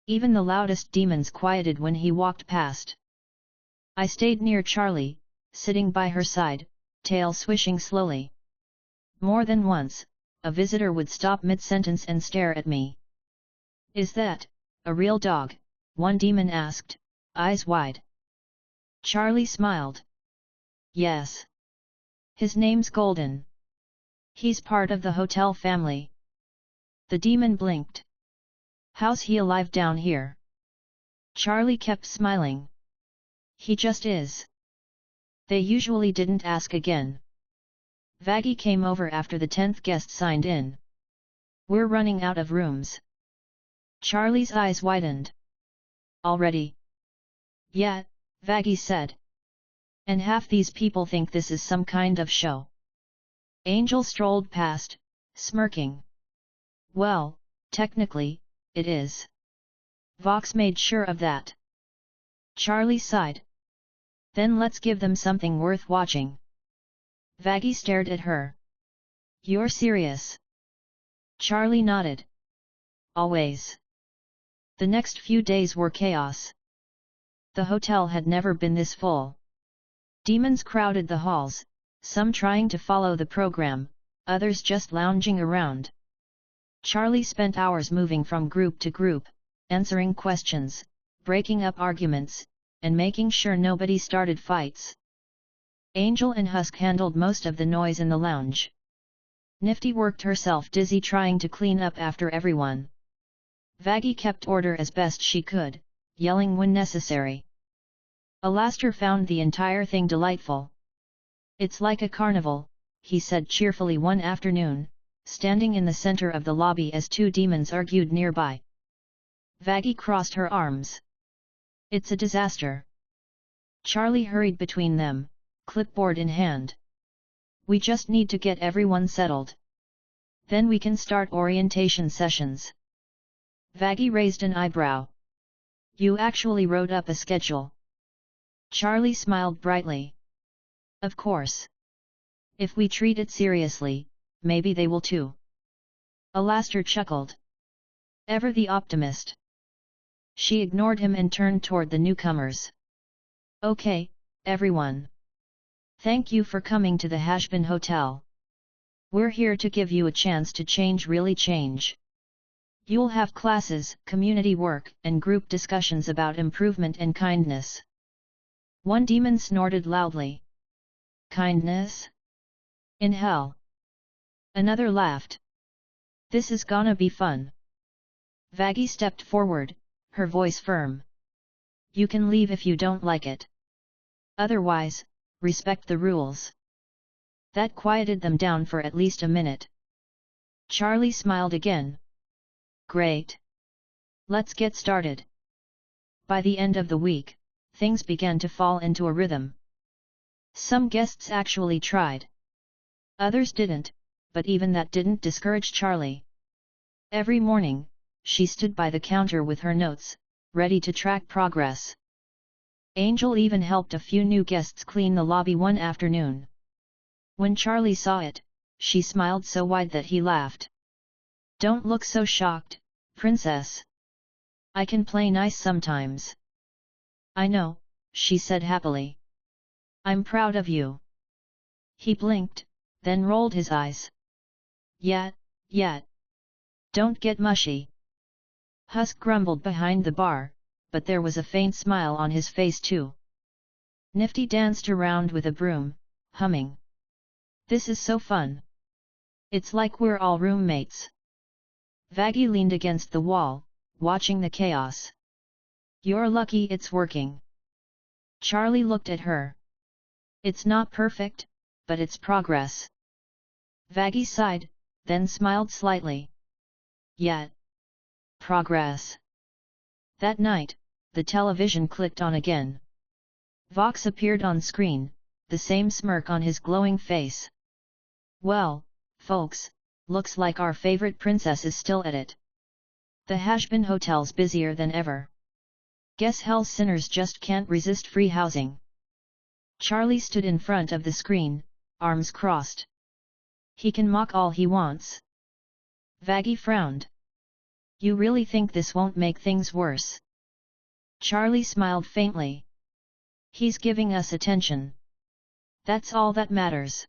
Even the loudest demons quieted when he walked past. I stayed near Charlie, sitting by her side, tail swishing slowly. More than once, a visitor would stop mid-sentence and stare at me. Is that a real dog? One demon asked, eyes wide. Charlie smiled. Yes. His name's Golden. He's part of the hotel family. The demon blinked. How's he alive down here? Charlie kept smiling. He just is. They usually didn't ask again. Vaggie came over after the 10th guest signed in. We're running out of rooms. Charlie's eyes widened. Already? Yeah, Vaggie said. And half these people think this is some kind of show. Angel strolled past, smirking. Well, technically, it is. Vox made sure of that. Charlie sighed. Then let's give them something worth watching. Vaggie stared at her. You're serious? Charlie nodded. Always. The next few days were chaos. The hotel had never been this full. Demons crowded the halls, some trying to follow the program, others just lounging around. Charlie spent hours moving from group to group, answering questions, breaking up arguments, and making sure nobody started fights. Angel and Husk handled most of the noise in the lounge. Nifty worked herself dizzy trying to clean up after everyone. Vaggie kept order as best she could, yelling when necessary. Alastair found the entire thing delightful. It's like a carnival, he said cheerfully one afternoon, standing in the center of the lobby as two demons argued nearby. Vaggie crossed her arms. It's a disaster. Charlie hurried between them, clipboard in hand. We just need to get everyone settled. Then we can start orientation sessions. Vaggie raised an eyebrow. You actually wrote up a schedule. Charlie smiled brightly. Of course. If we treat it seriously, maybe they will too. Alastair chuckled. Ever the optimist. She ignored him and turned toward the newcomers. Okay, everyone. Thank you for coming to the Hazbin Hotel. We're here to give you a chance to change, really change. You'll have classes, community work, and group discussions about improvement and kindness. One demon snorted loudly. Kindness? In hell. Another laughed. This is gonna be fun. Vaggie stepped forward, her voice firm. You can leave if you don't like it. Otherwise, respect the rules. That quieted them down for at least a minute. Charlie smiled again. Great. Let's get started. By the end of the week, things began to fall into a rhythm. Some guests actually tried. Others didn't, but even that didn't discourage Charlie. Every morning, she stood by the counter with her notes, ready to track progress. Angel even helped a few new guests clean the lobby one afternoon. When Charlie saw it, she smiled so wide that he laughed. "Don't look so shocked, princess. I can play nice sometimes." "I know," she said happily. "I'm proud of you." He blinked, then rolled his eyes. Yet. Don't get mushy." Husk grumbled behind the bar, but there was a faint smile on his face too. Nifty danced around with a broom, humming. "This is so fun. It's like we're all roommates." Vaggie leaned against the wall, watching the chaos. "You're lucky it's working." Charlie looked at her. "It's not perfect, but it's progress." Vaggie sighed, then smiled slightly. "Yet. Progress." That night, the television clicked on again. Vox appeared on screen, the same smirk on his glowing face. "Well, folks, looks like our favorite princess is still at it. The Hazbin hotel's busier than ever. Guess hell sinners just can't resist free housing." Charlie stood in front of the screen, arms crossed. He can mock all he wants. Vaggie frowned. "You really think this won't make things worse?" Charlie smiled faintly. "He's giving us attention. That's all that matters."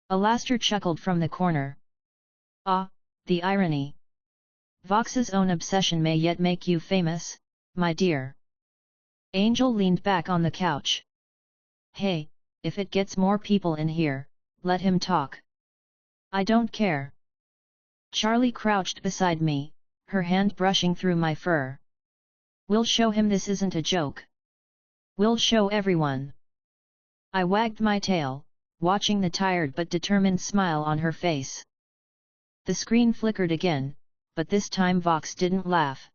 Alastair chuckled from the corner. "Ah, the irony. Vox's own obsession may yet make you famous, my dear." Angel leaned back on the couch. "Hey, if it gets more people in here, let him talk. I don't care." Charlie crouched beside me, her hand brushing through my fur. "We'll show him this isn't a joke. We'll show everyone." I wagged my tail, watching the tired but determined smile on her face. The screen flickered again, but this time Vox didn't laugh.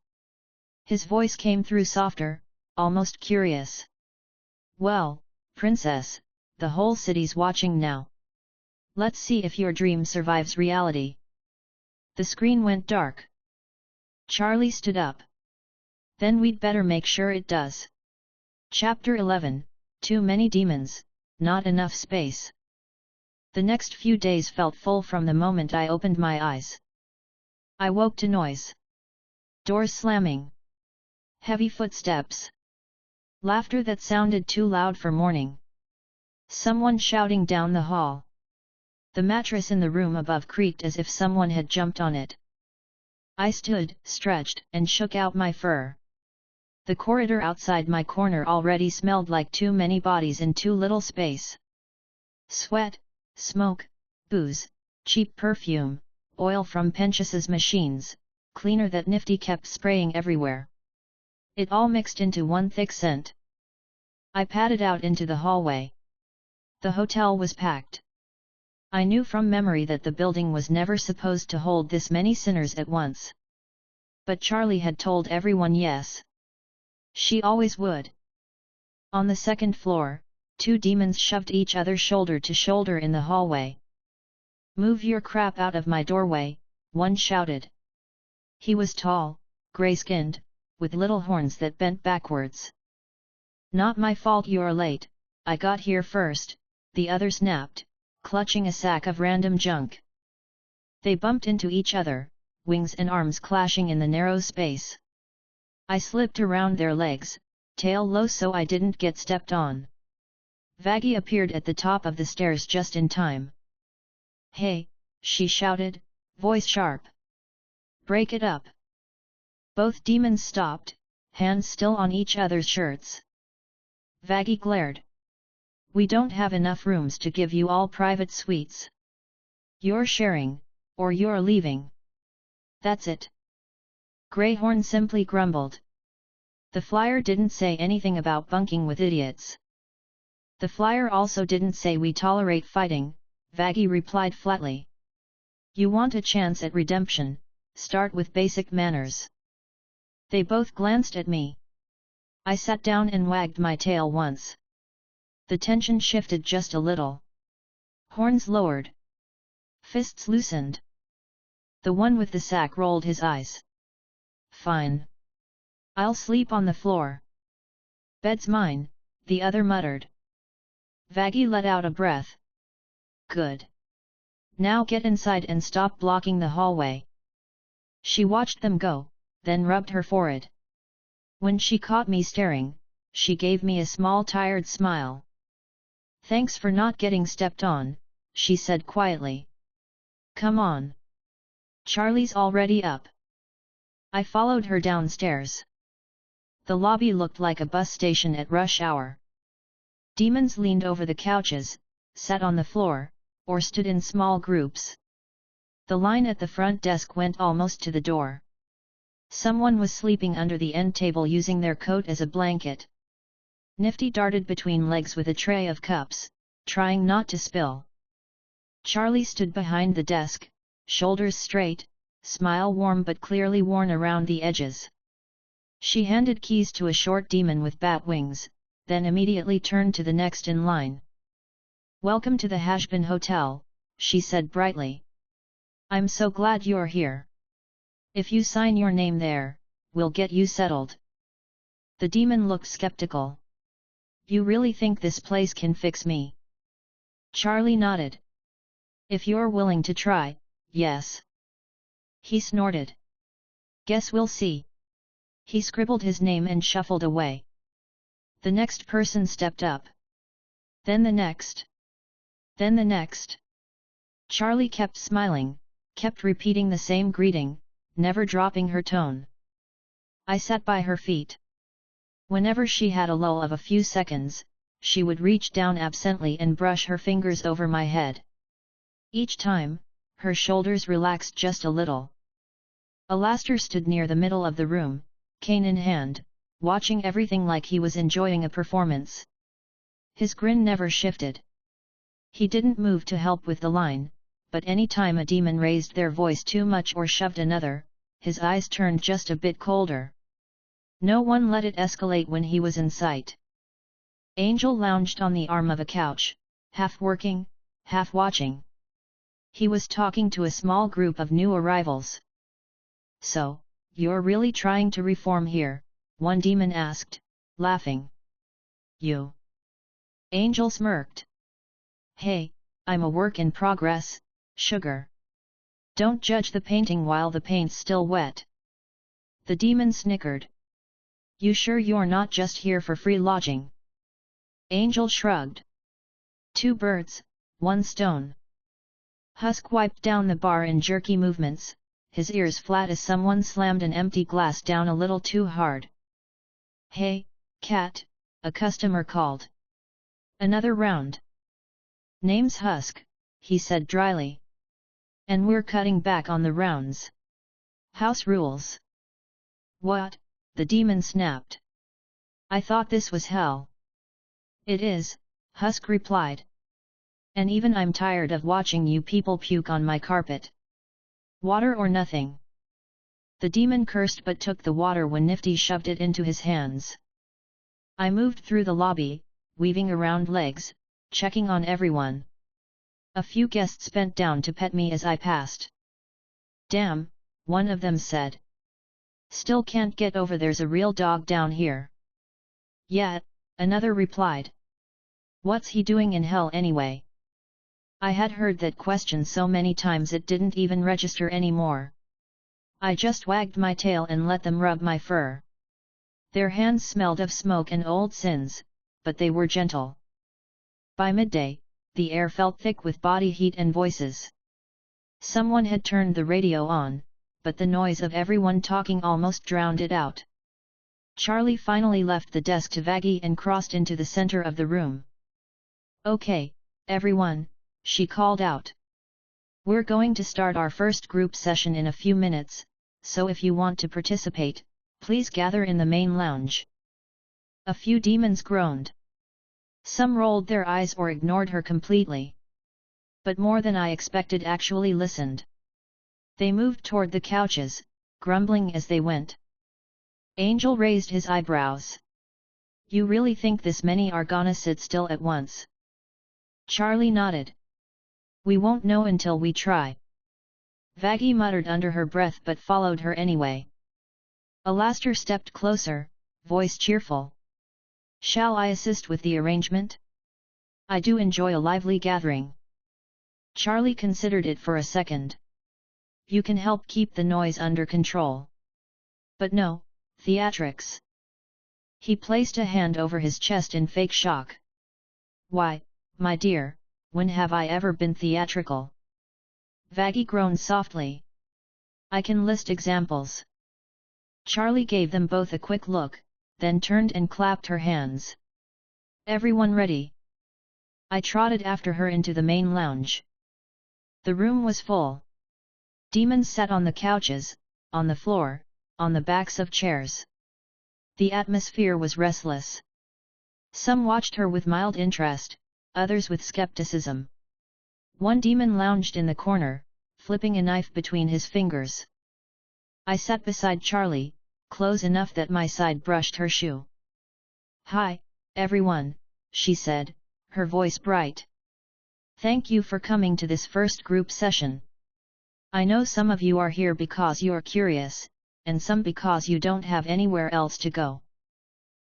His voice came through softer, almost curious. "Well, princess, the whole city's watching now. Let's see if your dream survives reality." The screen went dark. Charlie stood up. "Then we'd better make sure it does." Chapter 11, Too many demons, not enough space. The next few days felt full from the moment I opened my eyes. I woke to noise. Doors slamming. Heavy footsteps. Laughter that sounded too loud for morning. Someone shouting down the hall. The mattress in the room above creaked as if someone had jumped on it. I stood, stretched, and shook out my fur. The corridor outside my corner already smelled like too many bodies in too little space. Sweat, smoke, booze, cheap perfume, oil from Pentius's machines, cleaner that Nifty kept spraying everywhere. It all mixed into one thick scent. I padded out into the hallway. The hotel was packed. I knew from memory that the building was never supposed to hold this many sinners at once. But Charlie had told everyone yes. She always would. On the second floor, two demons shoved each other shoulder to shoulder in the hallway. "Move your crap out of my doorway," one shouted. He was tall, grey-skinned, with little horns that bent backwards. "Not my fault you're late, I got here first," the other snapped, clutching a sack of random junk. They bumped into each other, wings and arms clashing in the narrow space. I slipped around their legs, tail low so I didn't get stepped on. Vaggie appeared at the top of the stairs just in time. "Hey," she shouted, voice sharp. "Break it up." Both demons stopped, hands still on each other's shirts. Vaggie glared. "We don't have enough rooms to give you all private suites. You're sharing, or you're leaving. That's it." Greyhorn simply grumbled. The flyer didn't say anything about bunking with idiots. The flyer also didn't say we tolerate fighting, Vaggie replied flatly. "You want a chance at redemption, start with basic manners." They both glanced at me. I sat down and wagged my tail once. The tension shifted just a little. Horns lowered. Fists loosened. The one with the sack rolled his eyes. "Fine. I'll sleep on the floor. Bed's mine, the other muttered. Vaggie let out a breath. Good. Now get inside and stop blocking the hallway. She watched them go, then rubbed her forehead. When she caught me staring, she gave me a small tired smile. Thanks for not getting stepped on, she said quietly. Come on. Charlie's already up. I followed her downstairs. The lobby looked like a bus station at rush hour. Demons leaned over the couches, sat on the floor, or stood in small groups. The line at the front desk went almost to the door. Someone was sleeping under the end table using their coat as a blanket. Nifty darted between legs with a tray of cups, trying not to spill. Charlie stood behind the desk, shoulders straight, smile warm but clearly worn around the edges. She handed keys to a short demon with bat wings, then immediately turned to the next in line. Welcome to the Hazbin Hotel, she said brightly. I'm so glad you're here. If you sign your name there, we'll get you settled. The demon looked skeptical. You really think this place can fix me? Charlie nodded. If you're willing to try, yes. He snorted. Guess we'll see. He scribbled his name and shuffled away. The next person stepped up. Then the next. Then the next. Charlie kept smiling, kept repeating the same greeting, never dropping her tone. I sat by her feet. Whenever she had a lull of a few seconds, she would reach down absently and brush her fingers over my head. Each time, her shoulders relaxed just a little. Alastair stood near the middle of the room, cane in hand, watching everything like he was enjoying a performance. His grin never shifted. He didn't move to help with the line, but any time a demon raised their voice too much or shoved another, his eyes turned just a bit colder. No one let it escalate when he was in sight. Angel lounged on the arm of a couch, half working, half watching. He was talking to a small group of new arrivals. So, you're really trying to reform here? One demon asked, laughing. You? Angel smirked. Hey, I'm a work in progress, sugar. Don't judge the painting while the paint's still wet. The demon snickered. You sure you're not just here for free lodging? Angel shrugged. Two birds, one stone. Husk wiped down the bar in jerky movements, his ears flat as someone slammed an empty glass down a little too hard. Hey, cat, a customer called. Another round. Name's Husk, he said dryly. And we're cutting back on the rounds. House rules. What? The demon snapped. I thought this was hell. It is, Husk replied. And even I'm tired of watching you people puke on my carpet. Water or nothing. The demon cursed but took the water when Nifty shoved it into his hands. I moved through the lobby, weaving around legs, checking on everyone. A few guests bent down to pet me as I passed. Damn, one of them said. Still can't get over there's a real dog down here. Yeah, another replied. What's he doing in hell anyway? I had heard that question so many times it didn't even register anymore. I just wagged my tail and let them rub my fur. Their hands smelled of smoke and old sins, but they were gentle. By midday, the air felt thick with body heat and voices. Someone had turned the radio on, but the noise of everyone talking almost drowned it out. Charlie finally left the desk to Vaggie and crossed into the center of the room. Okay, everyone, she called out. We're going to start our first group session in a few minutes, so if you want to participate, please gather in the main lounge. A few demons groaned. Some rolled their eyes or ignored her completely. But more than I expected actually listened. They moved toward the couches, grumbling as they went. Angel raised his eyebrows. You really think this many are gonna sit still at once? Charlie nodded. We won't know until we try. Vaggie muttered under her breath but followed her anyway. Alastair stepped closer, voice cheerful. Shall I assist with the arrangement? I do enjoy a lively gathering. Charlie considered it for a second. You can help keep the noise under control. But no, theatrics. He placed a hand over his chest in fake shock. Why, my dear, when have I ever been theatrical? Vaggie groaned softly. I can list examples. Charlie gave them both a quick look, then turned and clapped her hands. Everyone ready? I trotted after her into the main lounge. The room was full. Demons sat on the couches, on the floor, on the backs of chairs. The atmosphere was restless. Some watched her with mild interest, others with skepticism. One demon lounged in the corner, flipping a knife between his fingers. I sat beside Charlie, close enough that my side brushed her shoe. Hi, everyone, she said, her voice bright. Thank you for coming to this first group session. I know some of you are here because you're curious, and some because you don't have anywhere else to go.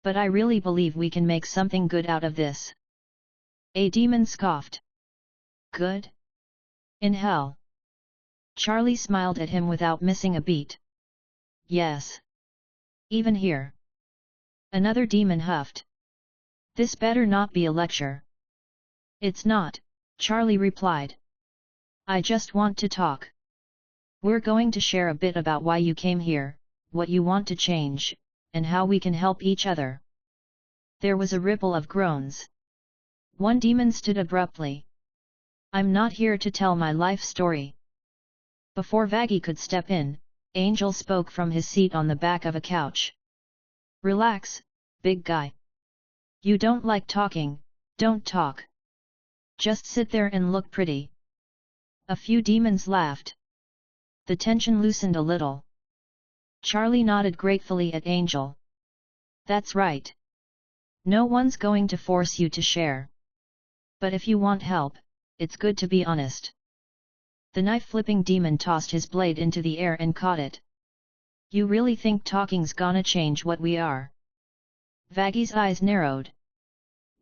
But I really believe we can make something good out of this. A demon scoffed. Good? In hell. Charlie smiled at him without missing a beat. Yes. Even here. Another demon huffed. This better not be a lecture. It's not, Charlie replied. I just want to talk. We're going to share a bit about why you came here, what you want to change, and how we can help each other. There was a ripple of groans. One demon stood abruptly. I'm not here to tell my life story. Before Vaggie could step in, Angel spoke from his seat on the back of a couch. Relax, big guy. You don't like talking, don't talk. Just sit there and look pretty. A few demons laughed. The tension loosened a little. Charlie nodded gratefully at Angel. That's right. No one's going to force you to share. But if you want help, it's good to be honest. The knife-flipping demon tossed his blade into the air and caught it. You really think talking's gonna change what we are? Vaggie's eyes narrowed.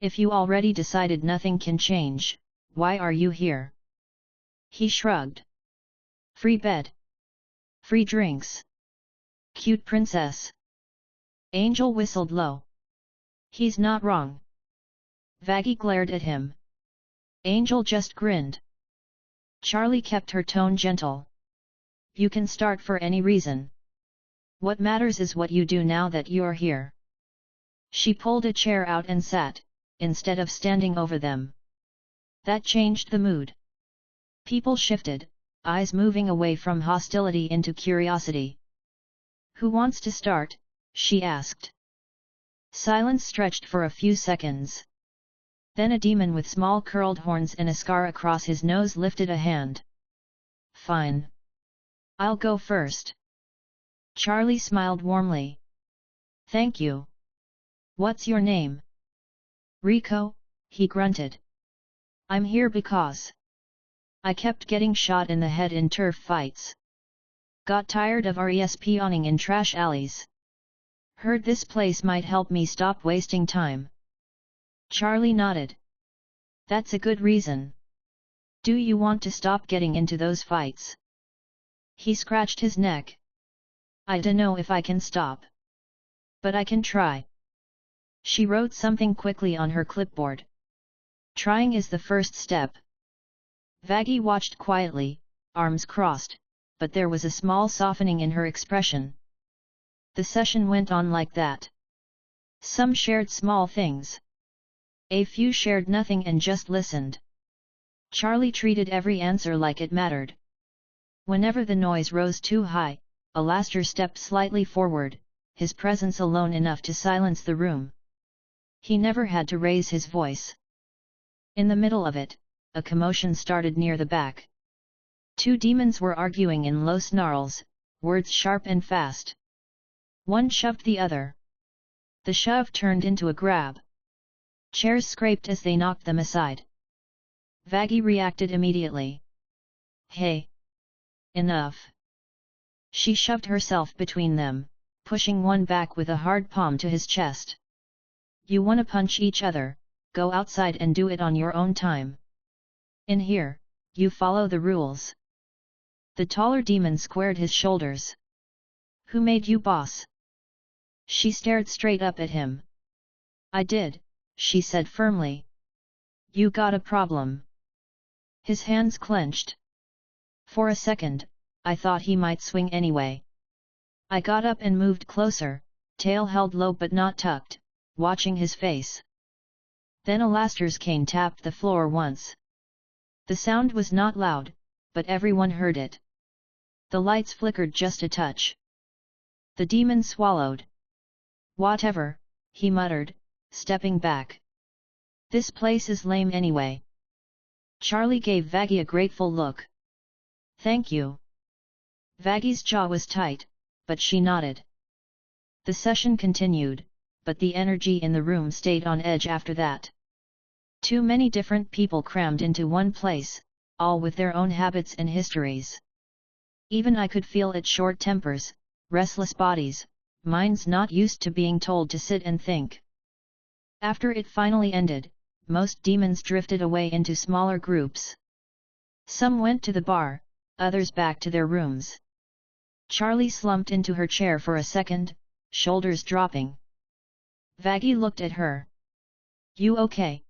If you already decided nothing can change, why are you here? He shrugged. Free bed. Free drinks. Cute princess. Angel whistled low. He's not wrong. Vaggie glared at him. Angel just grinned. Charlie kept her tone gentle. You can start for any reason. What matters is what you do now that you're here. She pulled a chair out and sat, instead of standing over them. That changed the mood. People shifted, eyes moving away from hostility into curiosity. Who wants to start? She asked. Silence stretched for a few seconds. Then a demon with small curled horns and a scar across his nose lifted a hand. Fine. I'll go first. Charlie smiled warmly. Thank you. What's your name? Rico, he grunted. I'm here because I kept getting shot in the head in turf fights. Got tired of respawning in trash alleys. Heard this place might help me stop wasting time. Charlie nodded. That's a good reason. Do you want to stop getting into those fights? He scratched his neck. I dunno if I can stop. But I can try. She wrote something quickly on her clipboard. Trying is the first step. Vaggie watched quietly, arms crossed, but there was a small softening in her expression. The session went on like that. Some shared small things. A few shared nothing and just listened. Charlie treated every answer like it mattered. Whenever the noise rose too high, Alastair stepped slightly forward, his presence alone enough to silence the room. He never had to raise his voice. In the middle of it, a commotion started near the back. Two demons were arguing in low snarls, words sharp and fast. One shoved the other. The shove turned into a grab. Chairs scraped as they knocked them aside. Vaggie reacted immediately. Hey! Enough! She shoved herself between them, pushing one back with a hard palm to his chest. You wanna punch each other, go outside and do it on your own time. In here, you follow the rules. The taller demon squared his shoulders. Who made you boss? She stared straight up at him. I did, she said firmly. You got a problem. His hands clenched. For a second, I thought he might swing anyway. I got up and moved closer, tail held low but not tucked, watching his face. Then Alastair's cane tapped the floor once. The sound was not loud, but everyone heard it. The lights flickered just a touch. The demon swallowed. Whatever, he muttered, stepping back. This place is lame anyway. Charlie gave Vaggie a grateful look. Thank you. Vaggie's jaw was tight, but she nodded. The session continued, but the energy in the room stayed on edge after that. Too many different people crammed into one place, all with their own habits and histories. Even I could feel its short tempers, restless bodies, minds not used to being told to sit and think. After it finally ended, most demons drifted away into smaller groups. Some went to the bar, others back to their rooms. Charlie slumped into her chair for a second, shoulders dropping. Vaggie looked at her. You okay?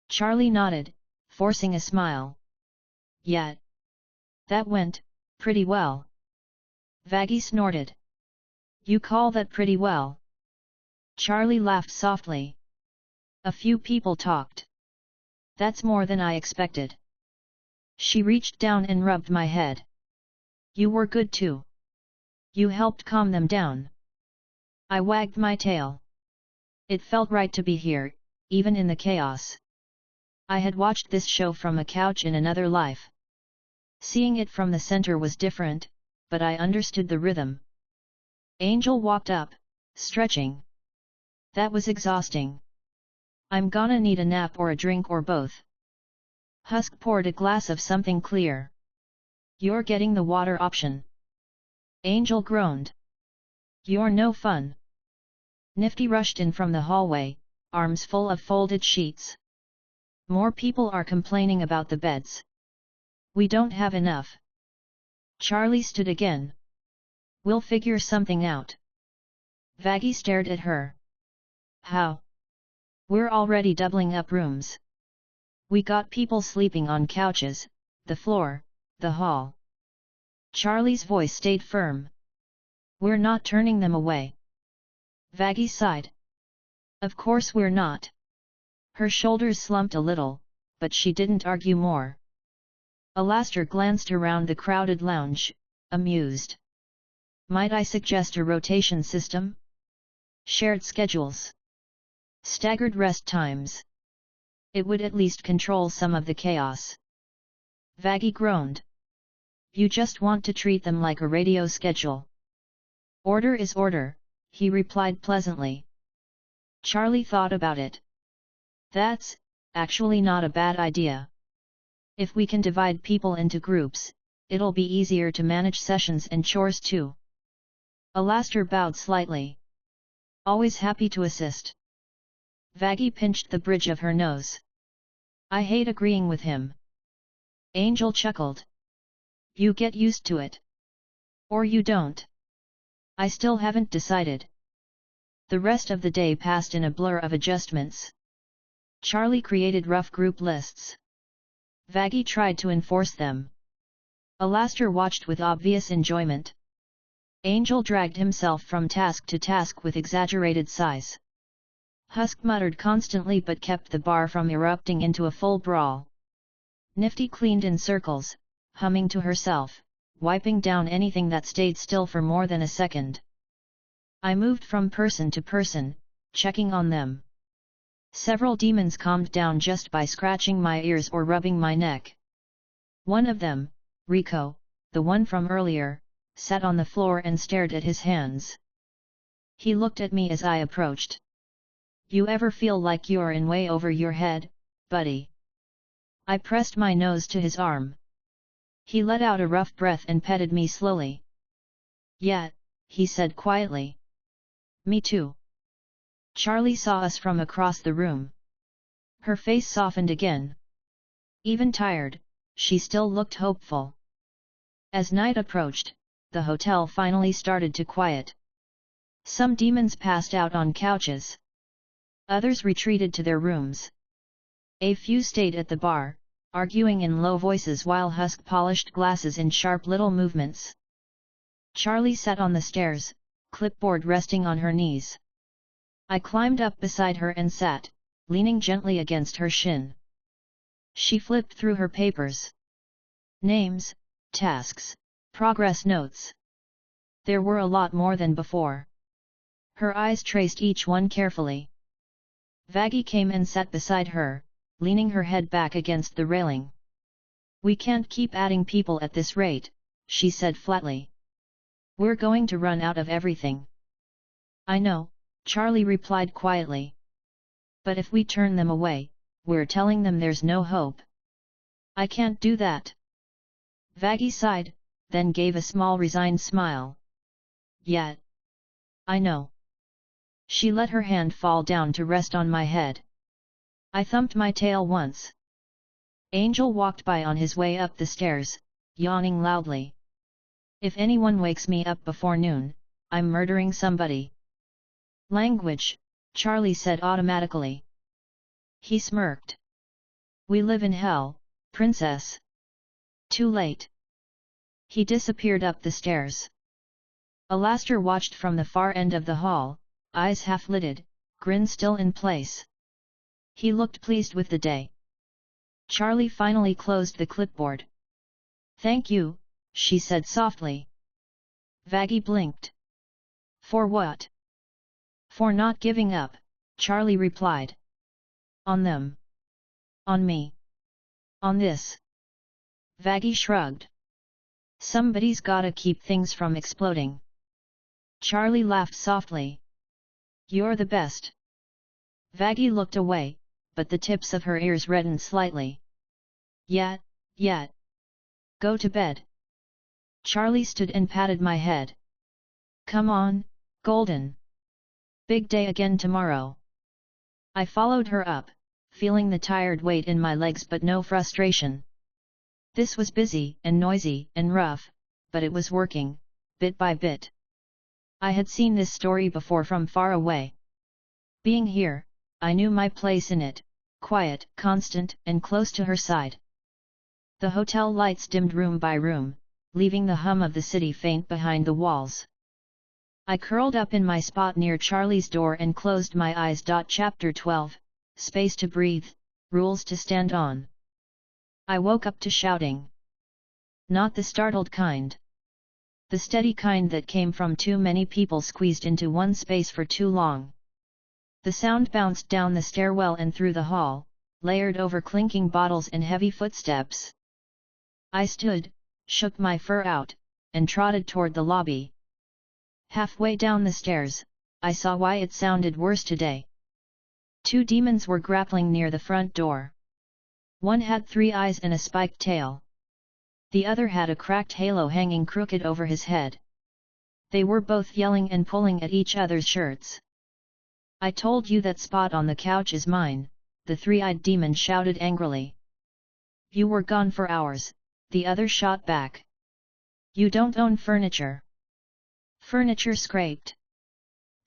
Charlie nodded, forcing a smile. Yeah. That went pretty well. Vaggie snorted. You call that pretty well? Charlie laughed softly. A few people talked. That's more than I expected. She reached down and rubbed my head. You were good too. You helped calm them down. I wagged my tail. It felt right to be here, even in the chaos. I had watched this show from a couch in another life. Seeing it from the center was different, but I understood the rhythm. Angel walked up, stretching. That was exhausting. I'm gonna need a nap or a drink or both. Husk poured a glass of something clear. You're getting the water option. Angel groaned. You're no fun. Nifty rushed in from the hallway, arms full of folded sheets. More people are complaining about the beds. We don't have enough. Charlie stood again. We'll figure something out. Vaggie stared at her. How? We're already doubling up rooms. We got people sleeping on couches, the floor, the hall. Charlie's voice stayed firm. We're not turning them away. Vaggie sighed. Of course we're not. Her shoulders slumped a little, but she didn't argue more. Alastair glanced around the crowded lounge, amused. Might I suggest a rotation system? Shared schedules. Staggered rest times. It would at least control some of the chaos. Vaggie groaned. You just want to treat them like a radio schedule. Order is order, he replied pleasantly. Charlie thought about it. That's actually not a bad idea. If we can divide people into groups, it'll be easier to manage sessions and chores too. Alastair bowed slightly. Always happy to assist. Vaggie pinched the bridge of her nose. I hate agreeing with him. Angel chuckled. You get used to it. Or you don't. I still haven't decided. The rest of the day passed in a blur of adjustments. Charlie created rough group lists. Vaggie tried to enforce them. Alastair watched with obvious enjoyment. Angel dragged himself from task to task with exaggerated sighs. Husk muttered constantly but kept the bar from erupting into a full brawl. Nifty cleaned in circles, humming to herself, wiping down anything that stayed still for more than a second. I moved from person to person, checking on them. Several demons calmed down just by scratching my ears or rubbing my neck. One of them, Rico, the one from earlier, sat on the floor and stared at his hands. He looked at me as I approached. You ever feel like you're in way over your head, buddy? I pressed my nose to his arm. He let out a rough breath and petted me slowly. Yeah, he said quietly. Me too. Charlie saw us from across the room. Her face softened again. Even tired, she still looked hopeful. As night approached, the hotel finally started to quiet. Some demons passed out on couches. Others retreated to their rooms. A few stayed at the bar, arguing in low voices while Husk polished glasses in sharp little movements. Charlie sat on the stairs, clipboard resting on her knees. I climbed up beside her and sat, leaning gently against her shin. She flipped through her papers. Names, tasks, progress notes. There were a lot more than before. Her eyes traced each one carefully. Vaggie came and sat beside her, leaning her head back against the railing. We can't keep adding people at this rate, she said flatly. We're going to run out of everything. I know, Charlie replied quietly. But if we turn them away, we're telling them there's no hope. I can't do that. Vaggie sighed, then gave a small resigned smile. Yet. I know. She let her hand fall down to rest on my head. I thumped my tail once. Angel walked by on his way up the stairs, yawning loudly. If anyone wakes me up before noon, I'm murdering somebody. Language, Charlie said automatically. He smirked. We live in hell, princess. Too late. He disappeared up the stairs. Alastair watched from the far end of the hall, eyes half-lidded, grin still in place. He looked pleased with the day. Charlie finally closed the clipboard. Thank you, she said softly. Vaggie blinked. For what? For not giving up, Charlie replied. On them. On me. On this. Vaggie shrugged. Somebody's gotta keep things from exploding. Charlie laughed softly. You're the best. Vaggie looked away, but the tips of her ears reddened slightly. Yet. Go to bed. Charlie stood and patted my head. Come on, Golden. Big day again tomorrow. I followed her up, feeling the tired weight in my legs but no frustration. This was busy and noisy and rough, but it was working, bit by bit. I had seen this story before from far away. Being here, I knew my place in it, quiet, constant, and close to her side. The hotel lights dimmed room by room, leaving the hum of the city faint behind the walls. I curled up in my spot near Charlie's door and closed my eyes. Chapter 12, Space to breathe, rules to stand on. I woke up to shouting. Not the startled kind. The steady kind that came from too many people squeezed into one space for too long. The sound bounced down the stairwell and through the hall, layered over clinking bottles and heavy footsteps. I stood, shook my fur out, and trotted toward the lobby. Halfway down the stairs, I saw why it sounded worse today. Two demons were grappling near the front door. One had 3 eyes and a spiked tail. The other had a cracked halo hanging crooked over his head. They were both yelling and pulling at each other's shirts. I told you that spot on the couch is mine, the 3-eyed demon shouted angrily. You were gone for hours, the other shot back. You don't own furniture. Furniture scraped.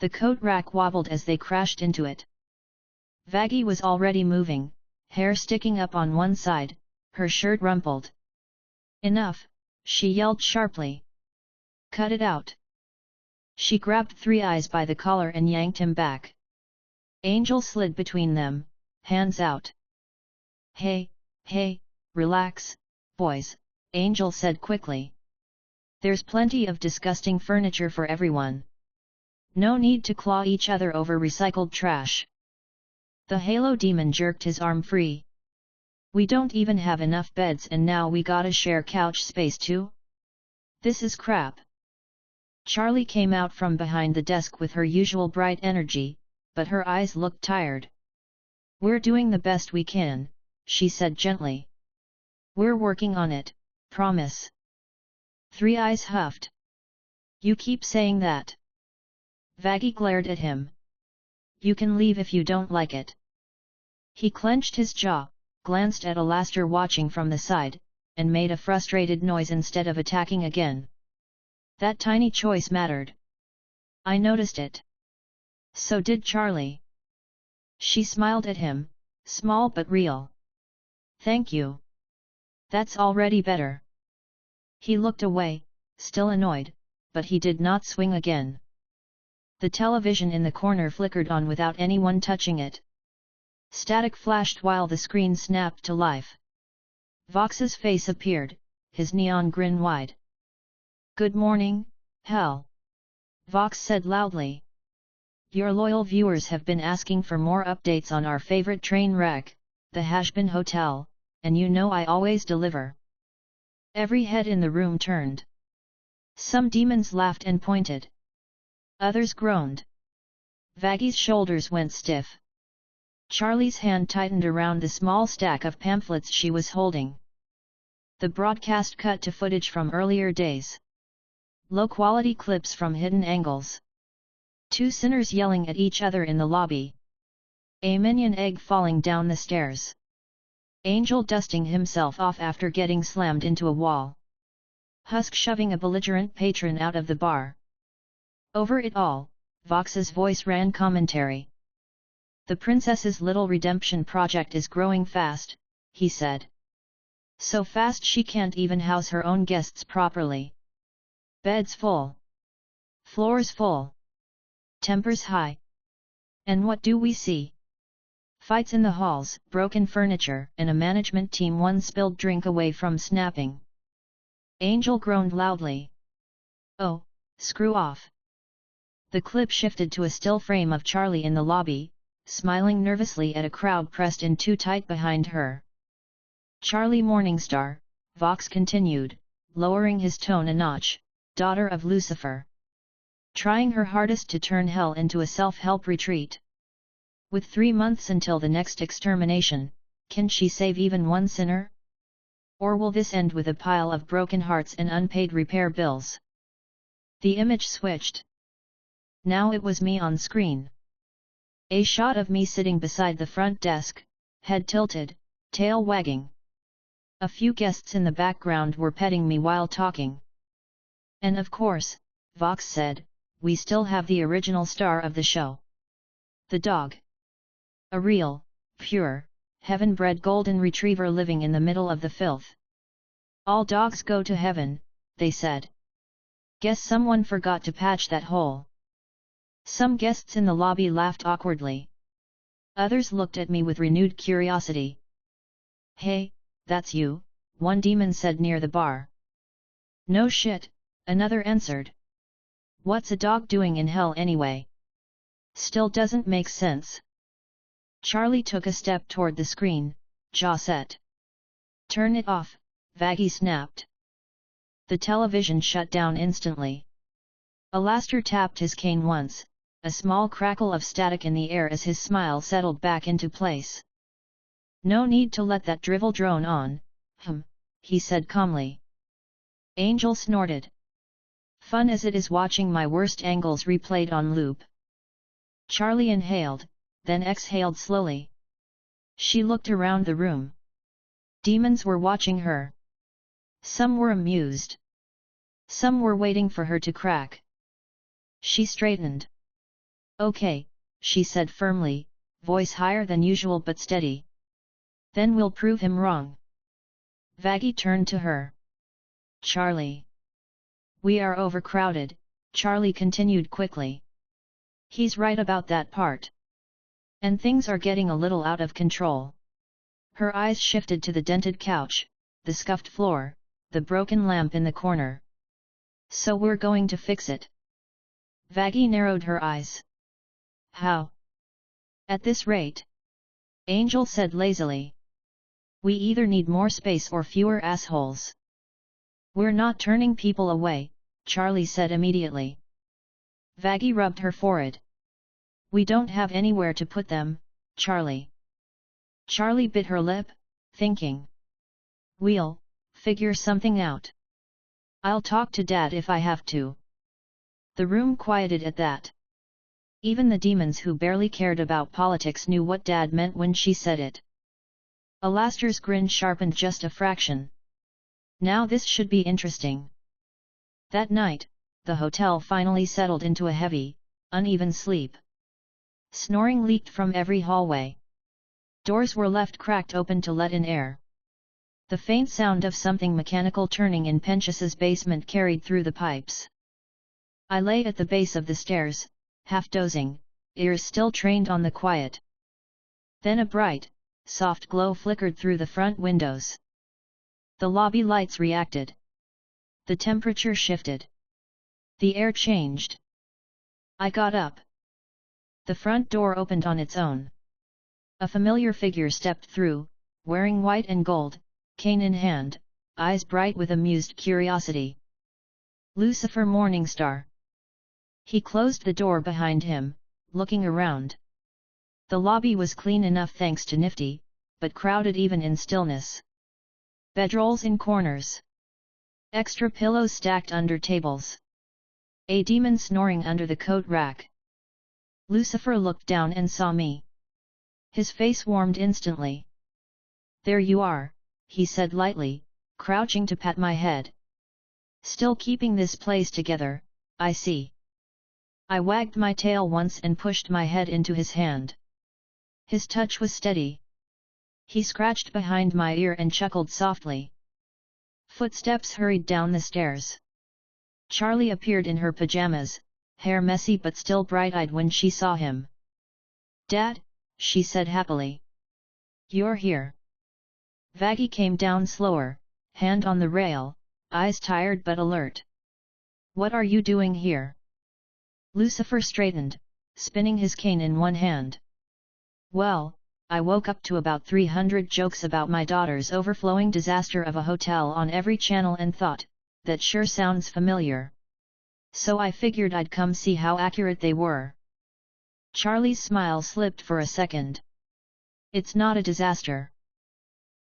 The coat rack wobbled as they crashed into it. Vaggie was already moving, hair sticking up on one side, her shirt rumpled. Enough, she yelled sharply. Cut it out. She grabbed 3 eyes by the collar and yanked him back. Angel slid between them, hands out. Hey, relax, boys, Angel said quickly. There's plenty of disgusting furniture for everyone. No need to claw each other over recycled trash. The Halo demon jerked his arm free. We don't even have enough beds and now we gotta share couch space too? This is crap. Charlie came out from behind the desk with her usual bright energy, but her eyes looked tired. We're doing the best we can, she said gently. We're working on it, promise. 3 eyes huffed. You keep saying that. Vaggie glared at him. You can leave if you don't like it. He clenched his jaw, glanced at Alastair watching from the side, and made a frustrated noise instead of attacking again. That tiny choice mattered. I noticed it. So did Charlie. She smiled at him, small but real. Thank you. That's already better. He looked away, still annoyed, but he did not swing again. The television in the corner flickered on without anyone touching it. Static flashed while the screen snapped to life. Vox's face appeared, his neon grin wide. Good morning, Hell. Vox said loudly. Your loyal viewers have been asking for more updates on our favorite train wreck, the Hazbin Hotel, and you know I always deliver. Every head in the room turned. Some demons laughed and pointed. Others groaned. Vaggie's shoulders went stiff. Charlie's hand tightened around the small stack of pamphlets she was holding. The broadcast cut to footage from earlier days. Low-quality clips from hidden angles. Two sinners yelling at each other in the lobby. A minion egg falling down the stairs. Angel dusting himself off after getting slammed into a wall. Husk shoving a belligerent patron out of the bar. Over it all, Vox's voice ran commentary. The princess's little redemption project is growing fast, he said. So fast she can't even house her own guests properly. Beds full. Floors full. Tempers high. And what do we see? Fights in the halls, broken furniture, and a management team one spilled drink away from snapping. Angel groaned loudly. Oh, screw off. The clip shifted to a still frame of Charlie in the lobby, smiling nervously at a crowd pressed in too tight behind her. Charlie Morningstar, Vox continued, lowering his tone a notch, daughter of Lucifer. Trying her hardest to turn hell into a self-help retreat. With 3 months until the next extermination, can she save even one sinner? Or will this end with a pile of broken hearts and unpaid repair bills? The image switched. Now it was me on screen. A shot of me sitting beside the front desk, head tilted, tail wagging. A few guests in the background were petting me while talking. And of course, Vox said, we still have the original star of the show. The dog. A real, pure, heaven-bred golden retriever living in the middle of the filth. All dogs go to heaven, they said. Guess someone forgot to patch that hole. Some guests in the lobby laughed awkwardly. Others looked at me with renewed curiosity. Hey, that's you, one demon said near the bar. No shit, another answered. What's a dog doing in hell anyway? Still doesn't make sense. Charlie took a step toward the screen, jaw set. Turn it off, Vaggie snapped. The television shut down instantly. Alastair tapped his cane once, a small crackle of static in the air as his smile settled back into place. No need to let that drivel drone on, he said calmly. Angel snorted. Fun as it is watching my worst angles replayed on loop. Charlie inhaled, then exhaled slowly. She looked around the room. Demons were watching her. Some were amused. Some were waiting for her to crack. She straightened. Okay, she said firmly, voice higher than usual but steady. Then we'll prove him wrong. Vaggie turned to her. Charlie. We are overcrowded, Charlie continued quickly. He's right about that part. And things are getting a little out of control. Her eyes shifted to the dented couch, the scuffed floor, the broken lamp in the corner. So we're going to fix it. Vaggie narrowed her eyes. How? At this rate? Angel said lazily. We either need more space or fewer assholes. We're not turning people away, Charlie said immediately. Vaggie rubbed her forehead. We don't have anywhere to put them, Charlie. Charlie bit her lip, thinking. We'll figure something out. I'll talk to Dad if I have to. The room quieted at that. Even the demons who barely cared about politics knew what Dad meant when she said it. Alastair's grin sharpened just a fraction. Now this should be interesting. That night, the hotel finally settled into a heavy, uneven sleep. Snoring leaked from every hallway. Doors were left cracked open to let in air. The faint sound of something mechanical turning in Pentius's basement carried through the pipes. I lay at the base of the stairs, half dozing, ears still trained on the quiet. Then a bright, soft glow flickered through the front windows. The lobby lights reacted. The temperature shifted. The air changed. I got up. The front door opened on its own. A familiar figure stepped through, wearing white and gold, cane in hand, eyes bright with amused curiosity. Lucifer Morningstar. He closed the door behind him, looking around. The lobby was clean enough thanks to Nifty, but crowded even in stillness. Bedrolls in corners. Extra pillows stacked under tables. A demon snoring under the coat rack. Lucifer looked down and saw me. His face warmed instantly. "There you are," he said lightly, crouching to pat my head. "Still keeping this place together, I see." I wagged my tail once and pushed my head into his hand. His touch was steady. He scratched behind my ear and chuckled softly. Footsteps hurried down the stairs. Charlie appeared in her pajamas, hair messy but still bright-eyed when she saw him. "Dad," she said happily. "You're here." Vaggie came down slower, hand on the rail, eyes tired but alert. "What are you doing here?" Lucifer straightened, spinning his cane in one hand. "Well, I woke up to about 300 jokes about my daughter's overflowing disaster of a hotel on every channel and thought, that sure sounds familiar. So I figured I'd come see how accurate they were." Charlie's smile slipped for a second. "It's not a disaster.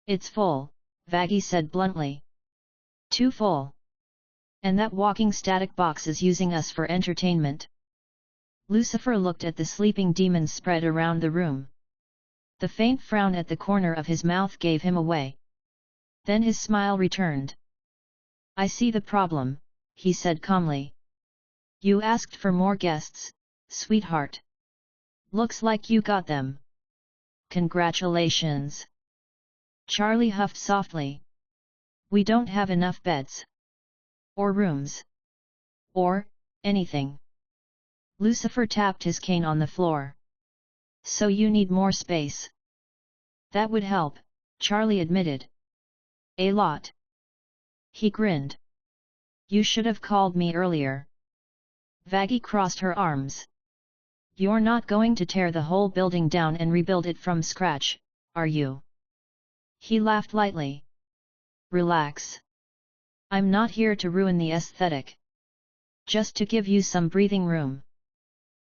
It's full," Vaggie said bluntly. "Too full. And that walking static box is using us for entertainment." Lucifer looked at the sleeping demons spread around the room. The faint frown at the corner of his mouth gave him away. Then his smile returned. "I see the problem," he said calmly. "You asked for more guests, sweetheart. Looks like you got them. Congratulations." Charlie huffed softly. "We don't have enough beds. Or rooms. Or anything." Lucifer tapped his cane on the floor. "So you need more space." "That would help," Charlie admitted. "A lot." He grinned. "You should have called me earlier." Vaggie crossed her arms. "You're not going to tear the whole building down and rebuild it from scratch, are you?" He laughed lightly. "Relax. I'm not here to ruin the aesthetic. Just to give you some breathing room."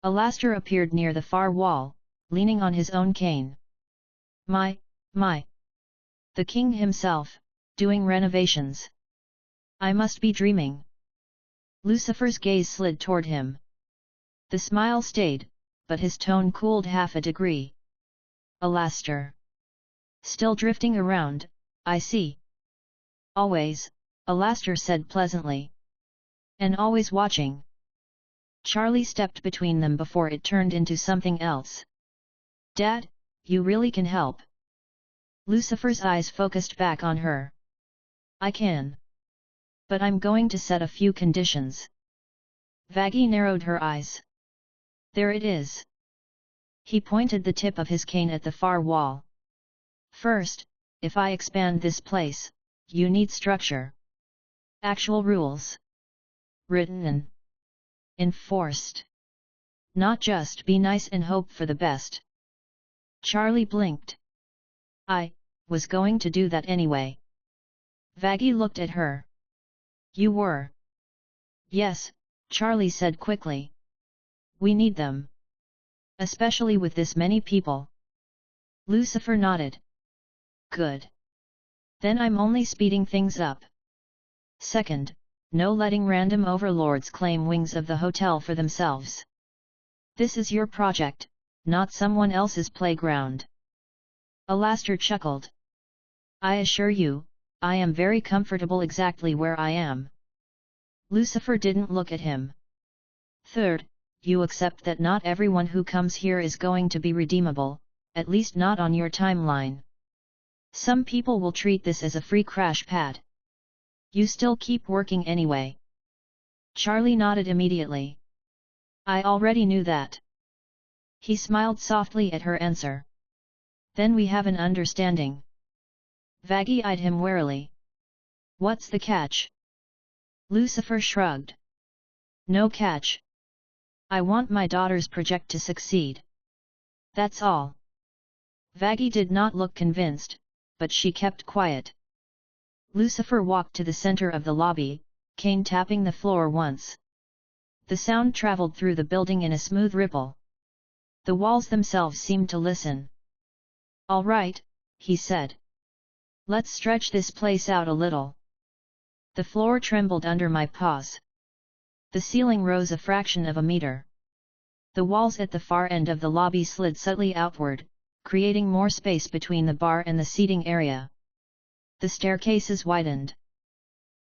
Alastair appeared near the far wall, leaning on his own cane. My. The king himself, doing renovations. I must be dreaming." Lucifer's gaze slid toward him. The smile stayed, but his tone cooled half a degree. "Alastair. Still drifting around, I see." "Always," Alastair said pleasantly. "And always watching." Charlie stepped between them before it turned into something else. "Dad, you really can help." Lucifer's eyes focused back on her. "I can. But I'm going to set a few conditions." Vaggie narrowed her eyes. "There it is." He pointed the tip of his cane at the far wall. "First, if I expand this place, you need structure. Actual rules. Written and enforced. Not just be nice and hope for the best." Charlie blinked. "I was going to do that anyway." Vaggie looked at her. "You were?" "Yes," Charlie said quickly. "We need them. Especially with this many people." Lucifer nodded. "Good. Then I'm only speeding things up. Second, no letting random overlords claim wings of the hotel for themselves. This is your project, not someone else's playground. Alastair chuckled. I assure you, I am very comfortable exactly where I am. Lucifer didn't look at him. Third, you accept that not everyone who comes here is going to be redeemable, at least not on your timeline. Some people will treat this as a free crash pad. You still keep working anyway. Charlie nodded immediately. I already knew that. He smiled softly at her answer. Then we have an understanding. Vaggie eyed him warily. What's the catch? Lucifer shrugged. No catch. I want my daughter's project to succeed. That's all. Vaggie did not look convinced, but she kept quiet. Lucifer walked to the center of the lobby, cane tapping the floor once. The sound traveled through the building in a smooth ripple. The walls themselves seemed to listen. All right, he said. Let's stretch this place out a little. The floor trembled under my paws. The ceiling rose a fraction of a meter. The walls at the far end of the lobby slid subtly outward, creating more space between the bar and the seating area. The staircases widened.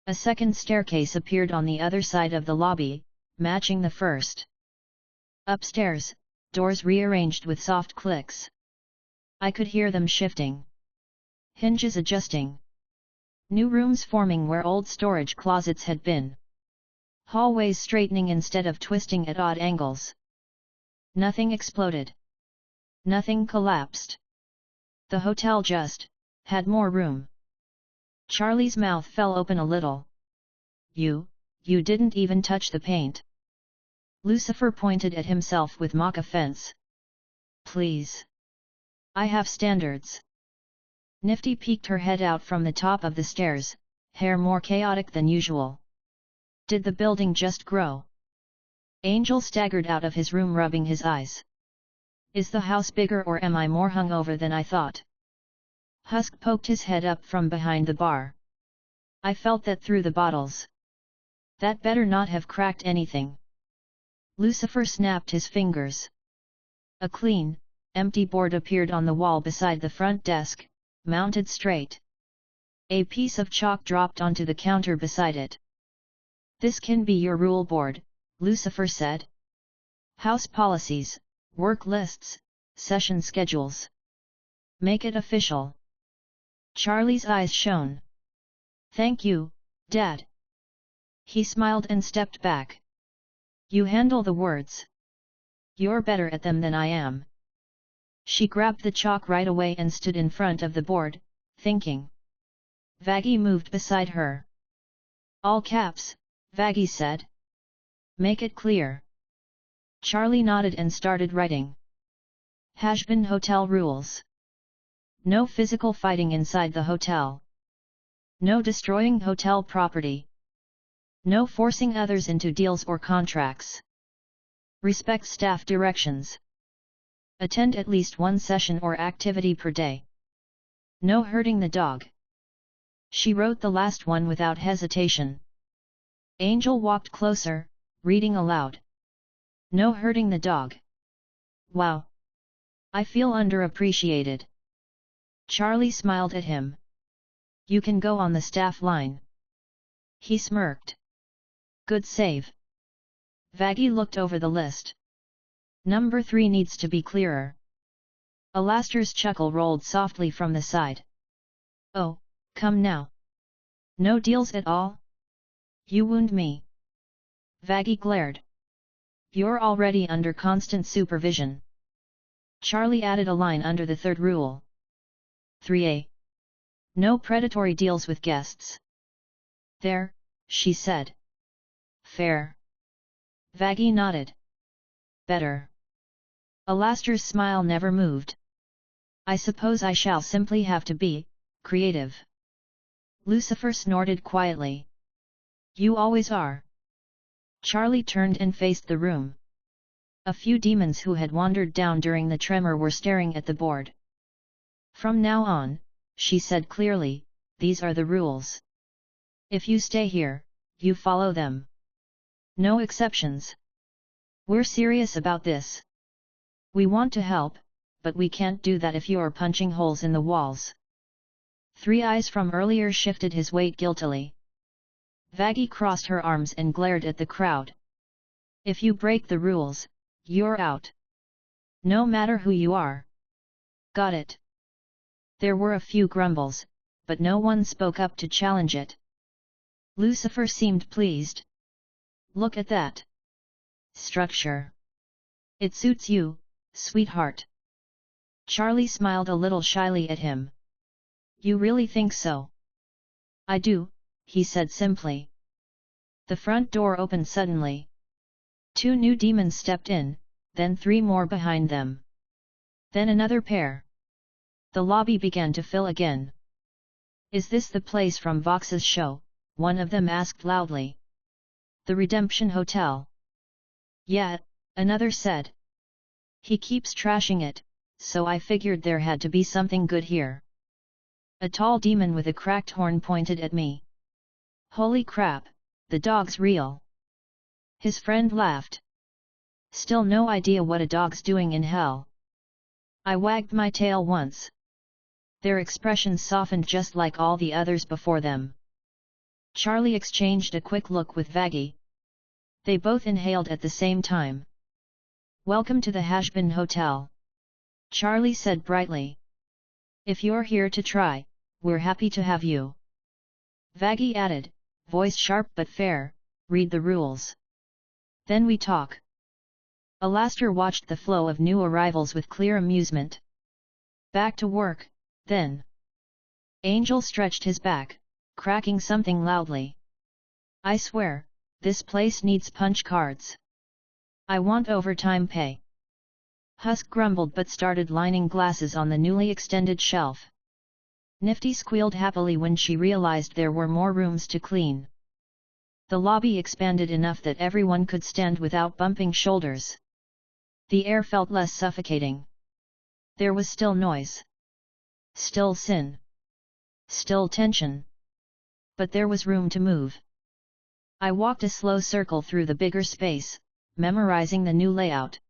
A second staircase appeared on the other side of the lobby, matching the first. Upstairs, doors rearranged with soft clicks. I could hear them shifting. Hinges adjusting. New rooms forming where old storage closets had been. Hallways straightening instead of twisting at odd angles. Nothing exploded. Nothing collapsed. The hotel just had more room. Charlie's mouth fell open a little. You didn't even touch the paint. Lucifer pointed at himself with mock offense. Please. I have standards. Nifty peeked her head out from the top of the stairs, hair more chaotic than usual. Did the building just grow? Angel staggered out of his room rubbing his eyes. Is the house bigger or am I more hungover than I thought? Husk poked his head up from behind the bar. I felt that through the bottles. That better not have cracked anything. Lucifer snapped his fingers. A clean, empty board appeared on the wall beside the front desk, mounted straight. A piece of chalk dropped onto the counter beside it. This can be your rule board, Lucifer said. House policies, work lists, session schedules. Make it official. Charlie's eyes shone. Thank you, Dad. He smiled and stepped back. You handle the words. You're better at them than I am. She grabbed the chalk right away and stood in front of the board, thinking. Vaggie moved beside her. All caps, Vaggie said. Make it clear. Charlie nodded and started writing. Hazbin Hotel rules. No physical fighting inside the hotel. No destroying hotel property. No forcing others into deals or contracts. Respect staff directions. Attend at least one session or activity per day. No hurting the dog. She wrote the last one without hesitation. Angel walked closer, reading aloud. No hurting the dog. Wow. I feel underappreciated. Charlie smiled at him. You can go on the staff line. He smirked. Good save. Vaggie looked over the list. Number 3 needs to be clearer. Alastair's chuckle rolled softly from the side. Oh, come now. No deals at all? You wound me. Vaggie glared. You're already under constant supervision. Charlie added a line under the third rule. 3a. No predatory deals with guests. There, she said. Fair. Vaggie nodded. Better. Alastair's smile never moved. I suppose I shall simply have to be creative. Lucifer snorted quietly. You always are. Charlie turned and faced the room. A few demons who had wandered down during the tremor were staring at the board. From now on, she said clearly, these are the rules. If you stay here, you follow them. No exceptions. We're serious about this. We want to help, but we can't do that if you're punching holes in the walls. Three Eyes from earlier shifted his weight guiltily. Vaggie crossed her arms and glared at the crowd. If you break the rules, you're out. No matter who you are. Got it. There were a few grumbles, but no one spoke up to challenge it. Lucifer seemed pleased. Look at that structure. It suits you, sweetheart. Charlie smiled a little shyly at him. You really think so? I do, he said simply. The front door opened suddenly. Two new demons stepped in, then three more behind them. Then another pair. The lobby began to fill again. Is this the place from Vox's show? One of them asked loudly. The Redemption Hotel. Yeah, another said. He keeps trashing it, so I figured there had to be something good here. A tall demon with a cracked horn pointed at me. Holy crap, the dog's real. His friend laughed. Still no idea what a dog's doing in hell. I wagged my tail once. Their expressions softened just like all the others before them. Charlie exchanged a quick look with Vaggie. They both inhaled at the same time. Welcome to the Hazbin Hotel. Charlie said brightly. If you're here to try, we're happy to have you. Vaggie added, voice sharp but fair, read the rules. Then we talk. Alastair watched the flow of new arrivals with clear amusement. Back to work, then. Angel stretched his back, cracking something loudly. I swear, this place needs punch cards. I want overtime pay. Husk grumbled but started lining glasses on the newly extended shelf. Nifty squealed happily when she realized there were more rooms to clean. The lobby expanded enough that everyone could stand without bumping shoulders. The air felt less suffocating. There was still noise. Still sin. Still tension. But there was room to move. I walked a slow circle through the bigger space, memorizing the new layout.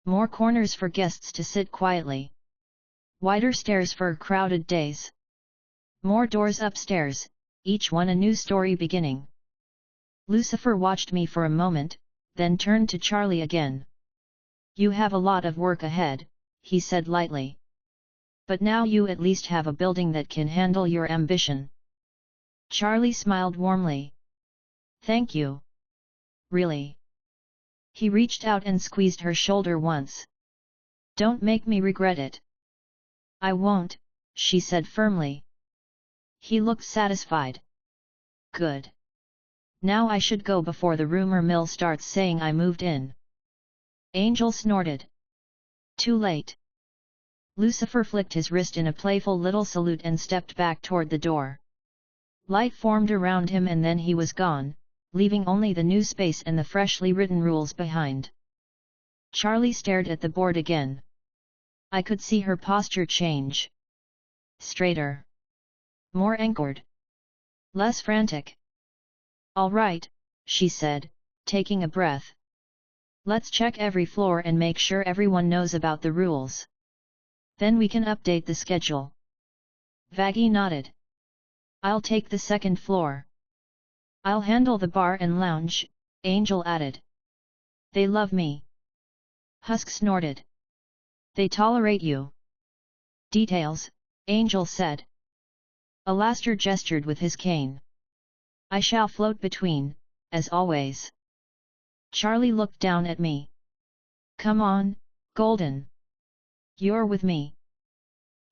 More corners for guests to sit quietly. Wider stairs for crowded days. More doors upstairs, each one a new story beginning. Lucifer watched me for a moment, then turned to Charlie again. You have a lot of work ahead, he said lightly. But now you at least have a building that can handle your ambition. Charlie smiled warmly. Thank you. Really? He reached out and squeezed her shoulder once. Don't make me regret it. I won't, she said firmly. He looked satisfied. Good. Now I should go before the rumor mill starts saying I moved in. Angel snorted. Too late. Lucifer flicked his wrist in a playful little salute and stepped back toward the door. Light formed around him and then he was gone, leaving only the new space and the freshly written rules behind. Charlie stared at the board again. I could see her posture change. Straighter. More anchored. Less frantic. All right, she said, taking a breath. Let's check every floor and make sure everyone knows about the rules. Then we can update the schedule. Vaggie nodded. I'll take the second floor. I'll handle the bar and lounge, Angel added. They love me. Husk snorted. They tolerate you. Details, Angel said. Alastair gestured with his cane. I shall float between, as always. Charlie looked down at me. Come on, Golden. You're with me.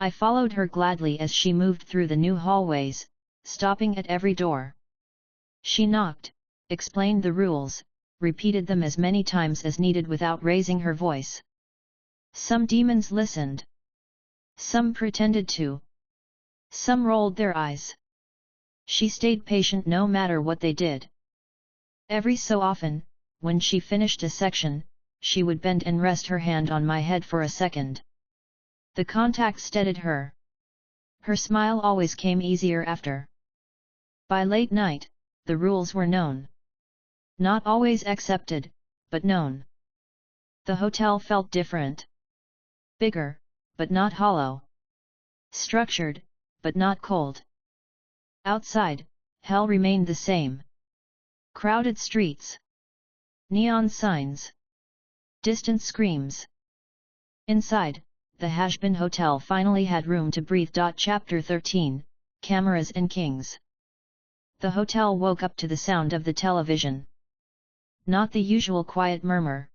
I followed her gladly as she moved through the new hallways, stopping at every door. She knocked, explained the rules, repeated them as many times as needed without raising her voice. Some demons listened. Some pretended to. Some rolled their eyes. She stayed patient no matter what they did. Every so often, when she finished a section, she would bend and rest her hand on my head for a second. The contact steadied her. Her smile always came easier after. By late night, the rules were known. Not always accepted, but known. The hotel felt different. Bigger, but not hollow. Structured, but not cold. Outside, hell remained the same. Crowded streets. Neon signs. Distant screams. Inside, the Hazbin Hotel finally had room to breathe. Chapter 13, Cameras and Kings. The hotel woke up to the sound of the television. Not the usual quiet murmur.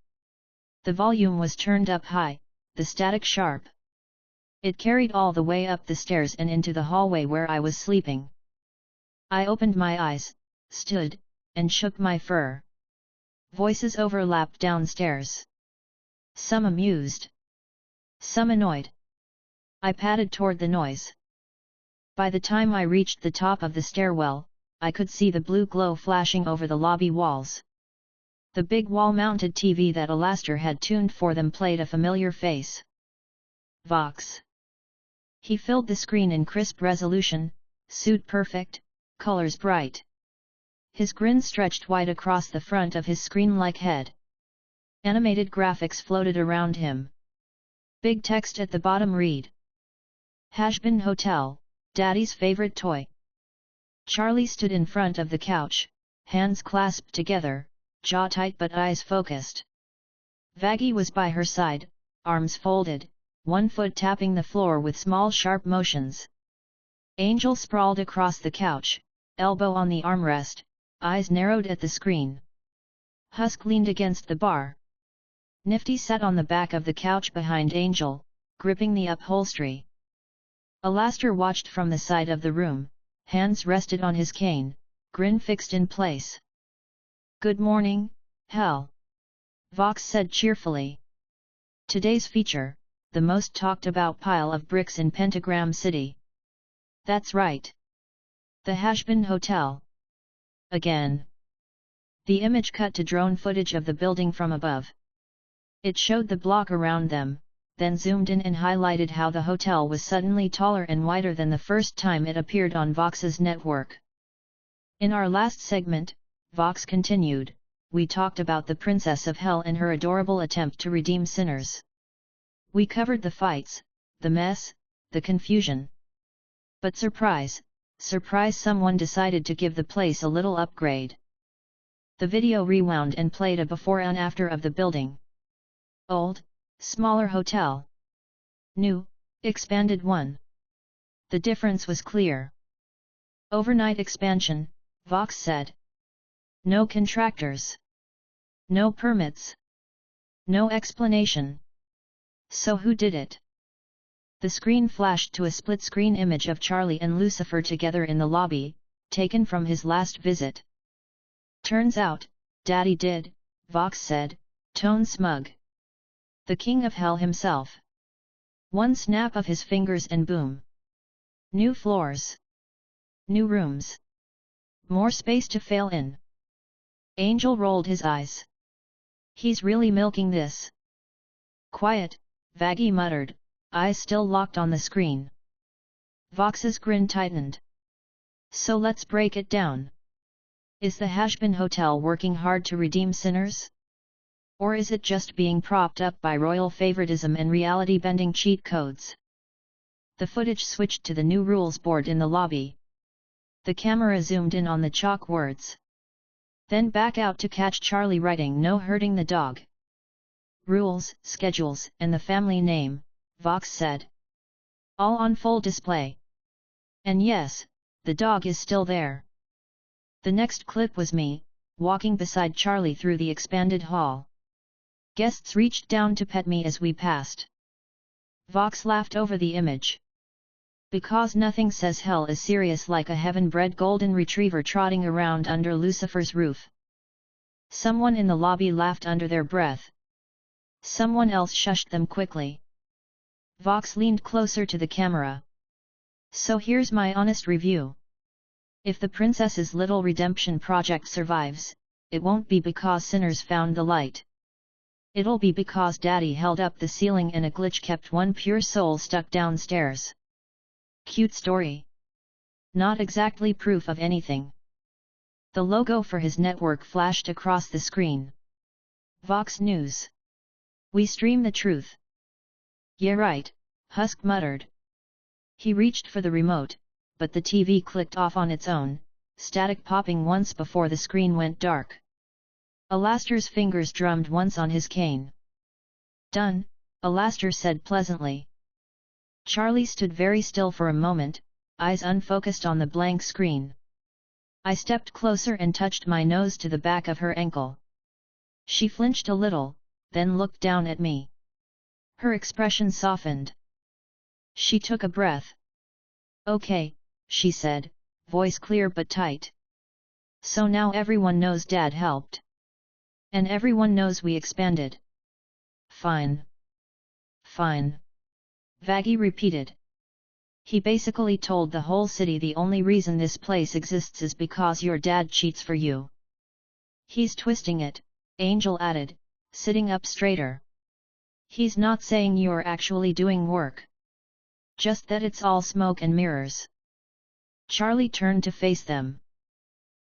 The volume was turned up high, the static sharp. It carried all the way up the stairs and into the hallway where I was sleeping. I opened my eyes, stood, and shook my fur. Voices overlapped downstairs. Some amused. Some annoyed. I padded toward the noise. By the time I reached the top of the stairwell, I could see the blue glow flashing over the lobby walls. The big wall-mounted TV that Alastair had tuned for them played a familiar face. Vox. He filled the screen in crisp resolution, suit perfect, colors bright. His grin stretched wide across the front of his screen-like head. Animated graphics floated around him. Big text at the bottom read: Hazbin Hotel, Daddy's favorite toy. Charlie stood in front of the couch, hands clasped together, jaw tight but eyes focused. Vaggie was by her side, arms folded, one foot tapping the floor with small sharp motions. Angel sprawled across the couch, elbow on the armrest, eyes narrowed at the screen. Husk leaned against the bar. Nifty sat on the back of the couch behind Angel, gripping the upholstery. Alastair watched from the side of the room, hands rested on his cane, grin fixed in place. Good morning, Hell. Vox said cheerfully. Today's feature, the most talked about pile of bricks in Pentagram City. That's right. The Hazbin Hotel. Again. The image cut to drone footage of the building from above. It showed the block around them, then zoomed in and highlighted how the hotel was suddenly taller and wider than the first time it appeared on Vox's network. In our last segment, Vox continued, we talked about the Princess of Hell and her adorable attempt to redeem sinners. We covered the fights, the mess, the confusion. But surprise, surprise, someone decided to give the place a little upgrade. The video rewound and played a before and after of the building. Old, smaller hotel. New, expanded one. The difference was clear. Overnight expansion, Vox said. No contractors. No permits. No explanation. So who did it? The screen flashed to a split-screen image of Charlie and Lucifer together in the lobby, taken from his last visit. Turns out, Daddy did, Vox said, tone smug. The King of Hell himself. One snap of his fingers and boom. New floors. New rooms. More space to fail in. Angel rolled his eyes. He's really milking this. Quiet, Vaggie muttered, eyes still locked on the screen. Vox's grin tightened. So let's break it down. Is the Hazbin Hotel working hard to redeem sinners? Or is it just being propped up by royal favoritism and reality-bending cheat codes? The footage switched to the new rules board in the lobby. The camera zoomed in on the chalk words. Then back out to catch Charlie writing "No hurting the dog." Rules, schedules, and the family name, Vox said. All on full display. And yes, the dog is still there. The next clip was me, walking beside Charlie through the expanded hall. Guests reached down to pet me as we passed. Vox laughed over the image. Because nothing says hell as serious like a heaven-bred golden retriever trotting around under Lucifer's roof. Someone in the lobby laughed under their breath. Someone else shushed them quickly. Vox leaned closer to the camera. So here's my honest review. If the princess's little redemption project survives, it won't be because sinners found the light. It'll be because Daddy held up the ceiling and a glitch kept one pure soul stuck downstairs. Cute story. Not exactly proof of anything. The logo for his network flashed across the screen. Vox News. We stream the truth. Yeah right, Husk muttered. He reached for the remote, but the TV clicked off on its own, static popping once before the screen went dark. Alastair's fingers drummed once on his cane. Done, Alastair said pleasantly. Charlie stood very still for a moment, eyes unfocused on the blank screen. I stepped closer and touched my nose to the back of her ankle. She flinched a little, then looked down at me. Her expression softened. She took a breath. Okay, she said, voice clear but tight. So now everyone knows Dad helped. And everyone knows we expanded. Fine. Fine. Vaggie repeated. He basically told the whole city the only reason this place exists is because your dad cheats for you. He's twisting it, Angel added, sitting up straighter. He's not saying you're actually doing work. Just that it's all smoke and mirrors. Charlie turned to face them.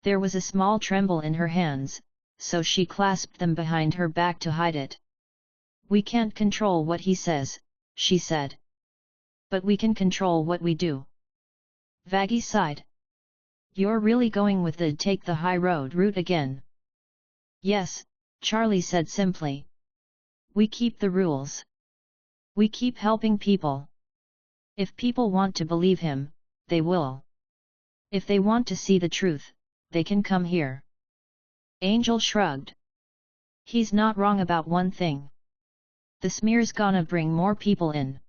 There was a small tremble in her hands, so she clasped them behind her back to hide it. We can't control what he says, she said. But we can control what we do. Vaggie sighed. You're really going with the take the high road route again? Yes, Charlie said simply. We keep the rules. We keep helping people. If people want to believe him, they will. If they want to see the truth, they can come here. Angel shrugged. He's not wrong about one thing. The smear's gonna bring more people in.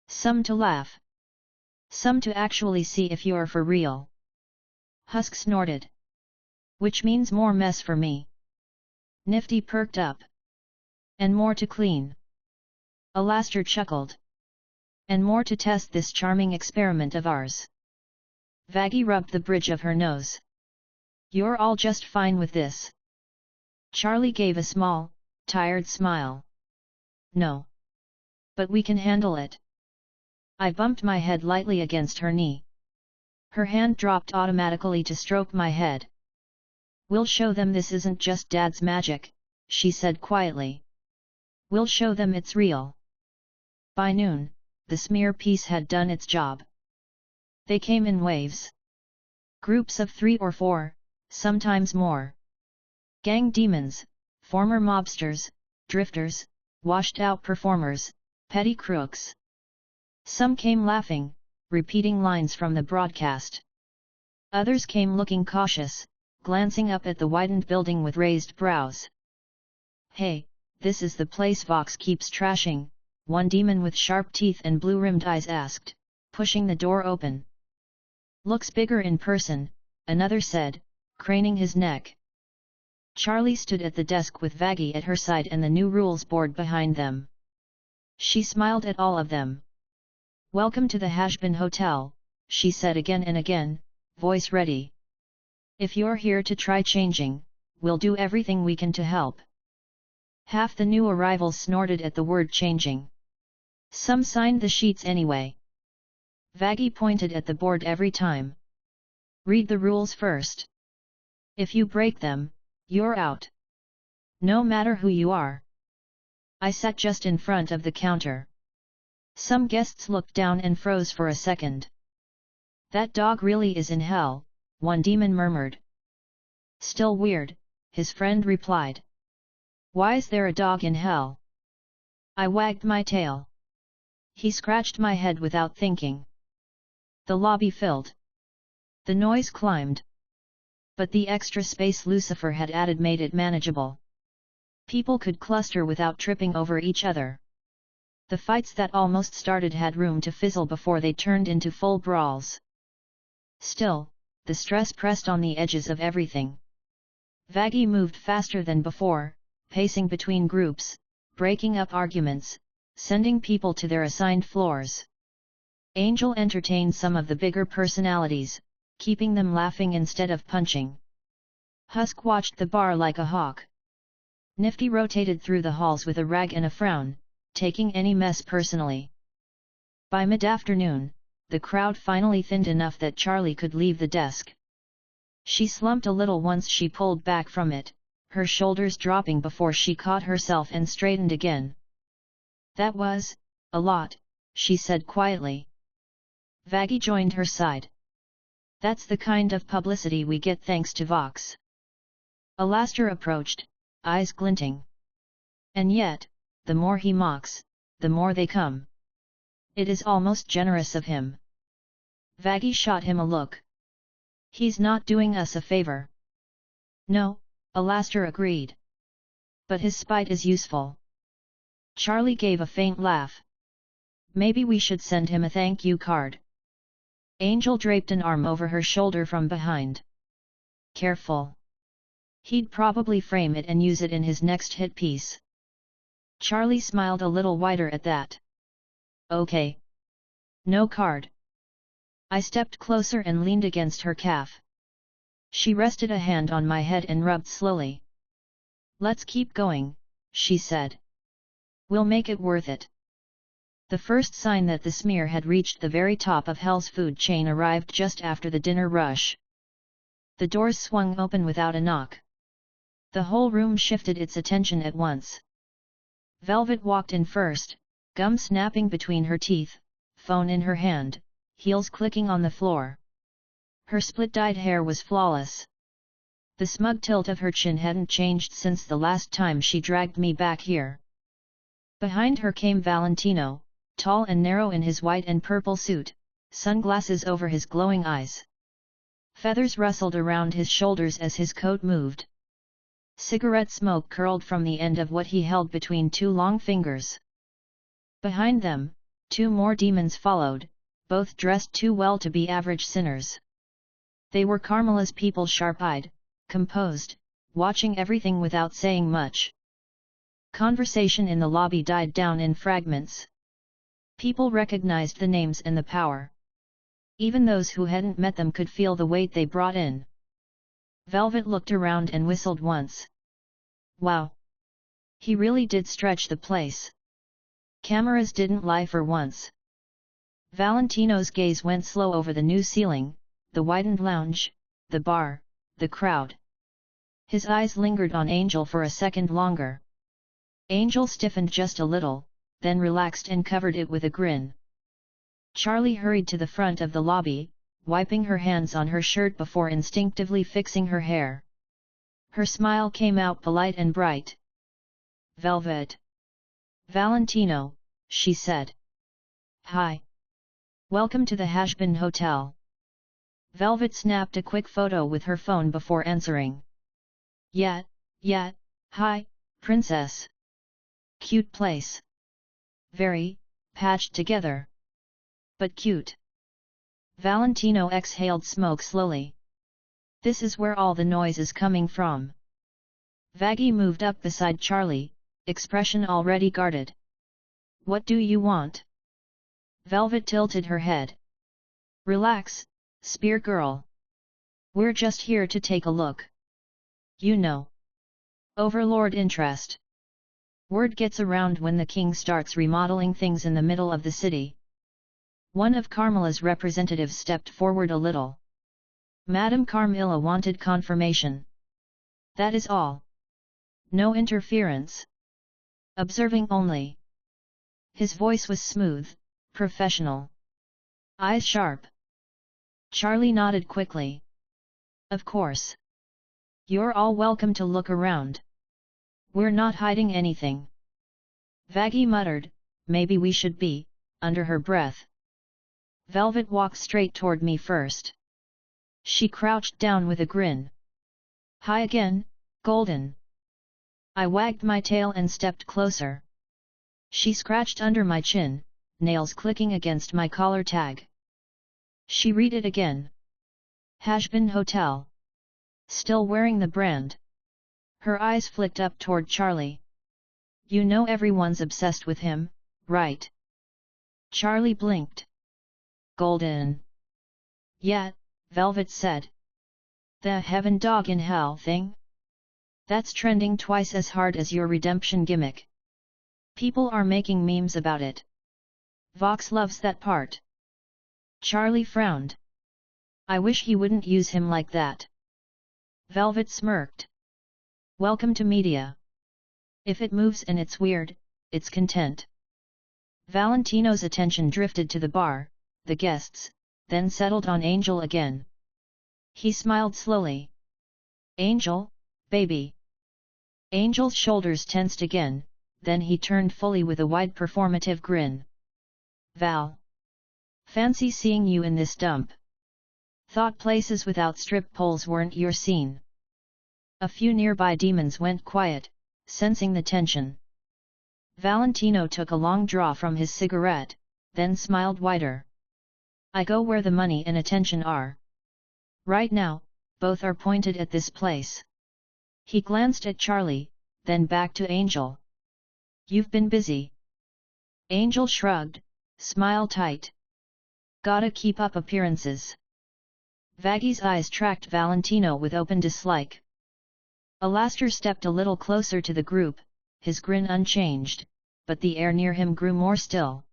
Some to laugh. Some to actually see if you're for real. Husk snorted. Which means more mess for me. Nifty perked up. And more to clean. Alastair chuckled. And more to test this charming experiment of ours. Vaggie rubbed the bridge of her nose. You're all just fine with this. Charlie gave a small, tired smile. No. But we can handle it. I bumped my head lightly against her knee. Her hand dropped automatically to stroke my head. We'll show them this isn't just Dad's magic, she said quietly. We'll show them it's real. By noon, the smear piece had done its job. They came in waves. Groups of 3 or 4, sometimes more. Gang demons, former mobsters, drifters, washed-out performers, petty crooks. Some came laughing, repeating lines from the broadcast. Others came looking cautious, glancing up at the widened building with raised brows. Hey, this is the place Vox keeps trashing, one demon with sharp teeth and blue-rimmed eyes asked, pushing the door open. Looks bigger in person, another said, craning his neck. Charlie stood at the desk with Vaggie at her side and the new rules board behind them. She smiled at all of them. Welcome to the Hazbin Hotel, she said again and again, voice ready. If you're here to try changing, we'll do everything we can to help. Half the new arrivals snorted at the word changing. Some signed the sheets anyway. Vaggie pointed at the board every time. Read the rules first. If you break them, you're out. No matter who you are. I sat just in front of the counter. Some guests looked down and froze for a second. That dog really is in hell, one demon murmured. Still weird, his friend replied. Why's there a dog in hell? I wagged my tail. He scratched my head without thinking. The lobby filled. The noise climbed. But the extra space Lucifer had added made it manageable. People could cluster without tripping over each other. The fights that almost started had room to fizzle before they turned into full brawls. Still, the stress pressed on the edges of everything. Vaggie moved faster than before, pacing between groups, breaking up arguments, sending people to their assigned floors. Angel entertained some of the bigger personalities, keeping them laughing instead of punching. Husk watched the bar like a hawk. Nifty rotated through the halls with a rag and a frown, taking any mess personally. By mid-afternoon, the crowd finally thinned enough that Charlie could leave the desk. She slumped a little once she pulled back from it, her shoulders dropping before she caught herself and straightened again. That was a lot, she said quietly. Vaggie joined her side. That's the kind of publicity we get thanks to Vox. Alastair approached, eyes glinting. And yet, the more he mocks, the more they come. It is almost generous of him. Vaggie shot him a look. He's not doing us a favor. No, Alastair agreed. But his spite is useful. Charlie gave a faint laugh. Maybe we should send him a thank you card. Angel draped an arm over her shoulder from behind. Careful. He'd probably frame it and use it in his next hit piece. Charlie smiled a little wider at that. Okay. No card. I stepped closer and leaned against her calf. She rested a hand on my head and rubbed slowly. Let's keep going, she said. We'll make it worth it. The first sign that the smear had reached the very top of Hell's food chain arrived just after the dinner rush. The doors swung open without a knock. The whole room shifted its attention at once. Velvet walked in first, gum snapping between her teeth, phone in her hand, heels clicking on the floor. Her split-dyed hair was flawless. The smug tilt of her chin hadn't changed since the last time she dragged me back here. Behind her came Valentino, tall and narrow in his white and purple suit, sunglasses over his glowing eyes. Feathers rustled around his shoulders as his coat moved. Cigarette smoke curled from the end of what he held between two long fingers. Behind them, two more demons followed, both dressed too well to be average sinners. They were Carmela's people, sharp-eyed, composed, watching everything without saying much. Conversation in the lobby died down in fragments. People recognized the names and the power. Even those who hadn't met them could feel the weight they brought in. Velvet looked around and whistled once. Wow! He really did stretch the place. Cameras didn't lie for once. Valentino's gaze went slow over the new ceiling, the widened lounge, the bar, the crowd. His eyes lingered on Angel for a second longer. Angel stiffened just a little, then relaxed and covered it with a grin. Charlie hurried to the front of the lobby, wiping her hands on her shirt before instinctively fixing her hair. Her smile came out polite and bright. Velvet. Valentino, she said. Hi. Welcome to the Hazbin Hotel. Velvet snapped a quick photo with her phone before answering. Yeah, hi, princess. Cute place. Very, patched together. But cute. Valentino exhaled smoke slowly. This is where all the noise is coming from. Vaggie moved up beside Charlie, expression already guarded. What do you want? Velvet tilted her head. Relax, spear girl. We're just here to take a look. You know. Overlord interest. Word gets around when the king starts remodeling things in the middle of the city. One of Carmela's representatives stepped forward a little. Madame Carmilla wanted confirmation. That is all. No interference. Observing only. His voice was smooth, professional. Eyes sharp. Charlie nodded quickly. Of course. You're all welcome to look around. We're not hiding anything. Vaggie muttered, maybe we should be, under her breath. Velvet walked straight toward me first. She crouched down with a grin. Hi again, Golden. I wagged my tail and stepped closer. She scratched under my chin, nails clicking against my collar tag. She read it again. Hazbin Hotel. Still wearing the brand. Her eyes flicked up toward Charlie. You know everyone's obsessed with him, right? Charlie blinked. Golden. Yeah, Velvet said. The heaven dog in hell thing? That's trending twice as hard as your redemption gimmick. People are making memes about it. Vox loves that part. Charlie frowned. I wish he wouldn't use him like that. Velvet smirked. Welcome to media. If it moves and it's weird, it's content. Valentino's attention drifted to the bar, the guests, then settled on Angel again. He smiled slowly. Angel, baby. Angel's shoulders tensed again, then he turned fully with a wide performative grin. Val. Fancy seeing you in this dump. Thought places without strip poles weren't your scene. A few nearby demons went quiet, sensing the tension. Valentino took a long draw from his cigarette, then smiled wider. I go where the money and attention are. Right now, both are pointed at this place. He glanced at Charlie, then back to Angel. You've been busy. Angel shrugged, smile tight. Gotta keep up appearances. Vaggy's eyes tracked Valentino with open dislike. Alastair stepped a little closer to the group, his grin unchanged, but the air near him grew more still.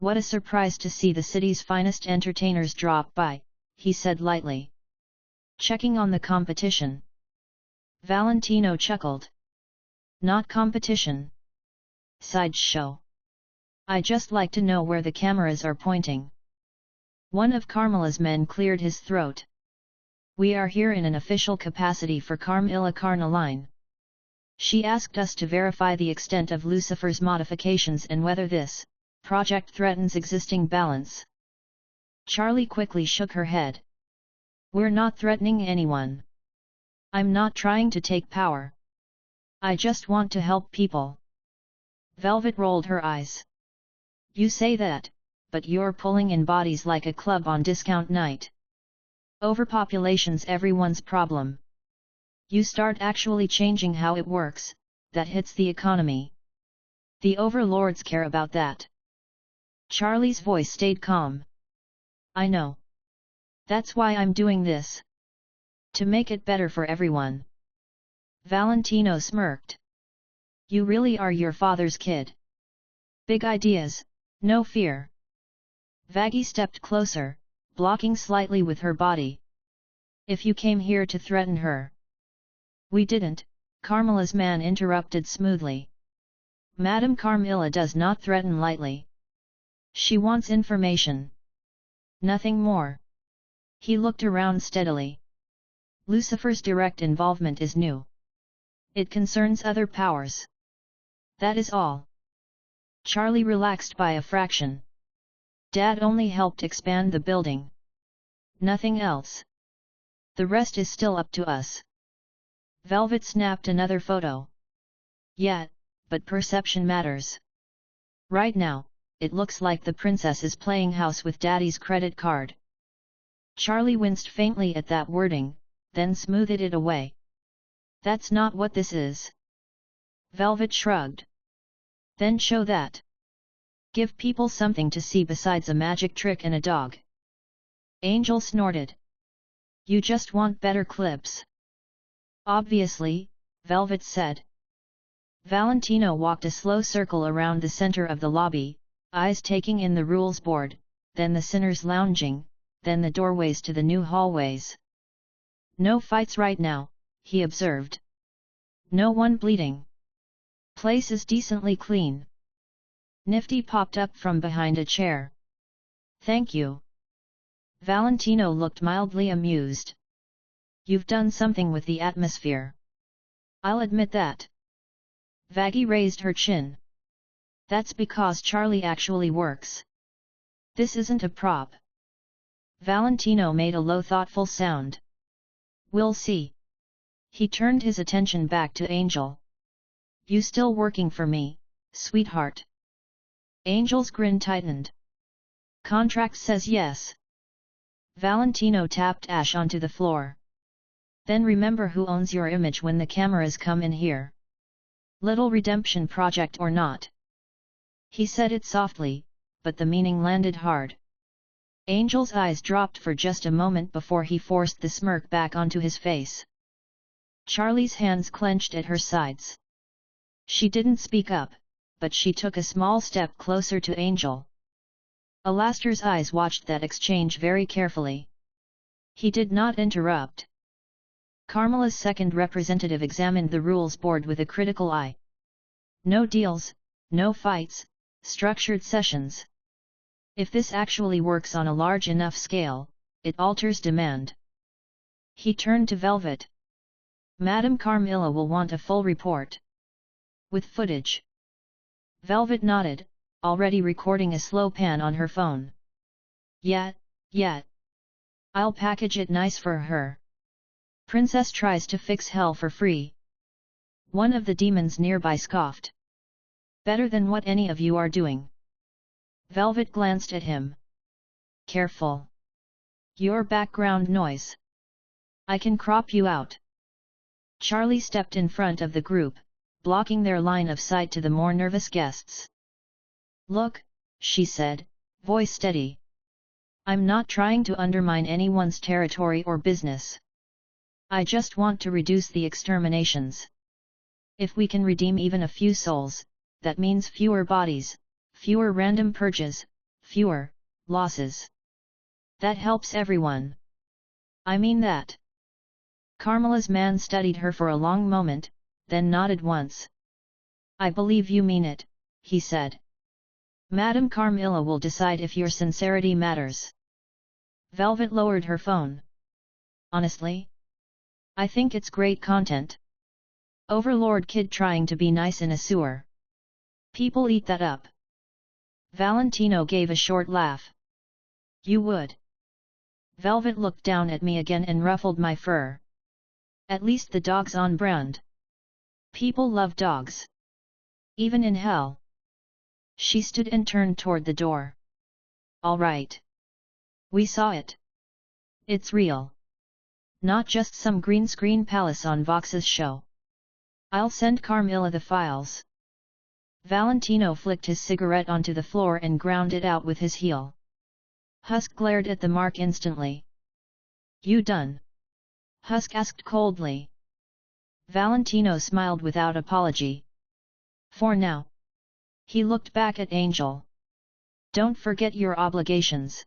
What a surprise to see the city's finest entertainers drop by, he said lightly. Checking on the competition. Valentino chuckled. Not competition. Sideshow. I just like to know where the cameras are pointing. One of Carmela's men cleared his throat. We are here in an official capacity for Carmilla Carnaline. She asked us to verify the extent of Lucifer's modifications and whether this project threatens existing balance. Charlie quickly shook her head. We're not threatening anyone. I'm not trying to take power. I just want to help people. Velvet rolled her eyes. You say that, but you're pulling in bodies like a club on discount night. Overpopulation's everyone's problem. You start actually changing how it works, that hits the economy. The overlords care about that. Charlie's voice stayed calm. I know. That's why I'm doing this. To make it better for everyone. Valentino smirked. You really are your father's kid. Big ideas, no fear. Vaggy stepped closer, blocking slightly with her body. If you came here to threaten her. We didn't, Carmela's man interrupted smoothly. Madame Carmilla does not threaten lightly. She wants information. Nothing more. He looked around steadily. Lucifer's direct involvement is new. It concerns other powers. That is all. Charlie relaxed by a fraction. Dad only helped expand the building. Nothing else. The rest is still up to us. Velvet snapped another photo. Yeah, but perception matters. Right now, it looks like the princess is playing house with Daddy's credit card. Charlie winced faintly at that wording, then smoothed it away. That's not what this is. Velvet shrugged. Then show that. Give people something to see besides a magic trick and a dog. Angel snorted. You just want better clips. Obviously, Velvet said. Valentino walked a slow circle around the center of the lobby, eyes taking in the rules board, then the sinners lounging, then the doorways to the new hallways. No fights right now, he observed. No one bleeding. Place is decently clean. Nifty popped up from behind a chair. Thank you. Valentino looked mildly amused. You've done something with the atmosphere. I'll admit that. Vaggy raised her chin. That's because Charlie actually works. This isn't a prop. Valentino made a low thoughtful sound. We'll see. He turned his attention back to Angel. You still working for me, sweetheart? Angel's grin tightened. Contract says yes. Valentino tapped Ash onto the floor. Then remember who owns your image when the cameras come in here. Little redemption project or not. He said it softly, but the meaning landed hard. Angel's eyes dropped for just a moment before he forced the smirk back onto his face. Charlie's hands clenched at her sides. She didn't speak up, but she took a small step closer to Angel. Alastair's eyes watched that exchange very carefully. He did not interrupt. Carmela's second representative examined the rules board with a critical eye. No deals, no fights, structured sessions. If this actually works on a large enough scale, it alters demand. He turned to Velvet. Madame Carmilla will want a full report. With footage. Velvet nodded, already recording a slow pan on her phone. Yeah. I'll package it nice for her. Princess tries to fix hell for free. One of the demons nearby scoffed. Better than what any of you are doing. Velvet glanced at him. Careful. Your background noise. I can crop you out. Charlie stepped in front of the group, blocking their line of sight to the more nervous guests. Look, she said, voice steady. I'm not trying to undermine anyone's territory or business. I just want to reduce the exterminations. If we can redeem even a few souls, that means fewer bodies, fewer random purges, fewer losses. That helps everyone. I mean that. Carmela's man studied her for a long moment, then nodded once. I believe you mean it, he said. Madame Carmilla will decide if your sincerity matters. Velvet lowered her phone. Honestly? I think it's great content. Overlord kid trying to be nice in a sewer. People eat that up. Valentino gave a short laugh. You would. Velvet looked down at me again and ruffled my fur. At least the dog's on brand. People love dogs. Even in hell. She stood and turned toward the door. All right. We saw it. It's real. Not just some green screen palace on Vox's show. I'll send Carmilla the files. Valentino flicked his cigarette onto the floor and ground it out with his heel. Husk glared at the mark instantly. You done? Husk asked coldly. Valentino smiled without apology. For now. He looked back at Angel. Don't forget your obligations.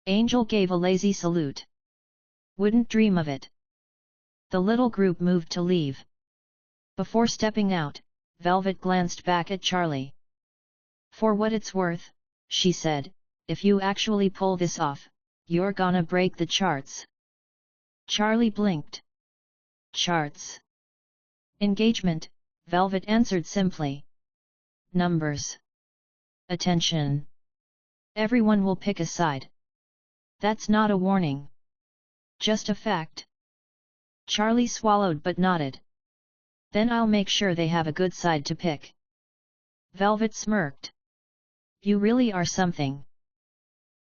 Angel gave a lazy salute. Wouldn't dream of it. The little group moved to leave. Before stepping out, Velvet glanced back at Charlie. For what it's worth, she said, if you actually pull this off, you're gonna break the charts. Charlie blinked. Charts. Engagement, Velvet answered simply. Numbers. Attention. Everyone will pick a side. That's not a warning. Just a fact. Charlie swallowed but nodded. Then I'll make sure they have a good side to pick. Velvet smirked. You really are something.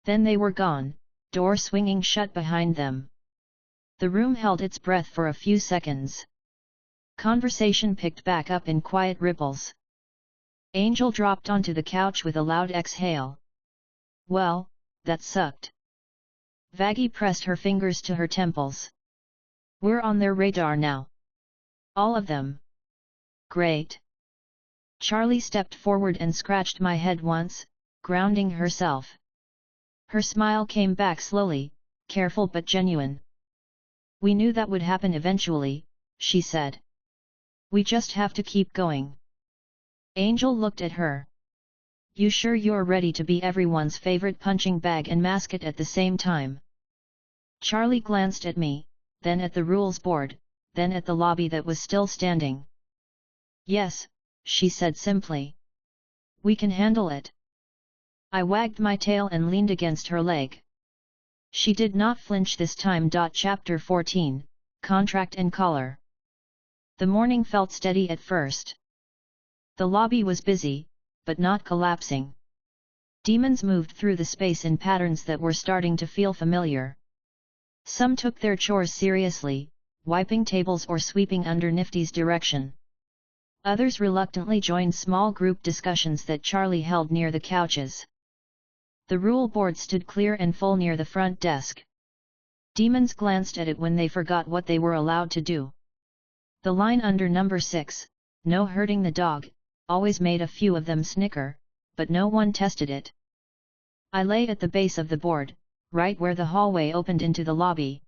Then they were gone, door swinging shut behind them. The room held its breath for a few seconds. Conversation picked back up in quiet ripples. Angel dropped onto the couch with a loud exhale. Well, that sucked. Vaggie pressed her fingers to her temples. We're on their radar now. All of them. Great. Charlie stepped forward and scratched my head once, grounding herself. Her smile came back slowly, careful but genuine. We knew that would happen eventually, she said. We just have to keep going. Angel looked at her. You sure you're ready to be everyone's favorite punching bag and mascot at the same time? Charlie glanced at me, then at the rules board, then at the lobby that was still standing. Yes, she said simply. We can handle it. I wagged my tail and leaned against her leg. She did not flinch this time. Chapter 14, Contract and Collar. The morning felt steady at first. The lobby was busy, but not collapsing. Demons moved through the space in patterns that were starting to feel familiar. Some took their chores seriously, wiping tables or sweeping under Nifty's direction. Others reluctantly joined small group discussions that Charlie held near the couches. The rule board stood clear and full near the front desk. Demons glanced at it when they forgot what they were allowed to do. The line under number 6, no hurting the dog, always made a few of them snicker, but no one tested it. I lay at the base of the board, right where the hallway opened into the lobby.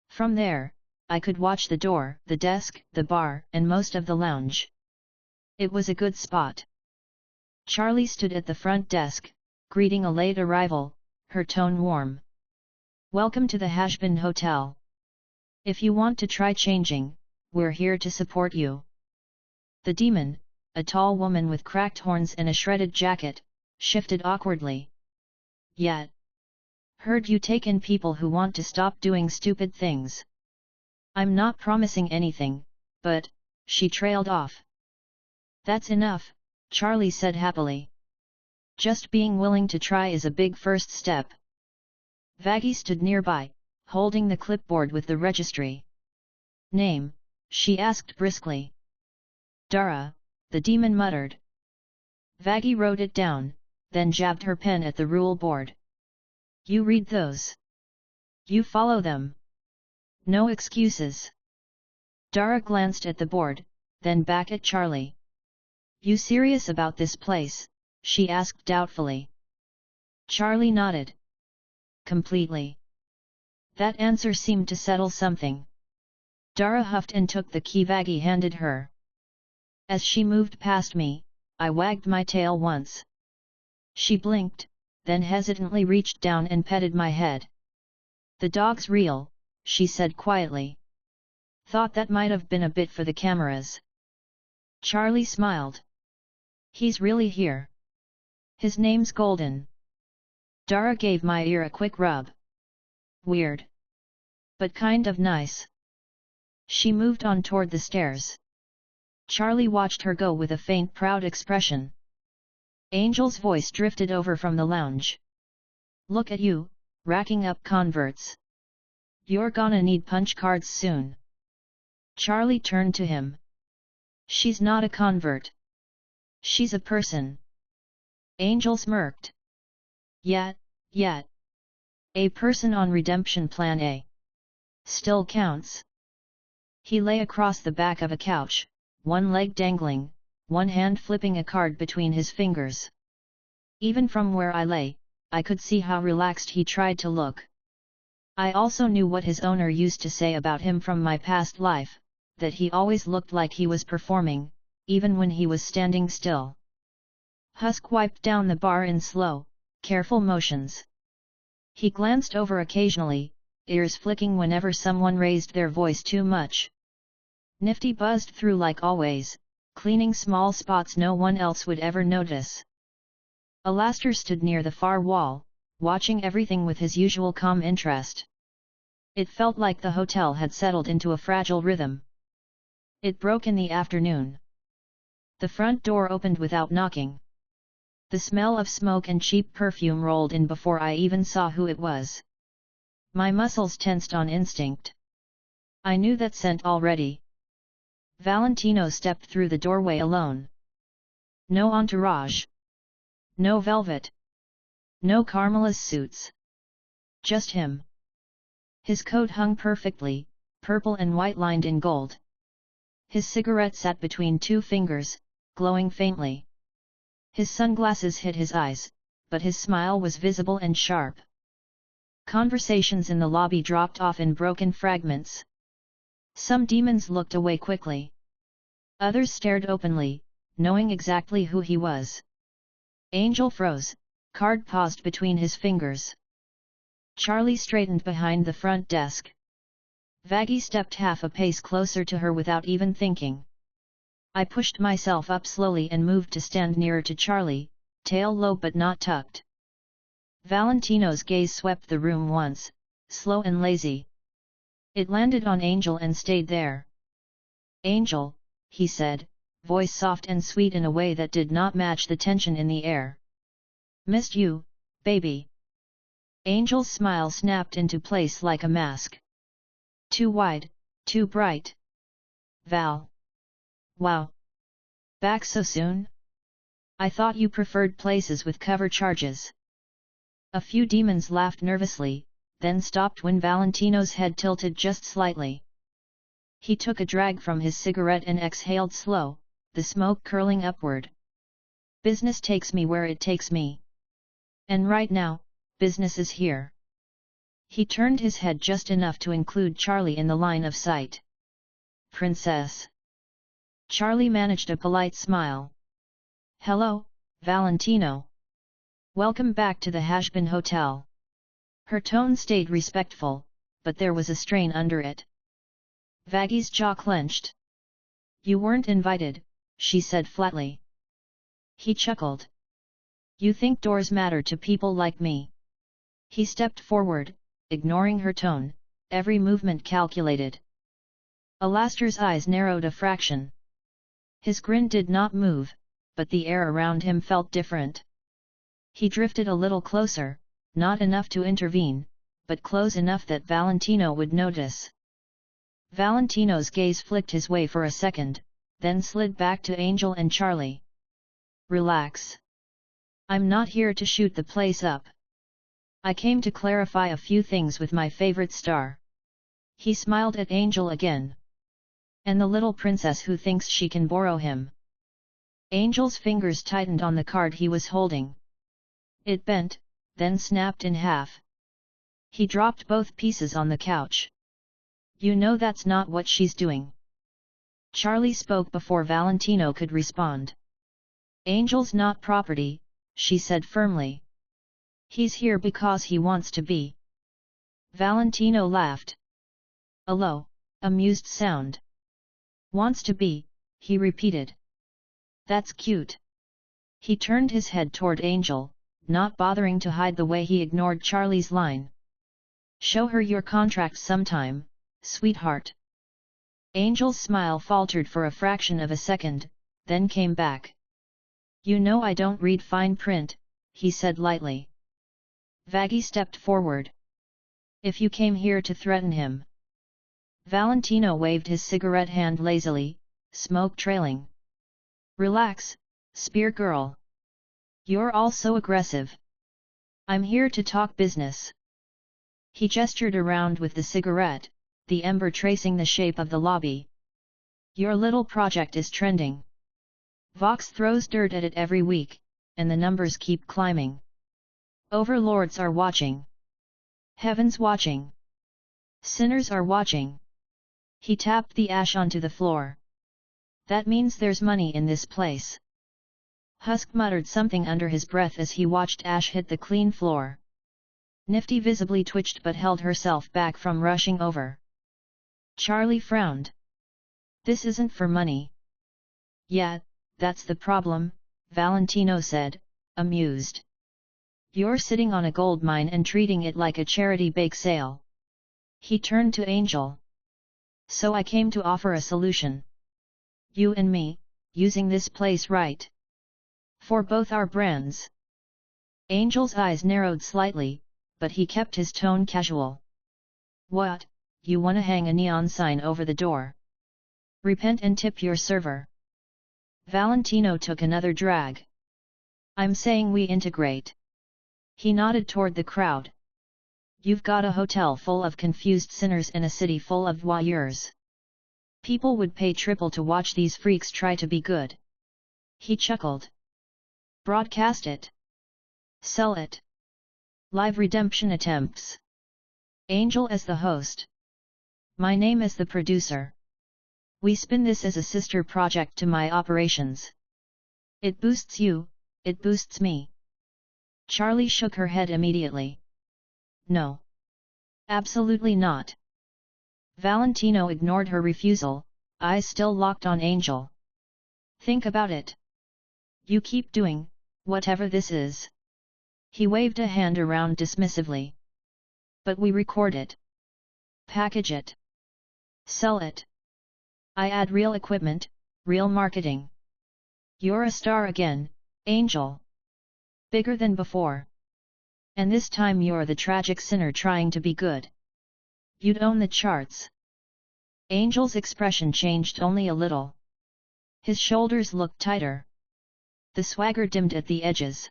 From there, I could watch the door, the desk, the bar, and most of the lounge. It was a good spot. Charlie stood at the front desk, greeting a late arrival, her tone warm. Welcome to the Hazbin Hotel. If you want to try changing, we're here to support you. The demon, a tall woman with cracked horns and a shredded jacket, shifted awkwardly. Yet. Heard you take in people who want to stop doing stupid things. I'm not promising anything, but, she trailed off. That's enough, Charlie said happily. Just being willing to try is a big first step. Vaggie stood nearby, holding the clipboard with the registry. Name, she asked briskly. Dara, the demon muttered. Vaggie wrote it down, then jabbed her pen at the rule board. You read those. You follow them. No excuses. Dara glanced at the board, then back at Charlie. You serious about this place? She asked doubtfully. Charlie nodded. Completely. That answer seemed to settle something. Dara huffed and took the key Vaggie handed her. As she moved past me, I wagged my tail once. She blinked, then hesitantly reached down and petted my head. The dog's real, she said quietly. Thought that might have been a bit for the cameras. Charlie smiled. He's really here. His name's Golden. Dara gave my ear a quick rub. Weird. But kind of nice. She moved on toward the stairs. Charlie watched her go with a faint proud expression. Angel's voice drifted over from the lounge. Look at you, racking up converts. You're gonna need punch cards soon. Charlie turned to him. She's not a convert. She's a person. Angel smirked. Yet. A person on redemption plan A. Still counts. He lay across the back of a couch, one leg dangling, one hand flipping a card between his fingers. Even from where I lay, I could see how relaxed he tried to look. I also knew what his owner used to say about him from my past life, that he always looked like he was performing, even when he was standing still. Husk wiped down the bar in slow, careful motions. He glanced over occasionally, ears flicking whenever someone raised their voice too much. Nifty buzzed through like always, cleaning small spots no one else would ever notice. Alastair stood near the far wall, watching everything with his usual calm interest. It felt like the hotel had settled into a fragile rhythm. It broke in the afternoon. The front door opened without knocking. The smell of smoke and cheap perfume rolled in before I even saw who it was. My muscles tensed on instinct. I knew that scent already. Valentino stepped through the doorway alone. No entourage. No velvet. No Carmela's suits. Just him. His coat hung perfectly, purple and white lined in gold. His cigarette sat between two fingers, glowing faintly. His sunglasses hid his eyes, but his smile was visible and sharp. Conversations in the lobby dropped off in broken fragments. Some demons looked away quickly. Others stared openly, knowing exactly who he was. Angel froze, card paused between his fingers. Charlie straightened behind the front desk. Vaggie stepped half a pace closer to her without even thinking. I pushed myself up slowly and moved to stand nearer to Charlie, tail low but not tucked. Valentino's gaze swept the room once, slow and lazy. It landed on Angel and stayed there. Angel, he said, voice soft and sweet in a way that did not match the tension in the air. Missed you, baby. Angel's smile snapped into place like a mask. Too wide, too bright. Val. Wow. Back so soon? I thought you preferred places with cover charges. A few demons laughed nervously, then stopped when Valentino's head tilted just slightly. He took a drag from his cigarette and exhaled slow, the smoke curling upward. Business takes me where it takes me. And right now, business is here. He turned his head just enough to include Charlie in the line of sight. Princess. Charlie managed a polite smile. Hello, Valentino. Welcome back to the Hazbin Hotel. Her tone stayed respectful, but there was a strain under it. Vaggy's jaw clenched. You weren't invited, she said flatly. He chuckled. You think doors matter to people like me? He stepped forward, ignoring her tone, every movement calculated. Alastair's eyes narrowed a fraction. His grin did not move, but the air around him felt different. He drifted a little closer, not enough to intervene, but close enough that Valentino would notice. Valentino's gaze flicked his way for a second, then slid back to Angel and Charlie. Relax. I'm not here to shoot the place up. I came to clarify a few things with my favorite star. He smiled at Angel again. And the little princess who thinks she can borrow him. Angel's fingers tightened on the card he was holding. It bent, then snapped in half. He dropped both pieces on the couch. You know that's not what she's doing. Charlie spoke before Valentino could respond. Angel's not property, she said firmly. He's here because he wants to be. Valentino laughed. A low, amused sound. Wants to be, he repeated. That's cute. He turned his head toward Angel, not bothering to hide the way he ignored Charlie's line. Show her your contract sometime, sweetheart. Angel's smile faltered for a fraction of a second, then came back. You know I don't read fine print, he said lightly. Vaggy stepped forward. If you came here to threaten him. Valentino waved his cigarette hand lazily, smoke trailing. Relax, spear girl. You're all so aggressive. I'm here to talk business. He gestured around with the cigarette, the ember tracing the shape of the lobby. Your little project is trending. Vox throws dirt at it every week, and the numbers keep climbing. Overlords are watching. Heaven's watching. Sinners are watching. He tapped the ash onto the floor. That means there's money in this place. Husk muttered something under his breath as he watched ash hit the clean floor. Nifty visibly twitched but held herself back from rushing over. Charlie frowned. This isn't for money. Yeah, that's the problem, Valentino said, amused. You're sitting on a gold mine and treating it like a charity bake sale. He turned to Angel. So I came to offer a solution. You and me, using this place right. For both our brands. Angel's eyes narrowed slightly, but he kept his tone casual. What, you wanna hang a neon sign over the door? Repent and tip your server. Valentino took another drag. I'm saying we integrate. He nodded toward the crowd. You've got a hotel full of confused sinners and a city full of voyeurs. People would pay triple to watch these freaks try to be good. He chuckled. Broadcast it. Sell it. Live redemption attempts. Angel as the host. My name as the producer. We spin this as a sister project to my operations. It boosts you, it boosts me. Charlie shook her head immediately. No. Absolutely not. Valentino ignored her refusal, eyes still locked on Angel. Think about it. You keep doing, whatever this is. He waved a hand around dismissively. But we record it. Package it. Sell it. I add real equipment, real marketing. You're a star again, Angel. Bigger than before. And this time you're the tragic sinner trying to be good. You'd own the charts. Angel's expression changed only a little. His shoulders looked tighter. The swagger dimmed at the edges.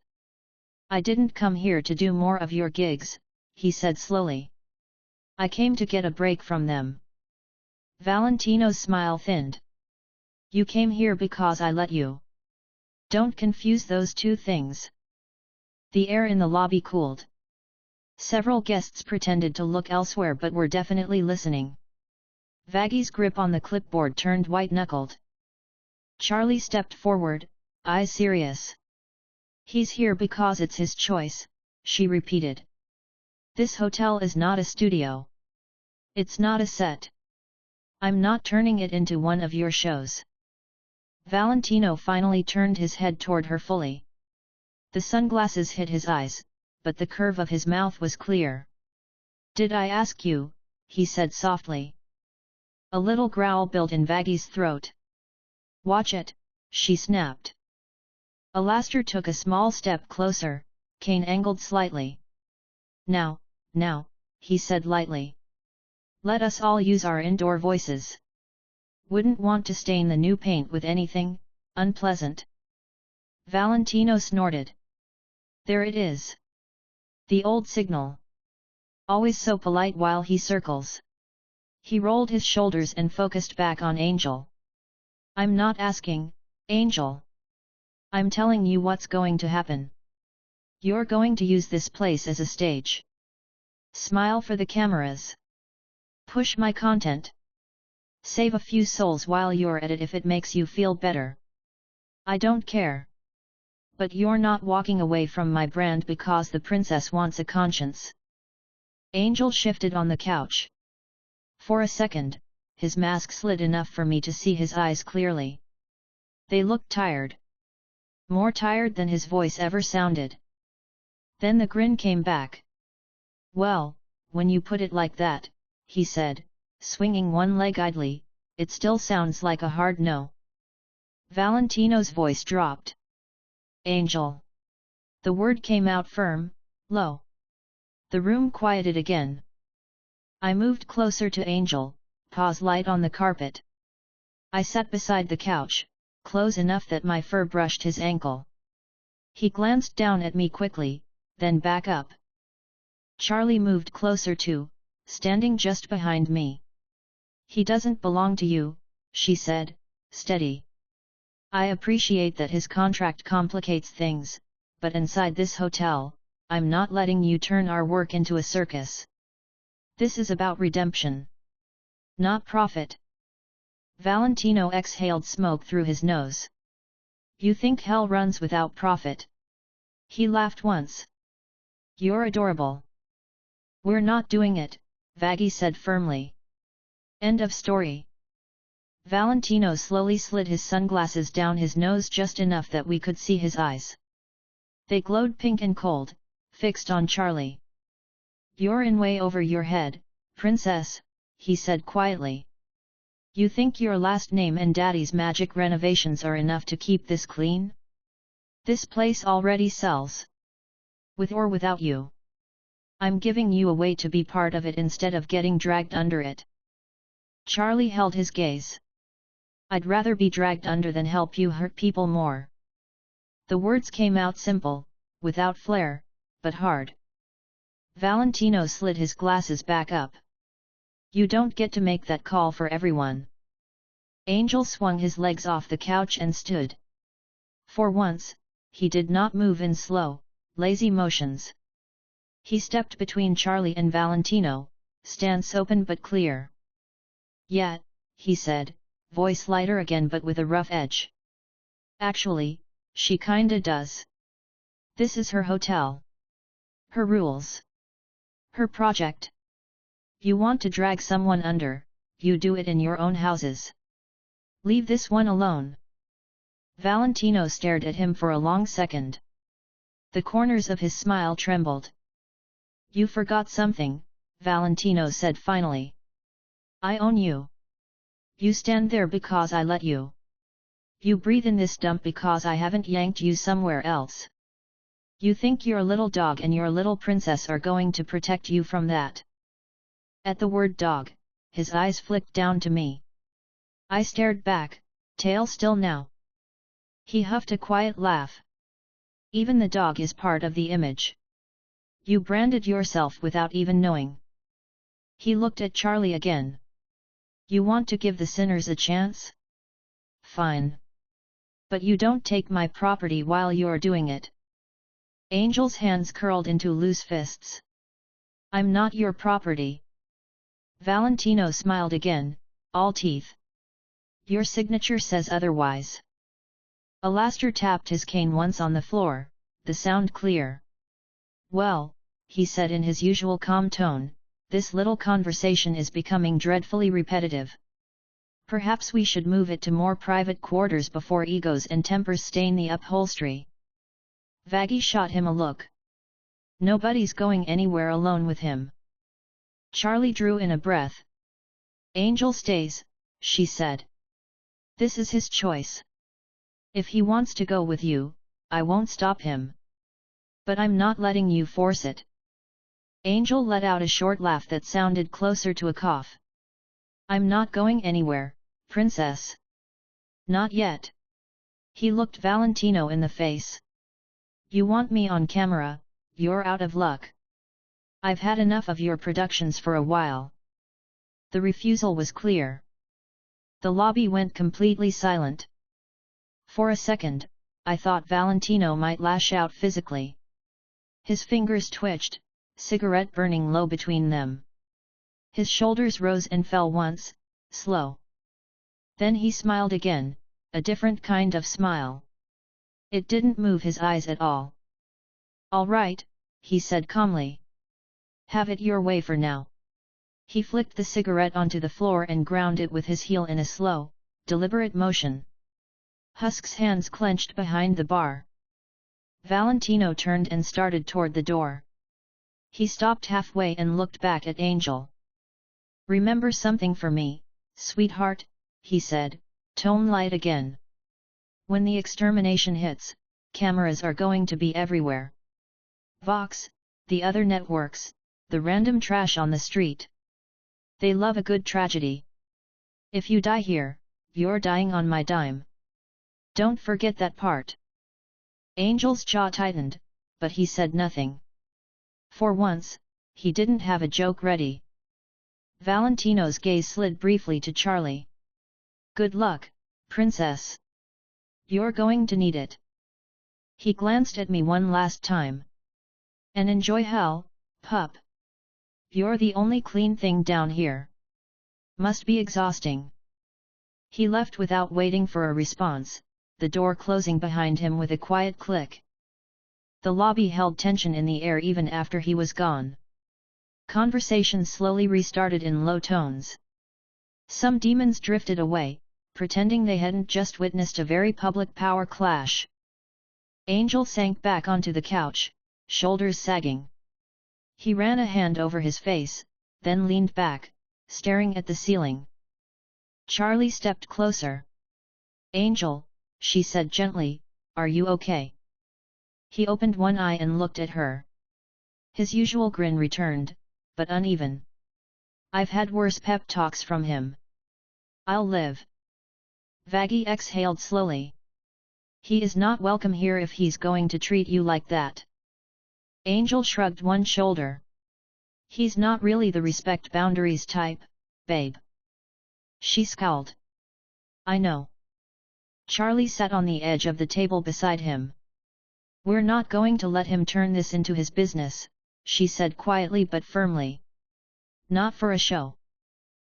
I didn't come here to do more of your gigs, he said slowly. I came to get a break from them. Valentino's smile thinned. You came here because I let you. Don't confuse those two things. The air in the lobby cooled. Several guests pretended to look elsewhere but were definitely listening. Vaggy's grip on the clipboard turned white-knuckled. Charlie stepped forward, eyes serious. "He's here because it's his choice," she repeated. "This hotel is not a studio. It's not a set. I'm not turning it into one of your shows." Valentino finally turned his head toward her fully. The sunglasses hit his eyes, but the curve of his mouth was clear. "Did I ask you?" he said softly. A little growl built in Vaggy's throat. "Watch it," she snapped. Alastair took a small step closer, cane angled slightly. Now, he said lightly. "Let us all use our indoor voices. Wouldn't want to stain the new paint with anything unpleasant." Valentino snorted. There it is. The old signal. Always so polite while he circles. He rolled his shoulders and focused back on Angel. "I'm not asking, Angel. I'm telling you what's going to happen. You're going to use this place as a stage. Smile for the cameras. Push my content. Save a few souls while you're at it if it makes you feel better. I don't care. But you're not walking away from my brand because the princess wants a conscience." Angel shifted on the couch. For a second, his mask slid enough for me to see his eyes clearly. They looked tired. More tired than his voice ever sounded. Then the grin came back. "Well, when you put it like that," he said, swinging one leg idly, "it still sounds like a hard no." Valentino's voice dropped. "Angel." The word came out firm, low. The room quieted again. I moved closer to Angel, paws light on the carpet. I sat beside the couch, close enough that my fur brushed his ankle. He glanced down at me quickly, then back up. Charlie moved closer too, standing just behind me. "He doesn't belong to you," she said, steady. "I appreciate that his contract complicates things, but inside this hotel, I'm not letting you turn our work into a circus. This is about redemption. Not profit." Valentino exhaled smoke through his nose. "You think hell runs without profit?" He laughed once. "You're adorable." "We're not doing it," Vaggy said firmly. End of story. Valentino slowly slid his sunglasses down his nose just enough that we could see his eyes. They glowed pink and cold, fixed on Charlie. "You're in way over your head, princess," he said quietly. "You think your last name and daddy's magic renovations are enough to keep this clean? This place already sells. With or without you. I'm giving you a way to be part of it instead of getting dragged under it." Charlie held his gaze. "I'd rather be dragged under than help you hurt people more." The words came out simple, without flair, but hard. Valentino slid his glasses back up. "You don't get to make that call for everyone." Angel swung his legs off the couch and stood. For once, he did not move in slow, lazy motions. He stepped between Charlie and Valentino, stance open but clear. "Yeah," he said, voice lighter again but with a rough edge. "Actually, she kinda does. This is her hotel. Her rules. Her project. You want to drag someone under, you do it in your own houses. Leave this one alone." Valentino stared at him for a long second. The corners of his smile trembled. "You forgot something," Valentino said finally. "I own you. You stand there because I let you. You breathe in this dump because I haven't yanked you somewhere else. You think your little dog and your little princess are going to protect you from that." At the word dog, his eyes flicked down to me. I stared back, tail still now. He huffed a quiet laugh. "Even the dog is part of the image. You branded yourself without even knowing." He looked at Charlie again. "You want to give the sinners a chance? Fine. But you don't take my property while you're doing it." Angel's hands curled into loose fists. I'm not your property. Valentino smiled again, all teeth. Your signature says otherwise. Alastair tapped his cane once on the floor, the sound clear. Well, he said in his usual calm tone, this little conversation is becoming dreadfully repetitive. Perhaps we should move it to more private quarters before egos and tempers stain the upholstery. Vaggie shot him a look. Nobody's going anywhere alone with him. Charlie drew in a breath. Angel stays, she said. This is his choice. If he wants to go with you, I won't stop him. But I'm not letting you force it. Angel let out a short laugh that sounded closer to a cough. I'm not going anywhere, princess. Not yet. He looked Valentino in the face. You want me on camera, you're out of luck. I've had enough of your productions for a while. The refusal was clear. The lobby went completely silent. For a second, I thought Valentino might lash out physically. His fingers twitched, cigarette burning low between them. His shoulders rose and fell once, slow. Then he smiled again, a different kind of smile. It didn't move his eyes at all. All right, he said calmly. Have it your way for now. He flicked the cigarette onto the floor and ground it with his heel in a slow, deliberate motion. Husk's hands clenched behind the bar. Valentino turned and started toward the door. He stopped halfway and looked back at Angel. Remember something for me, sweetheart, he said, tone light again. When the extermination hits, cameras are going to be everywhere. Vox, the other networks, the random trash on the street. They love a good tragedy. If you die here, you're dying on my dime. Don't forget that part. Angel's jaw tightened, but he said nothing. For once, he didn't have a joke ready. Valentino's gaze slid briefly to Charlie. Good luck, princess. You're going to need it. He glanced at me one last time. And enjoy hell, pup. You're the only clean thing down here. Must be exhausting. He left without waiting for a response, the door closing behind him with a quiet click. The lobby held tension in the air even after he was gone. Conversation slowly restarted in low tones. Some demons drifted away, pretending they hadn't just witnessed a very public power clash. Angel sank back onto the couch, shoulders sagging. He ran a hand over his face, then leaned back, staring at the ceiling. Charlie stepped closer. Angel, she said gently, are you okay? He opened one eye and looked at her. His usual grin returned, but uneven. I've had worse pep talks from him. I'll live. Vaggie exhaled slowly. He is not welcome here if he's going to treat you like that. Angel shrugged one shoulder. He's not really the respect boundaries type, babe. She scowled. I know. Charlie sat on the edge of the table beside him. We're not going to let him turn this into his business, she said quietly but firmly. Not for a show.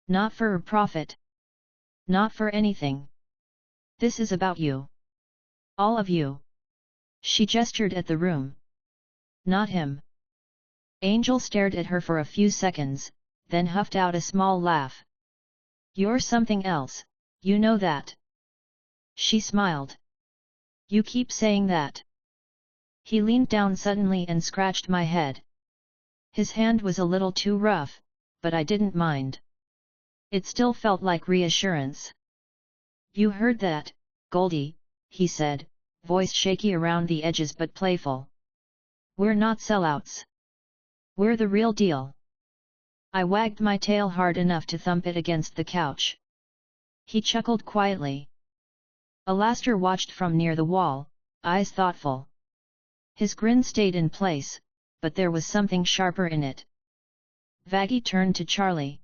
Not for a profit. Not for anything. This is about you. All of you. She gestured at the room. Not him. Angel stared at her for a few seconds, then huffed out a small laugh. You're something else, you know that. She smiled. You keep saying that. He leaned down suddenly and scratched my head. His hand was a little too rough, but I didn't mind. It still felt like reassurance. You heard that, Goldie, he said, voice shaky around the edges but playful. We're not sellouts. We're the real deal. I wagged my tail hard enough to thump it against the couch. He chuckled quietly. Alastair watched from near the wall, eyes thoughtful. His grin stayed in place, but there was something sharper in it. Vaggie turned to Charlie.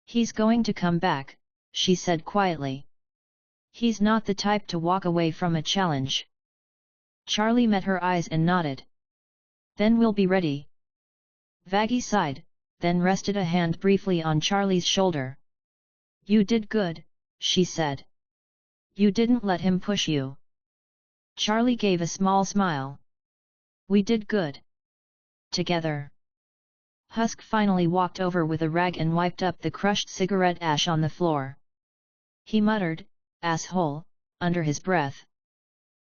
He's going to come back, she said quietly. He's not the type to walk away from a challenge. Charlie met her eyes and nodded. Then we'll be ready. Vaggie sighed, then rested a hand briefly on Charlie's shoulder. You did good, she said. You didn't let him push you. Charlie gave a small smile. We did good. Together. Husk finally walked over with a rag and wiped up the crushed cigarette ash on the floor. He muttered, asshole, under his breath.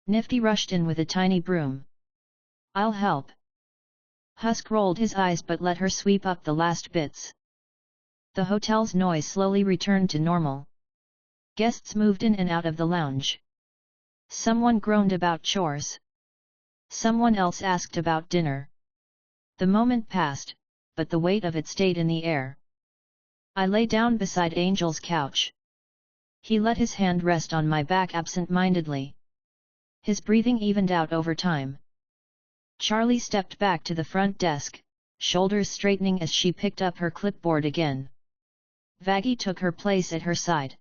Nifty rushed in with a tiny broom. I'll help. Husk rolled his eyes but let her sweep up the last bits. The hotel's noise slowly returned to normal. Guests moved in and out of the lounge. Someone groaned about chores. Someone else asked about dinner. The moment passed, but the weight of it stayed in the air. I lay down beside Angel's couch. He let his hand rest on my back absent-mindedly. His breathing evened out over time. Charlie stepped back to the front desk, shoulders straightening as she picked up her clipboard again. Vaggie took her place at her side.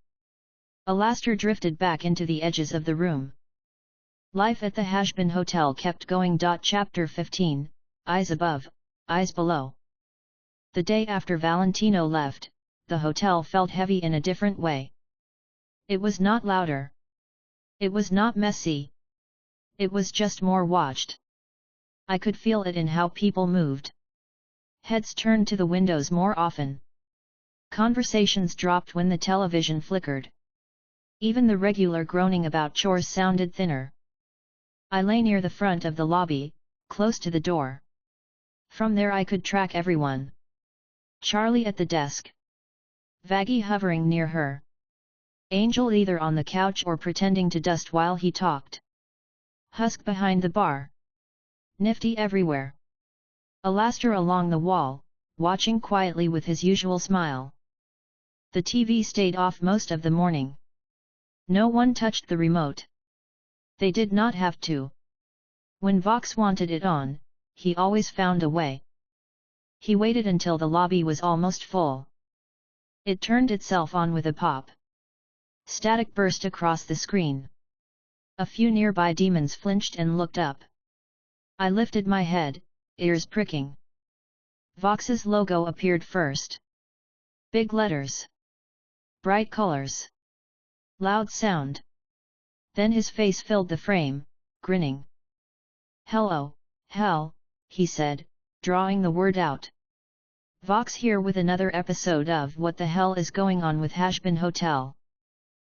Alastair drifted back into the edges of the room. Life at the Hazbin Hotel kept going. Chapter 15, Eyes Above, Eyes Below. The day after Valentino left, the hotel felt heavy in a different way. It was not louder. It was not messy. It was just more watched. I could feel it in how people moved. Heads turned to the windows more often. Conversations dropped when the television flickered. Even the regular groaning about chores sounded thinner. I lay near the front of the lobby, close to the door. From there I could track everyone. Charlie at the desk. Vaggie hovering near her. Angel either on the couch or pretending to dust while he talked. Husk behind the bar. Nifty everywhere. Alastair along the wall, watching quietly with his usual smile. The TV stayed off most of the morning. No one touched the remote. They did not have to. When Vox wanted it on, he always found a way. He waited until the lobby was almost full. It turned itself on with a pop. Static burst across the screen. A few nearby demons flinched and looked up. I lifted my head, ears pricking. Vox's logo appeared first. Big letters. Bright colors. Loud sound. Then his face filled the frame, grinning. Hello, hell, he said, drawing the word out. Vox here with another episode of What the Hell is Going On with Hazbin Hotel.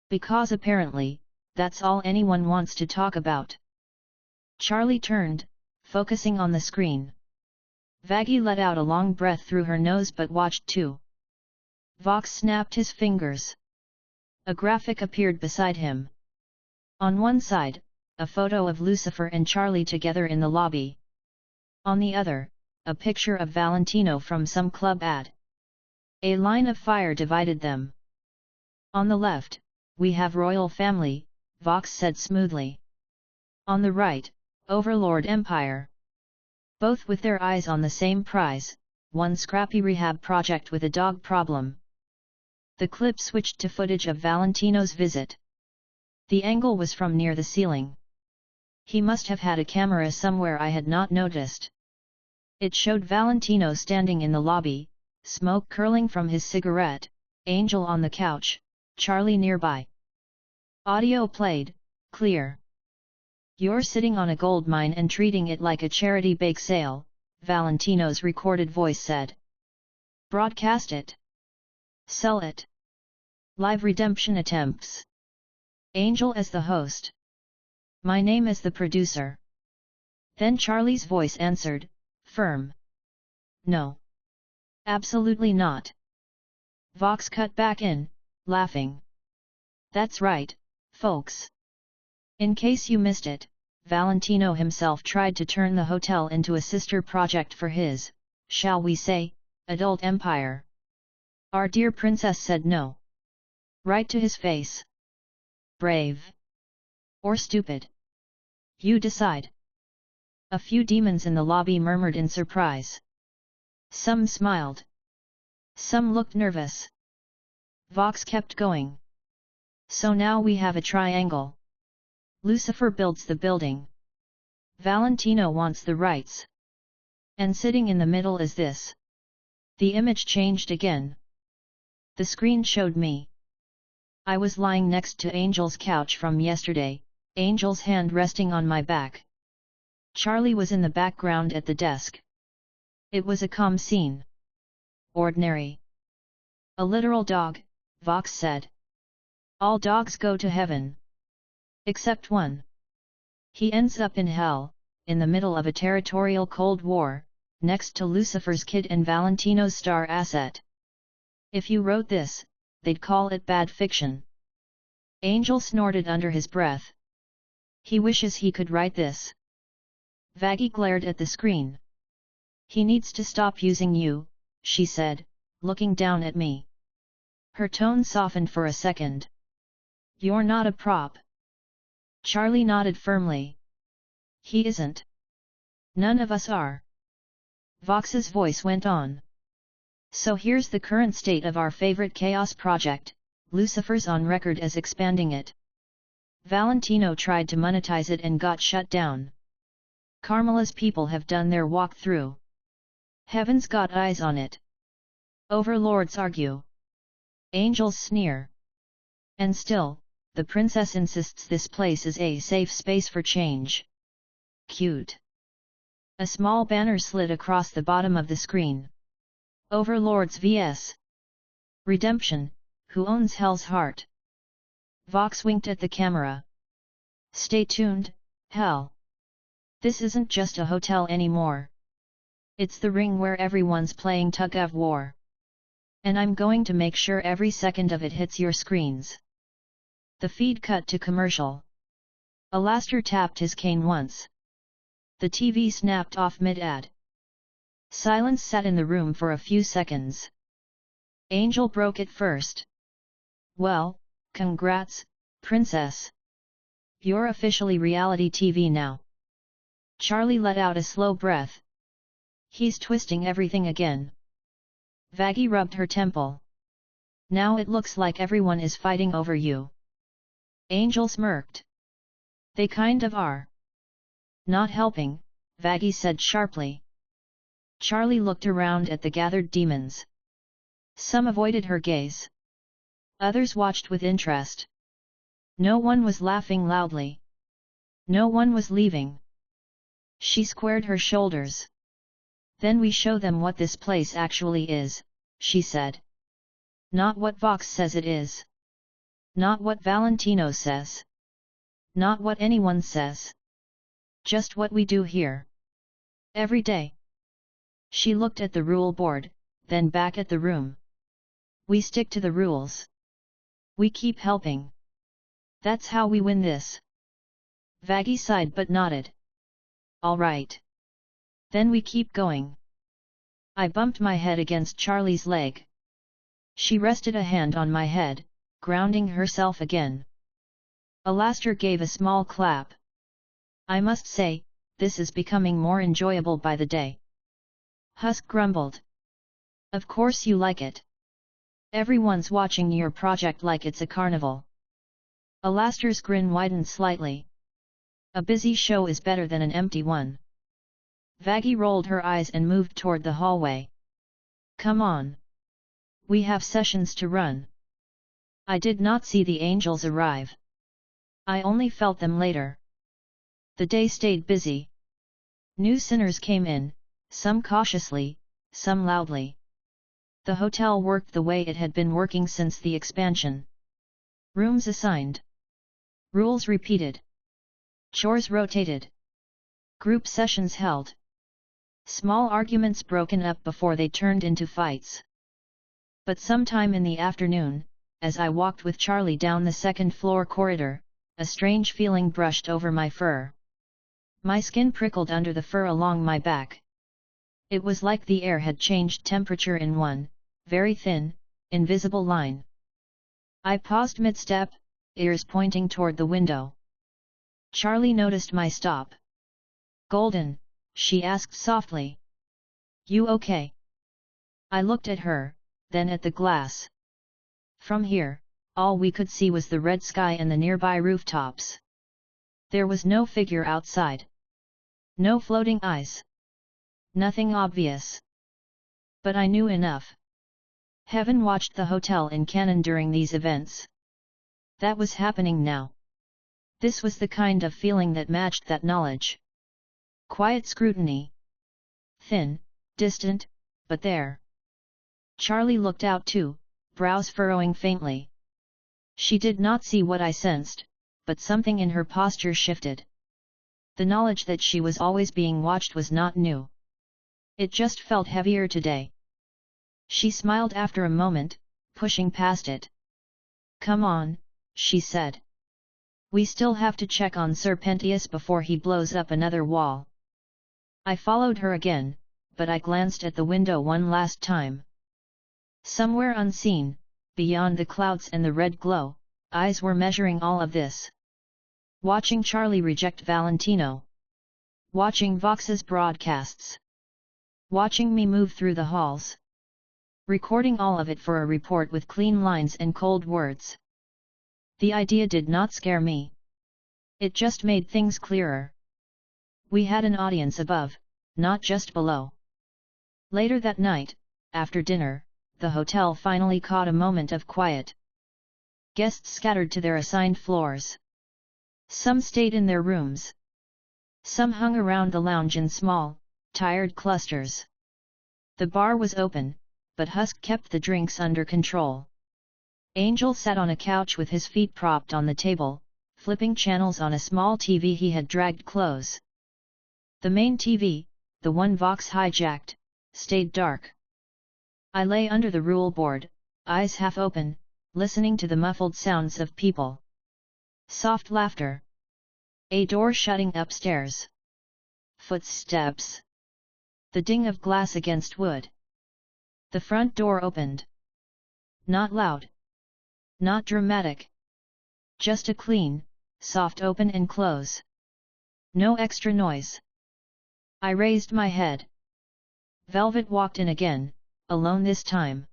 Because apparently, that's all anyone wants to talk about. Charlie turned, focusing on the screen. Vaggie let out a long breath through her nose but watched too. Vox snapped his fingers. A graphic appeared beside him. On one side, a photo of Lucifer and Charlie together in the lobby. On the other, a picture of Valentino from some club ad. A line of fire divided them. On the left, we have royal family, Vox said smoothly. On the right, Overlord Empire. Both with their eyes on the same prize, one scrappy rehab project with a dog problem. The clip switched to footage of Valentino's visit. The angle was from near the ceiling. He must have had a camera somewhere I had not noticed. It showed Valentino standing in the lobby, smoke curling from his cigarette, Angel on the couch, Charlie nearby. Audio played, clear. You're sitting on a gold mine and treating it like a charity bake sale, Valentino's recorded voice said. Broadcast it. Sell it. Live redemption attempts. Angel as the host. My name as the producer. Then Charlie's voice answered, firm. No. Absolutely not. Vox cut back in, laughing. That's right, folks. In case you missed it, Valentino himself tried to turn the hotel into a sister project for his, shall we say, adult empire. Our dear princess said no. Right to his face. Brave. Or stupid. You decide. A few demons in the lobby murmured in surprise. Some smiled. Some looked nervous. Vox kept going. So now we have a triangle. Lucifer builds the building. Valentino wants the rights. And sitting in the middle is this. The image changed again. The screen showed me. I was lying next to Angel's couch from yesterday, Angel's hand resting on my back. Charlie was in the background at the desk. It was a calm scene. Ordinary. A literal dog, Vox said. All dogs go to heaven. Except one. He ends up in hell, in the middle of a territorial Cold War, next to Lucifer's kid and Valentino's star asset. If you wrote this, they'd call it bad fiction. Angel snorted under his breath. He wishes he could write this. Vaggie glared at the screen. He needs to stop using you, she said, looking down at me. Her tone softened for a second. You're not a prop. Charlie nodded firmly. He isn't. None of us are. Vox's voice went on. So here's the current state of our favorite Chaos project, Lucifer's on record as expanding it. Valentino tried to monetize it and got shut down. Carmela's people have done their walkthrough. Heaven's got eyes on it. Overlords argue. Angels sneer. And still, the princess insists this place is a safe space for change. Cute. A small banner slid across the bottom of the screen. Overlords vs. Redemption, who owns Hell's Heart? Vox winked at the camera. Stay tuned, Hell. This isn't just a hotel anymore. It's the ring where everyone's playing tug of war. And I'm going to make sure every second of it hits your screens. The feed cut to commercial. Alastair tapped his cane once. The TV snapped off mid-ad. Silence sat in the room for a few seconds. Angel broke it first. Well, congrats, princess. You're officially reality TV now. Charlie let out a slow breath. He's twisting everything again. Vaggie rubbed her temple. Now it looks like everyone is fighting over you. Angel smirked. They kind of are. Not helping, Vaggie said sharply. Charlie looked around at the gathered demons. Some avoided her gaze. Others watched with interest. No one was laughing loudly. No one was leaving. She squared her shoulders. Then we show them what this place actually is, she said. Not what Vox says it is. Not what Valentino says. Not what anyone says. Just what we do here. Every day. She looked at the rule board, then back at the room. We stick to the rules. We keep helping. That's how we win this. Vaggie sighed but nodded. All right. Then we keep going. I bumped my head against Charlie's leg. She rested a hand on my head, grounding herself again. Alastair gave a small clap. I must say, this is becoming more enjoyable by the day. Husk grumbled. Of course you like it. Everyone's watching your project like it's a carnival. Alastair's grin widened slightly. A busy show is better than an empty one. Vaggie rolled her eyes and moved toward the hallway. Come on. We have sessions to run. I did not see the angels arrive. I only felt them later. The day stayed busy. New sinners came in, some cautiously, some loudly. The hotel worked the way it had been working since the expansion. Rooms assigned. Rules repeated. Chores rotated. Group sessions held. Small arguments broken up before they turned into fights. But sometime in the afternoon, as I walked with Charlie down the second-floor corridor, a strange feeling brushed over my fur. My skin prickled under the fur along my back. It was like the air had changed temperature in one, very thin, invisible line. I paused mid-step, ears pointing toward the window. Charlie noticed my stop. Golden, she asked softly. You okay? I looked at her, then at the glass. From here, all we could see was the red sky and the nearby rooftops. There was no figure outside. No floating eyes. Nothing obvious. But I knew enough. Heaven watched the hotel in canon during these events. That was happening now. This was the kind of feeling that matched that knowledge. Quiet scrutiny. Thin, distant, but there. Charlie looked out too, brows furrowing faintly. She did not see what I sensed, but something in her posture shifted. The knowledge that she was always being watched was not new. It just felt heavier today. She smiled after a moment, pushing past it. "Come on," she said. "We still have to check on Serpentius before he blows up another wall." I followed her again, but I glanced at the window one last time. Somewhere unseen, beyond the clouds and the red glow, eyes were measuring all of this. Watching Charlie reject Valentino. Watching Vox's broadcasts. Watching me move through the halls. Recording all of it for a report with clean lines and cold words. The idea did not scare me. It just made things clearer. We had an audience above, not just below. Later that night, after dinner, the hotel finally caught a moment of quiet. Guests scattered to their assigned floors. Some stayed in their rooms. Some hung around the lounge in small, tired clusters. The bar was open, but Husk kept the drinks under control. Angel sat on a couch with his feet propped on the table, flipping channels on a small TV he had dragged close. The main TV, the one Vox hijacked, stayed dark. I lay under the rule board, eyes half open, listening to the muffled sounds of people. Soft laughter. A door shutting upstairs. Footsteps. The ding of glass against wood. The front door opened. Not loud. Not dramatic. Just a clean, soft open and close. No extra noise. I raised my head. Velvet walked in again, alone this time.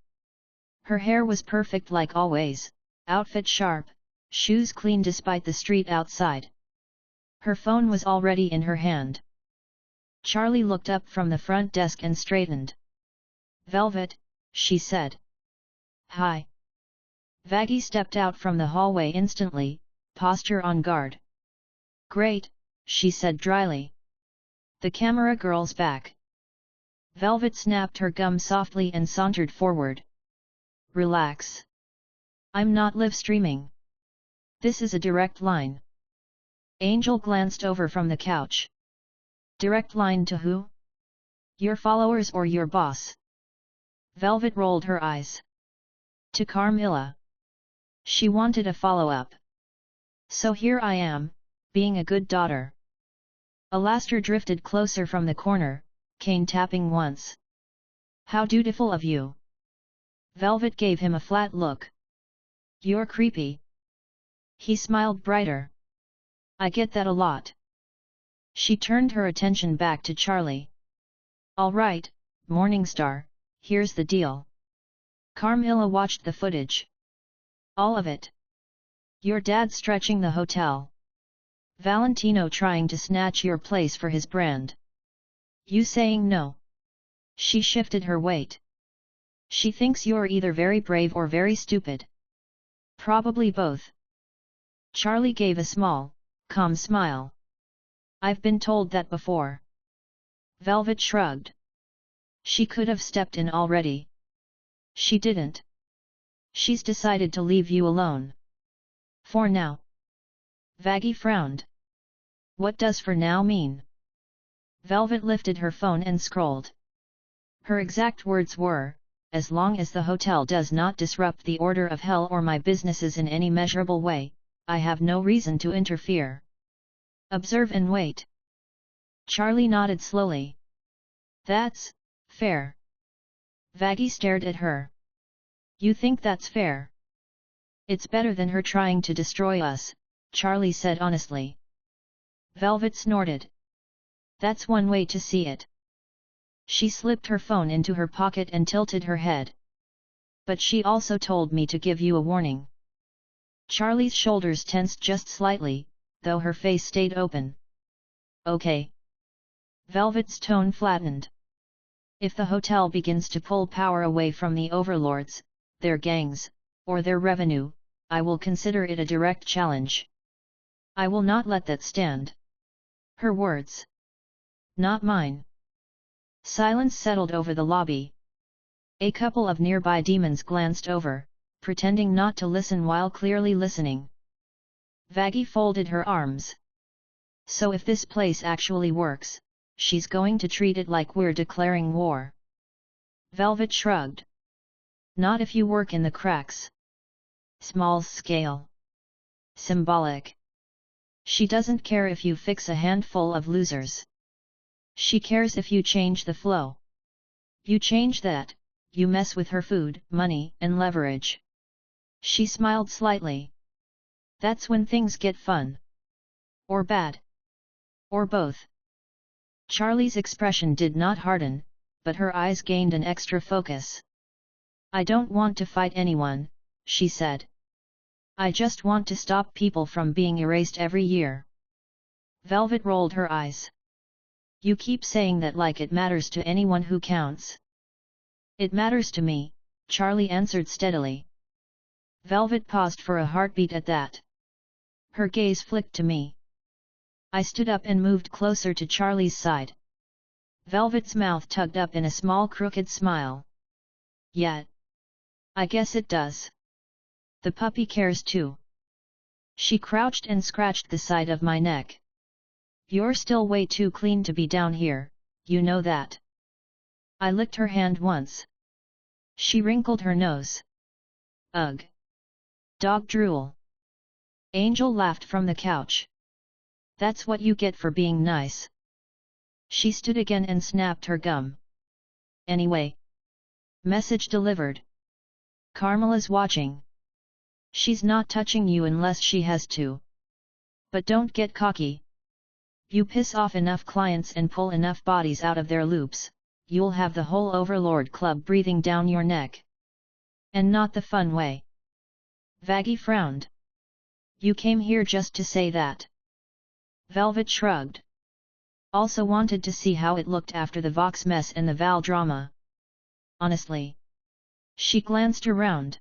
Her hair was perfect like always, outfit sharp, shoes clean despite the street outside. Her phone was already in her hand. Charlie looked up from the front desk and straightened. "Velvet," she said. "Hi." Vaggie stepped out from the hallway instantly, posture on guard. "Great," she said dryly. "The camera girl's back." Velvet snapped her gum softly and sauntered forward. "Relax. I'm not live streaming. This is a direct line." Angel glanced over from the couch. "Direct line to who? Your followers or your boss?" Velvet rolled her eyes. "To Carmilla." She wanted a follow-up. "So here I am, being a good daughter." Alastair drifted closer from the corner, cane tapping once. "How dutiful of you." Velvet gave him a flat look. "You're creepy." He smiled brighter. "I get that a lot." She turned her attention back to Charlie. "All right, Morningstar, here's the deal." Carmilla watched the footage. "All of it. Your dad stretching the hotel. Valentino trying to snatch your place for his brand. You saying no." She shifted her weight. "She thinks you're either very brave or very stupid." "Probably both." Charlie gave a small, calm smile. "I've been told that before." Velvet shrugged. "She could have stepped in already." "She didn't. She's decided to leave you alone. For now." Vaggie frowned. "What does for now mean?" Velvet lifted her phone and scrolled. Her exact words were, "As long as the hotel does not disrupt the order of hell or my businesses in any measurable way, I have no reason to interfere. Observe and wait." Charlie nodded slowly. "That's fair." Vaggie stared at her. "You think that's fair?" "It's better than her trying to destroy us," Charlie said honestly. Velvet snorted. "That's one way to see it." She slipped her phone into her pocket and tilted her head. "But she also told me to give you a warning." Charlie's shoulders tensed just slightly, though her face stayed open. "Okay." Velvet's tone flattened. If the hotel begins to pull power away from the overlords, their gangs, or their revenue, I will consider it a direct challenge. I will not let that stand. Her words. Not mine. Silence settled over the lobby. A couple of nearby demons glanced over, pretending not to listen while clearly listening. Vaggie folded her arms. So if this place actually works, she's going to treat it like we're declaring war. Velvet shrugged. Not if you work in the cracks. Small scale. Symbolic. She doesn't care if you fix a handful of losers. She cares if you change the flow. You change that, you mess with her food, money, and leverage. She smiled slightly. That's when things get fun. Or bad. Or both. Charlie's expression did not harden, but her eyes gained an extra focus. I don't want to fight anyone, she said. I just want to stop people from being erased every year. Velvet rolled her eyes. You keep saying that like it matters to anyone who counts. It matters to me, Charlie answered steadily. Velvet paused for a heartbeat at that. Her gaze flicked to me. I stood up and moved closer to Charlie's side. Velvet's mouth tugged up in a small crooked smile. Yet. I guess it does. The puppy cares too. She crouched and scratched the side of my neck. You're still way too clean to be down here, you know that. I licked her hand once. She wrinkled her nose. Ugh. Dog drool. Angel laughed from the couch. That's what you get for being nice. She stood again and snapped her gum. Anyway. Message delivered. Carmela's watching. She's not touching you unless she has to. But don't get cocky. You piss off enough clients and pull enough bodies out of their loops, you'll have the whole Overlord Club breathing down your neck. And not the fun way. Vaggie frowned. You came here just to say that. Velvet shrugged. Also wanted to see how it looked after the Vox mess and the Val drama. Honestly. She glanced around.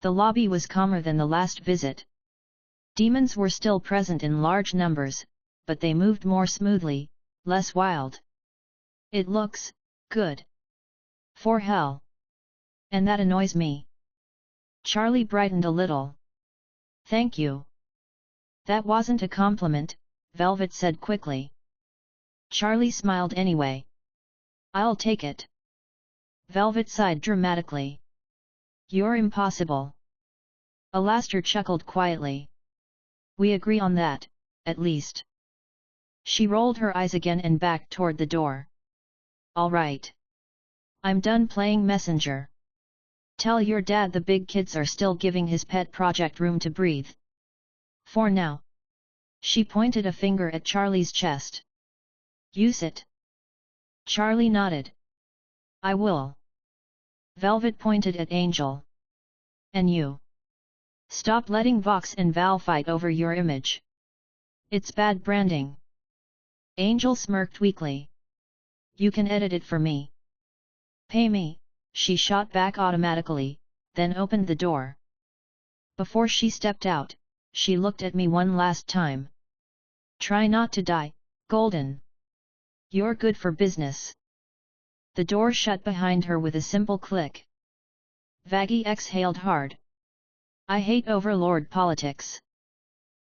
The lobby was calmer than the last visit. Demons were still present in large numbers, but they moved more smoothly, less wild. It looks good. For hell. And that annoys me. Charlie brightened a little. Thank you. That wasn't a compliment, Velvet said quickly. Charlie smiled anyway. I'll take it. Velvet sighed dramatically. You're impossible. Alastair chuckled quietly. We agree on that, at least. She rolled her eyes again and backed toward the door. All right. I'm done playing messenger. Tell your dad the big kids are still giving his pet project room to breathe. For now. She pointed a finger at Charlie's chest. Use it. Charlie nodded. I will. Velvet pointed at Angel. And you. Stop letting Vox and Val fight over your image. It's bad branding. Angel smirked weakly. You can edit it for me. Pay me, she shot back automatically, then opened the door. Before she stepped out, she looked at me one last time. Try not to die, Golden. You're good for business. The door shut behind her with a simple click. Vaggie exhaled hard. I hate overlord politics.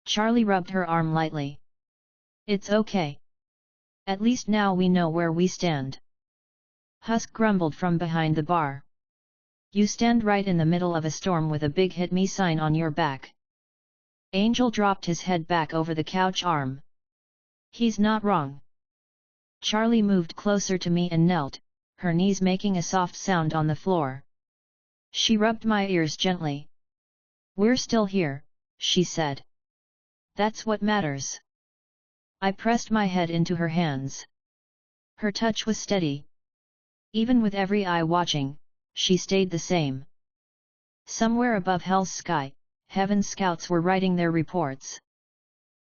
Charlie rubbed her arm lightly. It's okay. At least now we know where we stand. Husk grumbled from behind the bar. You stand right in the middle of a storm with a big hit me sign on your back. Angel dropped his head back over the couch arm. He's not wrong. Charlie moved closer to me and knelt, her knees making a soft sound on the floor. She rubbed my ears gently. We're still here, she said. That's what matters. I pressed my head into her hands. Her touch was steady. Even with every eye watching, she stayed the same. Somewhere above Hell's sky, Heaven's scouts were writing their reports.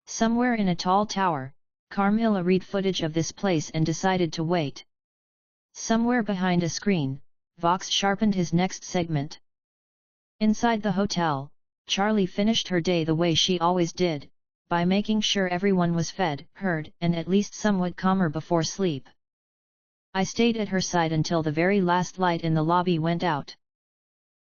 Somewhere in a tall tower, Carmilla read footage of this place and decided to wait. Somewhere behind a screen, Vox sharpened his next segment. Inside the hotel, Charlie finished her day the way she always did, by making sure everyone was fed, heard, and at least somewhat calmer before sleep. I stayed at her side until the very last light in the lobby went out.